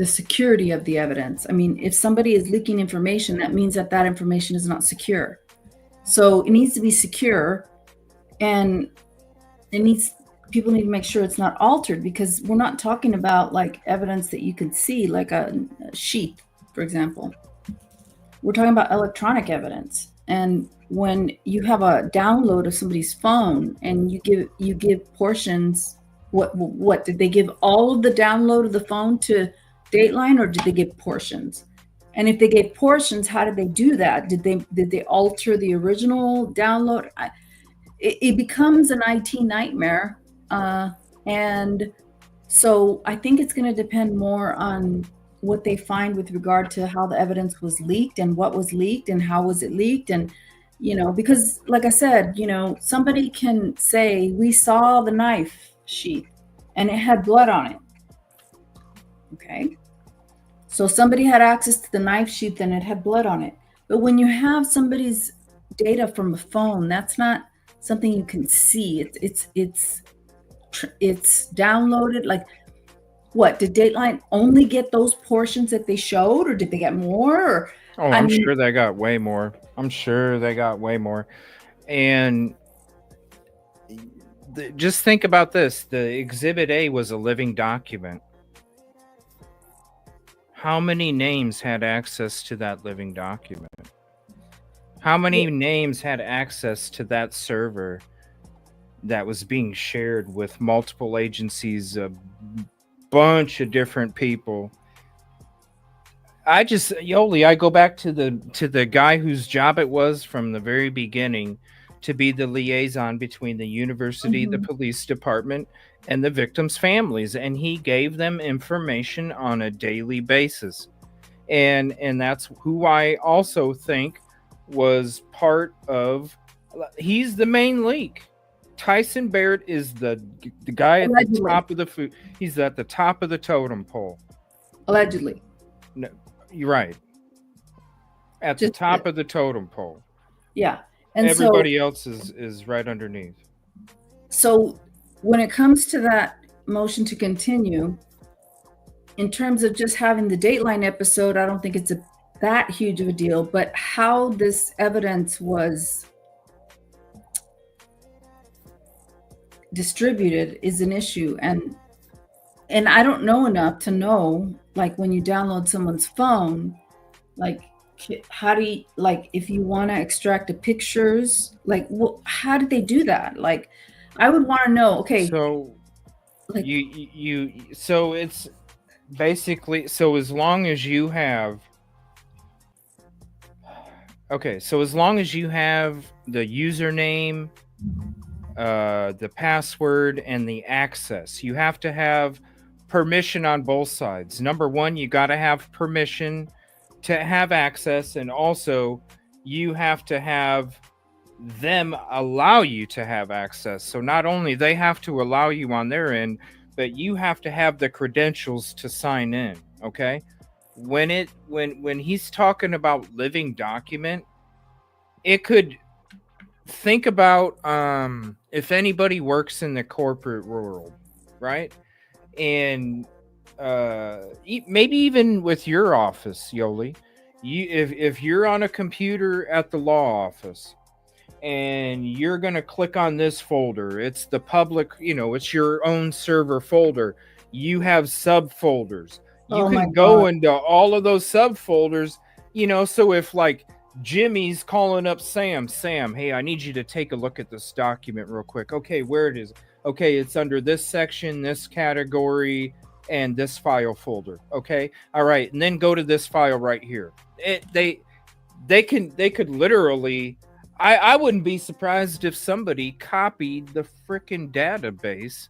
security of the evidence. I mean, if somebody is leaking information, that means that information is not secure. So it needs to be secure, and people need to make sure it's not altered, because we're not talking about like evidence that you can see, like a sheath, for example. We're talking about electronic evidence. And when you have a download of somebody's phone and you give portions, what did they give all of the download of the phone to Dateline, or did they give portions? And if they gave portions, how did they do that? Did they alter the original download? It becomes an IT nightmare. And so I think it's going to depend more on what they find with regard to how the evidence was leaked and what was leaked and how was it leaked. And, you know, because like I said, you know, somebody can say, we saw the knife sheath and it had blood on it. Okay. So somebody had access to the knife sheath and it had blood on it. But when you have somebody's data from a phone, that's not something you can see. It's downloaded. Like what did Dateline only get those portions that they showed, or did they get more? Or, Oh, I'm sure they got way more. I'm sure they got way more. And just think about this. The Exhibit A was a living document. How many names had access to that living document? How many names had access to that server that was being shared with multiple agencies, a bunch of different people? Yolie, I go back to the guy whose job it was from the very beginning to be the liaison between the university, the police department, and the victims' families, and he gave them information on a daily basis. And that's who I also think was part of. He's the main leak. Tyson Barrett is the guy at the top of the food. He's at the top of the totem pole. Allegedly. No, you're right. At the top of the totem pole. Yeah. And everybody else is right underneath. So when it comes to that motion to continue, in terms of just having the Dateline episode, I don't think it's that huge of a deal, but how this evidence was distributed is an issue. And I don't know enough to know, like, when you download someone's phone, like, how do you, like, if you want to extract the pictures, like, how did they do that? Like, I would want to know. Okay, so like so it's basically, so as long as you have the username, the password, and the access, you have to have permission on both sides. Number one, you got to have permission to have access, and also you have to have them allow you to have access. So not only they have to allow you on their end, but you have to have the credentials to sign in. Okay, when he's talking about living document, it could, think about if anybody works in the corporate world, right? And maybe even with your office, Yolie, if you're on a computer at the law office and you're going to click on this folder, it's the public, it's your own server folder. You have subfolders. You can go into all of those subfolders, so if like Jimmy's calling up Sam, hey, I need you to take a look at this document real quick. Okay, where it is. Okay, it's under this section, this category, and this file folder. Okay, all right, and then go to this file right here. They could literally. I wouldn't be surprised if somebody copied the freaking database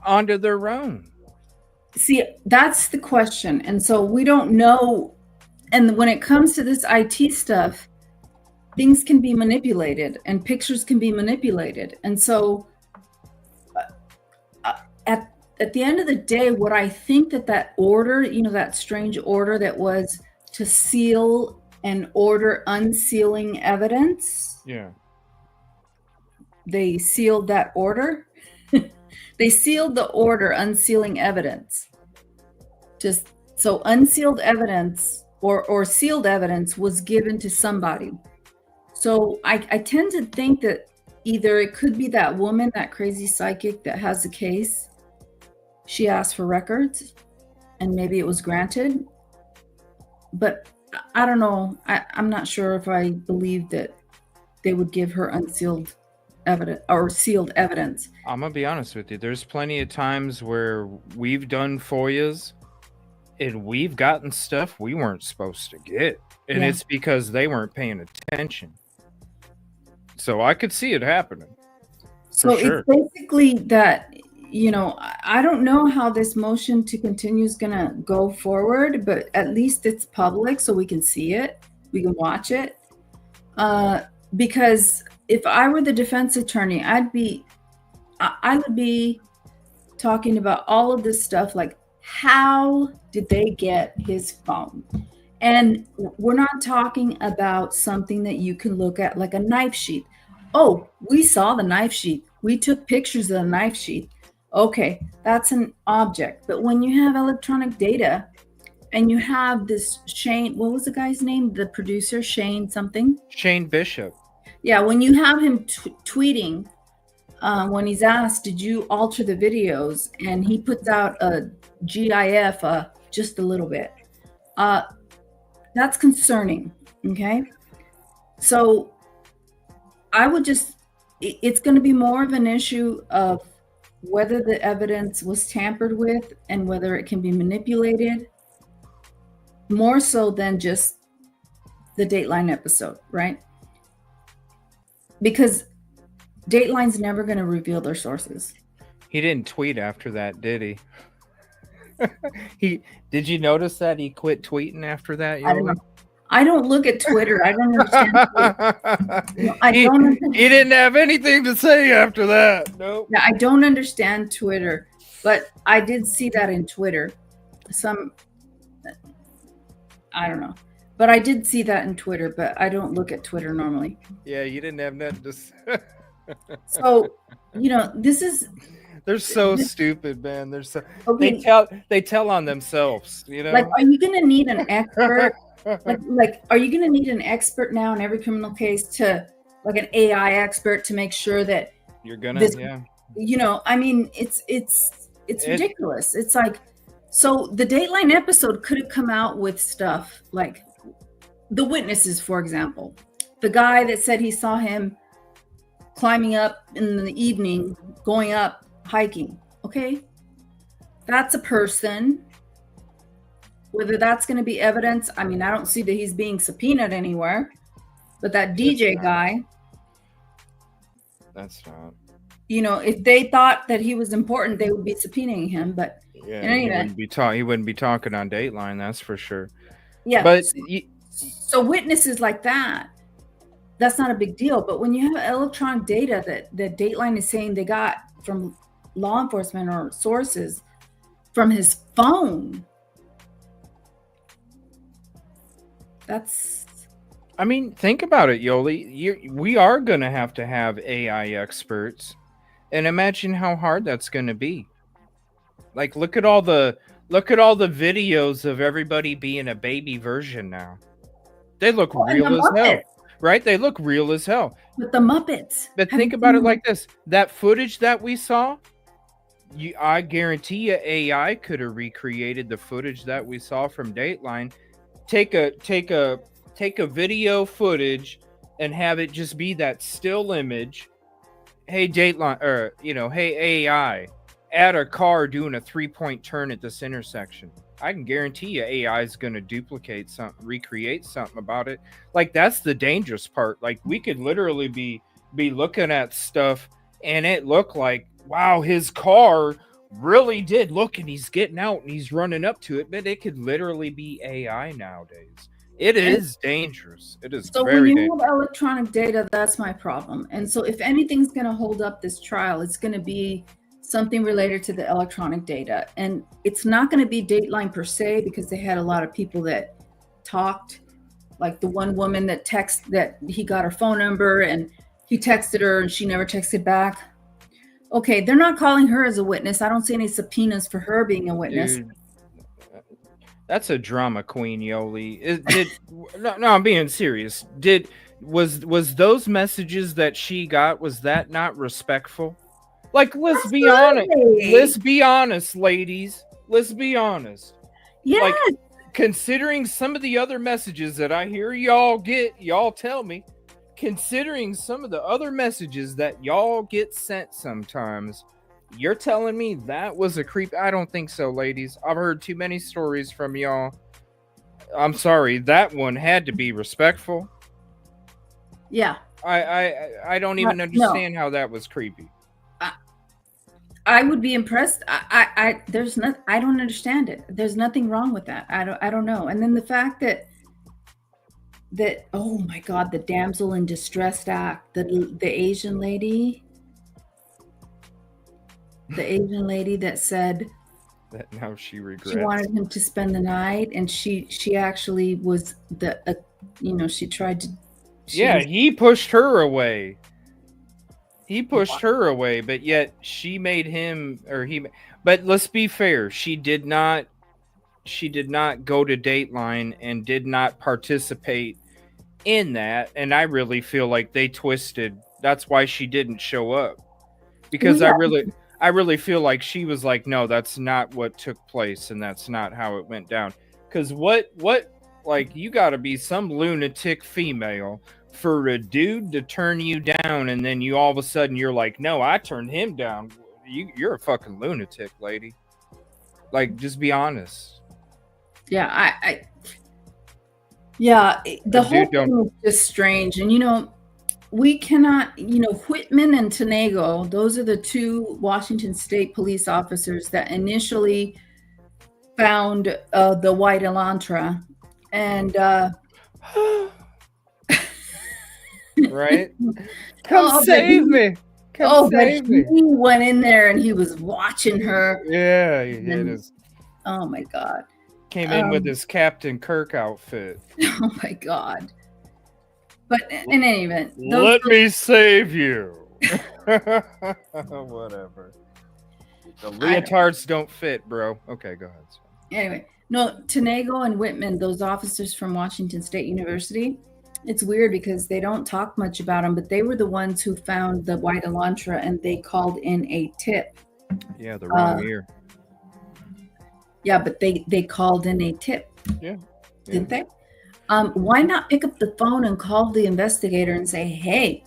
onto their own. See, that's the question, and so we don't know. And when it comes to this IT stuff, things can be manipulated and pictures can be manipulated. And so at the end of the day, what I think that order, that strange order that was to seal and order unsealing evidence. Yeah. They sealed that order. They sealed the order unsealing evidence. Just so unsealed evidence or sealed evidence was given to somebody. So I tend to think that either it could be that woman, that crazy psychic that has the case. She asked for records and maybe it was granted. But I don't know. I'm not sure if I believe that they would give her unsealed evidence or sealed evidence. I'm going to be honest with you. There's plenty of times where we've done FOIAs and we've gotten stuff we weren't supposed to get. And it's because they weren't paying attention. So I could see it happening. So it's basically that, I don't know how this motion to continue is going to go forward, but at least it's public so we can see it. We can watch it. Because if I were the defense attorney, I would be talking about all of this stuff, like how did they get his phone? And we're not talking about something that you can look at like a knife sheet. Oh, we saw the knife sheet. We took pictures of the knife sheet. Okay, that's an object. But when you have electronic data and you have this Shane, what was the guy's name? The producer, Shane something? Shane Bishop. Yeah, when you have him tweeting, when he's asked, did you alter the videos? And he puts out a GIF, just a little bit. That's concerning, okay? So I would just, it's going to be more of an issue of whether the evidence was tampered with and whether it can be manipulated, more so than just the Dateline episode, right? Because Dateline's never going to reveal their sources. He didn't tweet after that, did he? Did you notice that he quit tweeting after that? I don't look at Twitter. I don't understand. He didn't have anything to say after that. Nope. Yeah, I don't understand Twitter, but I did see that in Twitter. I don't know. But I did see that in Twitter, but I don't look at Twitter normally. Yeah, you didn't have nothing to say. So, this is... They're so stupid, man. They're so... Okay. They tell on themselves, Like, are you going to need an expert? like, are you going to need an expert now in every criminal case to, like an AI expert to make sure that... You're going to, yeah. I mean, it's ridiculous. It's like... So the Dateline episode could have come out with stuff like the witnesses, for example. The guy that said he saw him climbing up in the evening, going up, hiking. Okay. That's a person. Whether that's going to be evidence, I mean, I don't see that he's being subpoenaed anywhere. But that DJ guy. That's not. If they thought that he was important, they would be subpoenaing him. But yeah, he wouldn't be talking on Dateline, that's for sure. Yeah. But so witnesses like that, that's not a big deal. But when you have electronic data that Dateline is saying they got from law enforcement or sources from his phone, that's... I mean, think about it, Yolie. We are going to have AI experts. And imagine how hard that's going to be. Like, look at all the videos of everybody being a baby version now. They look real as hell, right? They look real as hell. With the Muppets. But think about it like this: that footage that we saw, I guarantee you, AI could have recreated the footage that we saw from Dateline. Take a video footage and have it just be that still image. Hey Dateline, or hey AI, add a car doing a 3-point turn at this intersection. I can guarantee you AI is going to duplicate something, recreate something about it. Like, that's the dangerous part. Like, we could literally be looking at stuff and it looked like, wow, his car really did look, and he's getting out and he's running up to it, but it could literally be AI nowadays. It is dangerous. It is so very when you dangerous. have electronic data, that's my problem. And so if anything's going to hold up this trial, it's going to be something related to the electronic data. And it's not going to be Dateline per se, because they had a lot of people that talked, like the one woman that he got her phone number and he texted her and she never texted back. Okay, they're not calling her as a witness. I don't see any subpoenas for her being a witness. Dude, that's a drama queen, Yolie. No, I'm being serious. Was those messages that she got, was that not respectful? Like, let's be honest. Let's be honest, ladies. Let's be honest. Yeah. Like, considering some of the other messages that I hear y'all tell me, considering some of the other messages that y'all get sent sometimes, you're telling me that was a creep? I don't think so, ladies. I've heard too many stories from y'all. I'm sorry. That one had to be respectful. Yeah. I don't even understand how that was creepy. I would be impressed. I don't understand it. There's nothing wrong with that. I don't know. And then the fact that oh my God, the damsel in distress act, the Asian lady that said that now she regrets. She wanted him to spend the night, and she actually was she tried to. He pushed her away. He pushed her away, but yet she made him, or he. But let's be fair. She did not go to Dateline and did not participate in that. And I really feel like they twisted. That's why she didn't show up. Because I really feel like she was like, no, that's not what took place, and that's not how it went down. Because what, like, you got to be some lunatic female for a dude to turn you down, and then you all of a sudden you're like, no, I turned him down. You're a fucking lunatic, lady. Like, just be honest. Yeah, the whole thing is just strange. And, you know, we cannot, you know, Whitman and Tanego, those are the two Washington State police officers that initially found the white Elantra. And right? Come save me. Save me. He went in there and he was watching her. Yeah, he hit his. Oh my God. Came in with his Captain Kirk outfit. Oh my God. But in any event, let me save you. Whatever. The leotards don't fit, bro. Okay, go ahead. Anyway, no, Tanego and Whitman, those officers from Washington State University, it's weird because they don't talk much about them, but they were the ones who found the white Elantra and they called in a tip. Yeah, the wrong year. Yeah, but they called in a tip. Yeah. Didn't they? Why not pick up the phone and call the investigator and say, hey,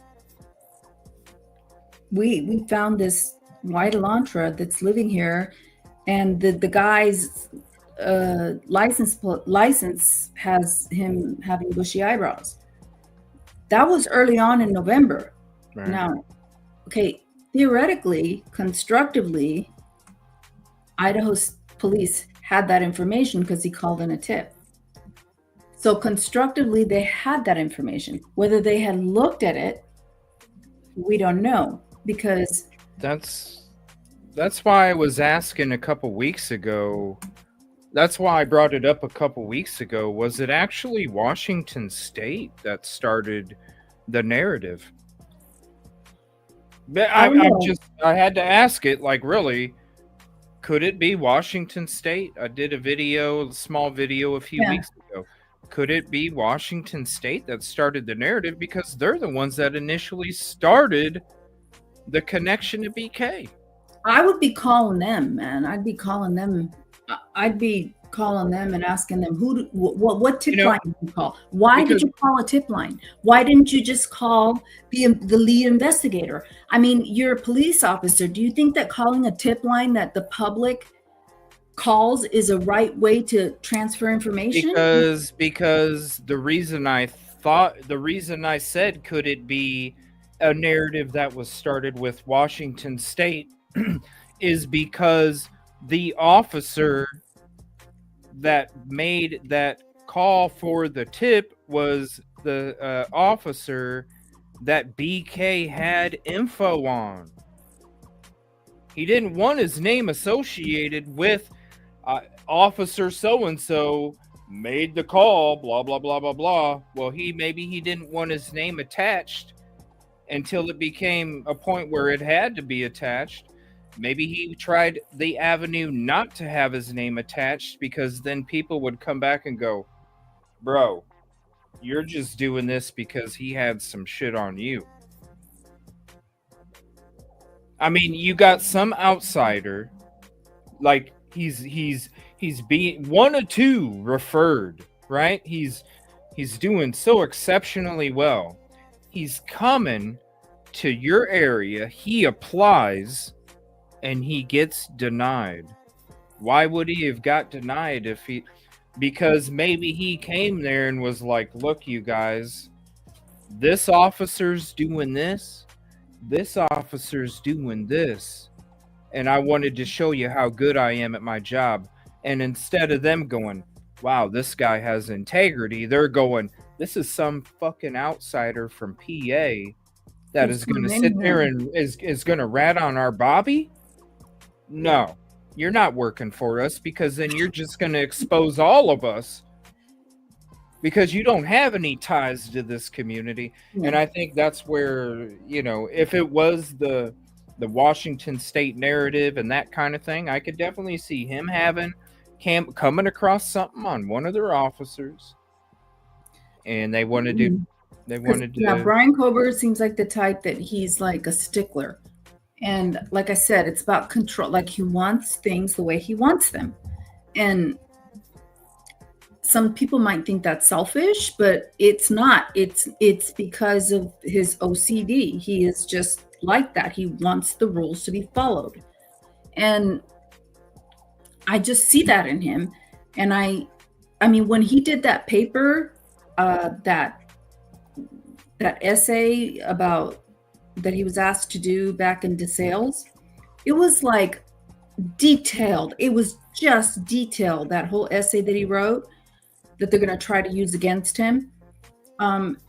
we found this white Elantra that's living here, and the guy's license has him having bushy eyebrows. That was early on in November. Right. Now, okay, theoretically, constructively, Idaho's police had that information because he called in a tip. So constructively, they had that information. Whether they had looked at it, we don't know, because that's why I was asking a couple weeks ago. That's why I brought it up a couple weeks ago. Was it actually Washington State that started the narrative? I had to ask it, like, really, could it be Washington State? I did a small video a few weeks ago. Could it be Washington State that started the narrative, because they're the ones that initially started the connection to BK? I would be calling them, man. I'd be calling them and asking them what tip line did you call? Why did you call a tip line? Why didn't you just call the lead investigator? I mean, you're a police officer. Do you think that calling a tip line that the public calls is a right way to transfer information? Because the reason I said, could it be a narrative that was started with Washington State is because the officer that made that call for the tip was the officer that BK had info on. He didn't want his name associated with officer so-and-so made the call, blah, blah, blah, blah, blah. Well, maybe he didn't want his name attached until it became a point where it had to be attached. Maybe he tried the avenue not to have his name attached, because then people would come back and go, bro, you're just doing this because he had some shit on you. I mean, you got some outsider, like he's being one or two referred, right? He's doing so exceptionally well. He's coming to your area, he applies, and he gets denied. Why would he have got denied because maybe he came there and was like, look, you guys, this officer's doing this officer's doing this, and I wanted to show you how good I am at my job. And instead of them going, wow, this guy has integrity, they're going, this is some fucking outsider from PA that is going to sit there and is going to rat on our Bobby. No, you're not working for us, because then you're just going to expose all of us, because you don't have any ties to this community. Yeah. And I think that's where, if it was the Washington state narrative and that kind of thing, I could definitely see him coming across something on one of their officers, and they wanted to. Yeah, Brian Kober seems like the type that he's like a stickler. And like I said, it's about control. Like he wants things the way he wants them. And some people might think that's selfish, but it's not. It's because of his OCD. He is just like that. He wants the rules to be followed. And I just see that in him. And I mean, when he did that paper, that essay about that he was asked to do back in DeSales, it was like detailed. It was just detailed, that whole essay that he wrote that they're going to try to use against him.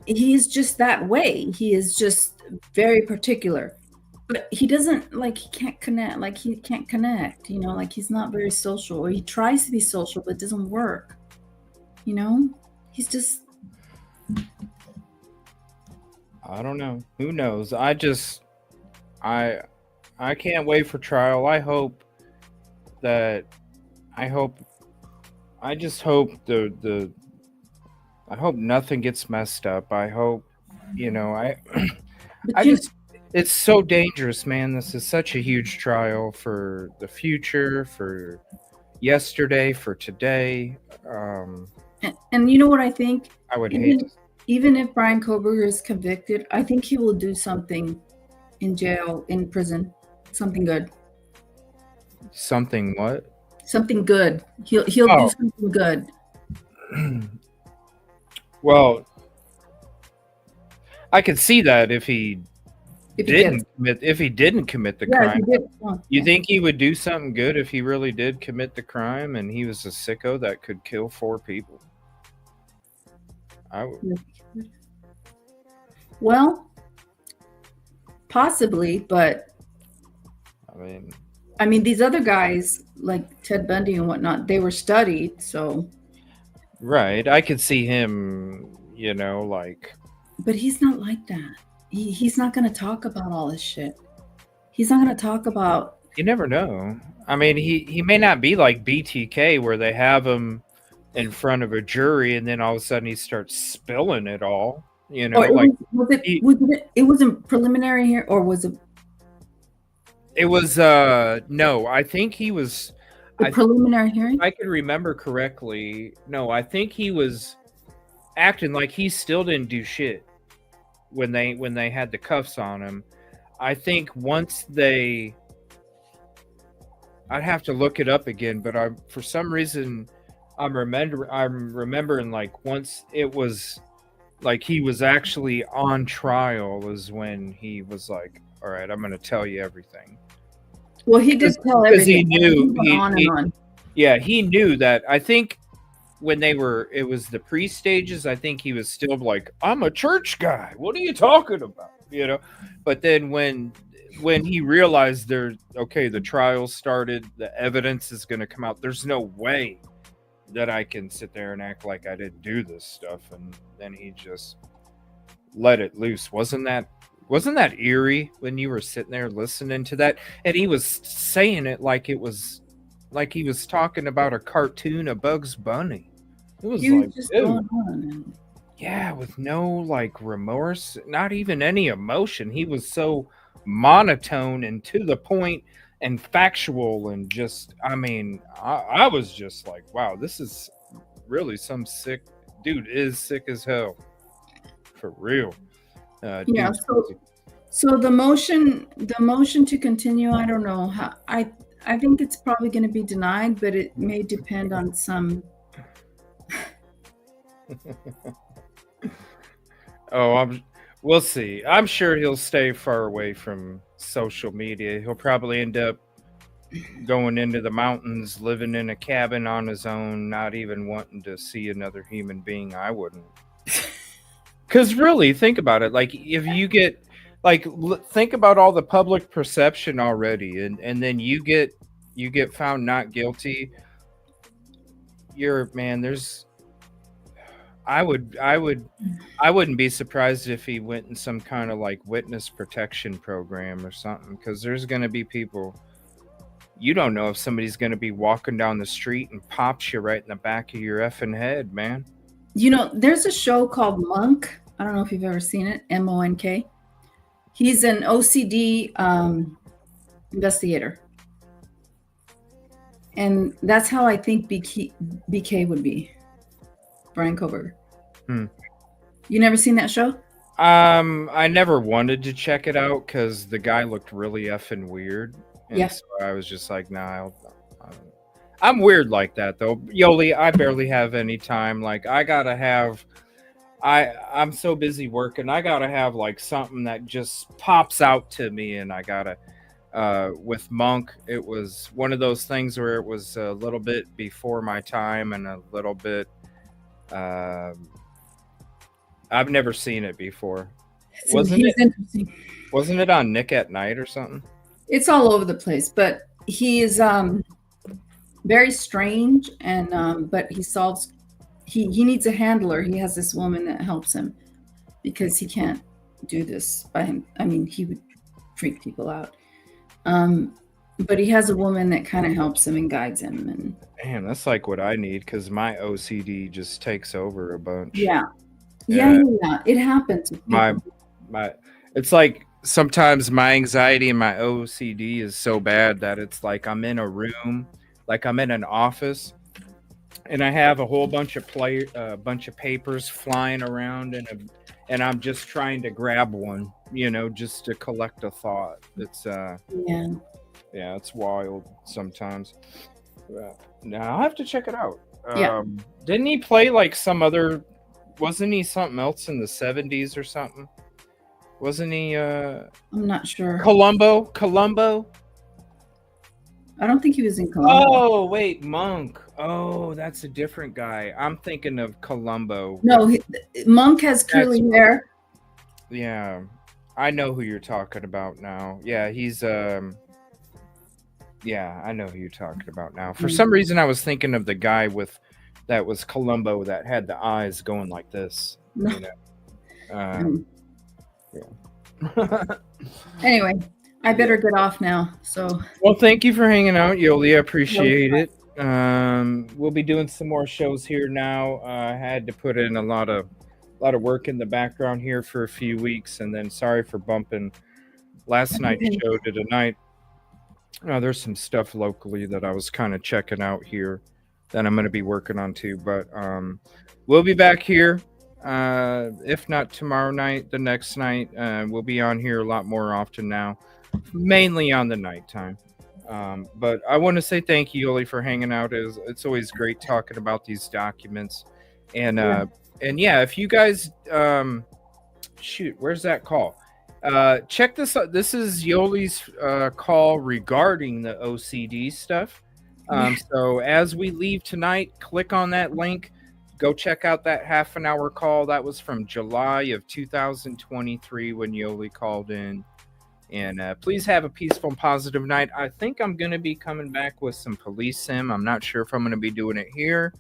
He's just that way. He is just very particular, but he doesn't he can't connect. Like he's not very social, or he tries to be social, but it doesn't work. He's just, I don't know. Who knows? I can't wait for trial. I just hope I hope nothing gets messed up. I hope, it's so dangerous, man. This is such a huge trial for the future, for yesterday, for today. And you know what I think? I would hate to. Even if Brian Kober is convicted, I think he will do something in jail, in prison, something good. Something what? Something good. He'll do something good. Well, I could see that if he didn't commit the crime. You think he would do something good if he really did commit the crime and he was a sicko that could kill 4 people? I would. Well, possibly, but I mean, these other guys like Ted Bundy and whatnot, they were studied, so. Right, I could see him, But he's not like that. He's not going to talk about all this shit. He's not going to talk about. You never know. I mean, he may not be like BTK, where they have him in front of a jury and then all of a sudden he starts spilling it all. It was a preliminary here, or was it? It was no. I think he was a preliminary hearing. I can remember correctly. No, I think he was acting like he still didn't do shit when they had the cuffs on him. I think once I'd have to look it up again, but for some reason I'm remembering like once it was like he was actually on trial is when he was like, all right, I'm going to tell you everything. Well, he did tell everything. He knew. Yeah, he knew that. I think when it was the pre-stages, I think he was still like, I'm a church guy. What are you talking about? But then when he realized the trial started, the evidence is going to come out. There's no way that I can sit there and act like I didn't do this stuff. And then he just let it loose. Wasn't that eerie when you were sitting there listening to that? And he was saying it like it was like he was talking about a cartoon of Bugs Bunny. It was like, just going on. Yeah, with no like remorse, not even any emotion. He was so monotone and to the point and factual, and just, I mean, I was just like, wow, this is really some sick dude. Is sick as hell, for real. Yeah. So the motion to continue, I don't know how. I think it's probably going to be denied, but it may depend on some. We'll see. I'm sure he'll stay far away from social media. He'll probably end up going into the mountains, living in a cabin on his own, not even wanting to see another human being. I wouldn't. Because really, think about it. Like, if you get, like, think about all the public perception already, and then you get found not guilty. I wouldn't be surprised if he went in some kind of like witness protection program or something, because there's going to be people, you don't know if somebody's going to be walking down the street and pops you right in the back of your effing head, man. You know, there's a show called Monk. I don't know if you've ever seen it. MONK. He's an OCD investigator. And that's how I think BK would be. Brian Koberger. You never seen that show? I never wanted to check it out because the guy looked really effing weird. And so I was just like, nah, I'm weird like that though. Yolie, I barely have any time. Like I gotta have, I'm so busy working. I gotta have like something that just pops out to me, and I gotta. With Monk, it was one of those things where it was a little bit before my time and a little bit. I've never seen it before. Wasn't it on Nick at Night or something? It's all over the place, but he is very strange, and but he solves. He needs a handler. He has this woman that helps him because he can't do this by him. I mean, he would freak people out. But he has a woman that kind of helps him and guides him. And damn, that's like what I need, because my OCD just takes over a bunch. Yeah. It happens. My, it's like sometimes my anxiety and my OCD is so bad that it's like I'm in a room, like I'm in an office, and I have a whole bunch of papers flying around, and I'm just trying to grab one, just to collect a thought. It's it's wild sometimes. Now I'll have to check it out. Didn't he play like some other? Wasn't he something else in the 70s or something? Wasn't he? I'm not sure. Columbo. I don't think he was in Columbo. Oh wait, Monk. Oh, that's a different guy. I'm thinking of Columbo. No, Monk has curly hair. Yeah, I know who you're talking about now. Yeah, he's yeah, I know who you're talking about now. For some reason, I was thinking of the guy that was Columbo that had the eyes going like this. Anyway, I better get off now. So. Well, thank you for hanging out, Yolie. I appreciate it. We'll be doing some more shows here now. I had to put in a lot of work in the background here for a few weeks, and then sorry for bumping last night's show to tonight. There's some stuff locally that I was kind of checking out here that I'm going to be working on too, but we'll be back here. If not tomorrow night, the next night. We'll be on here a lot more often now, mainly on the nighttime. But I want to say thank you, Yolie, for hanging out. It's always great talking about these documents. And if you guys where's that call? Check this out. This is Yolie's call regarding the OCD stuff. So as we leave tonight, click on that link. Go check out that half an hour call. That was from July of 2023 when Yolie called in. And please have a peaceful and positive night. I think I'm going to be coming back with some police sim. I'm not sure if I'm going to be doing it here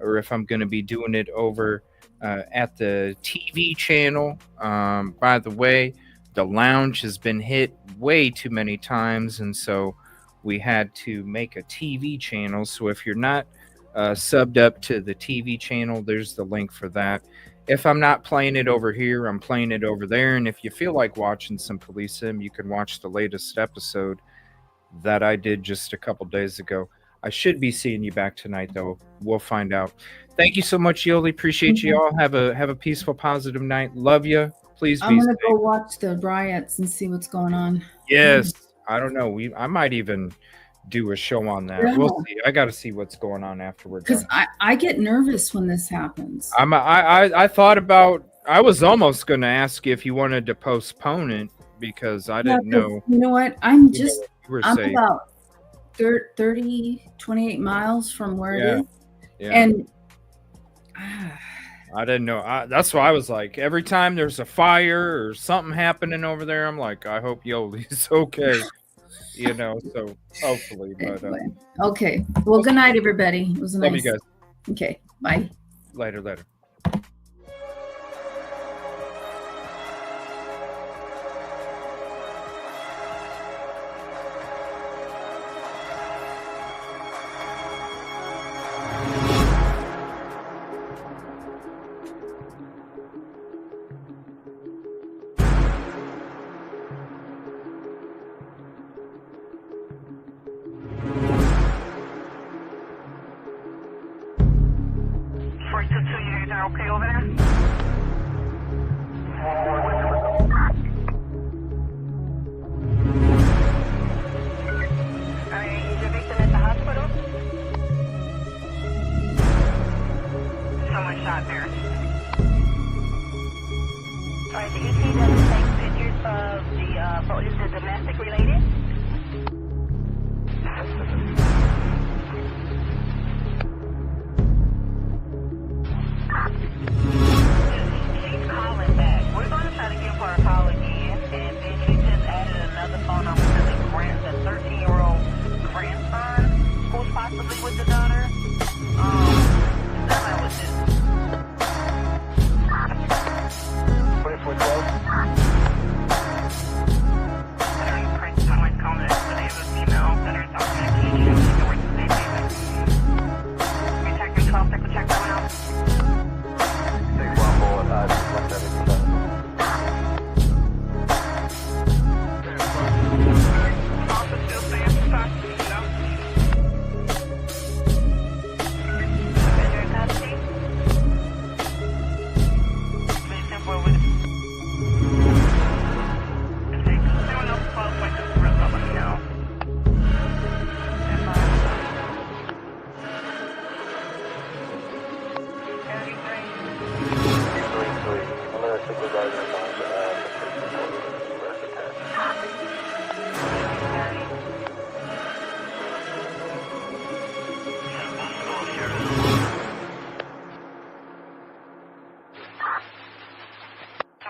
or if I'm going to be doing it over at the TV channel. By the way, the lounge has been hit way too many times, and so we had to make a TV channel. So if you're not subbed up to the TV channel, there's the link for that. If I'm not playing it over here, I'm playing it over there. And if you feel like watching some police sim, you can watch the latest episode that I did just a couple days ago. I should be seeing you back tonight, though. We'll find out. Thank you so much, Yolie. Appreciate you all. Have a peaceful, positive night. Love you. Please be safe. I'm gonna go watch the riots and see what's going on. Yes. I don't know. I might even do a show on that. Yeah. We'll see. I got to see what's going on afterwards. Because I get nervous when this happens. I thought about. I was almost going to ask you if you wanted to postpone it because I didn't know. You know what? I'm about 28 miles from where it is. Yeah. And I didn't know. That's why I was like, every time there's a fire or something happening over there, I'm like, I hope Yolie's okay. So hopefully. But okay. Well, good night, everybody. It was nice. Love you guys. Okay. Bye. Later. domestic related? She's calling back. We're going to try to give her a call again, and then she just added another phone number to the 13-year-old grandson who's possibly with the daughter. That was it. 2412. Veteran Chris Conway's calling in for the female veteran South Medication. She's over to safe haven. Detective 12, check the check going out. 614 at 177. Also still staying in stock, no? Defendant Atty? Please temper with If anyone else calls, like this, let me know. Unless supervisor finds the arrest attached.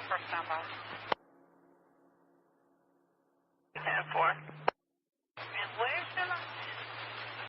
First stop off. 10-4.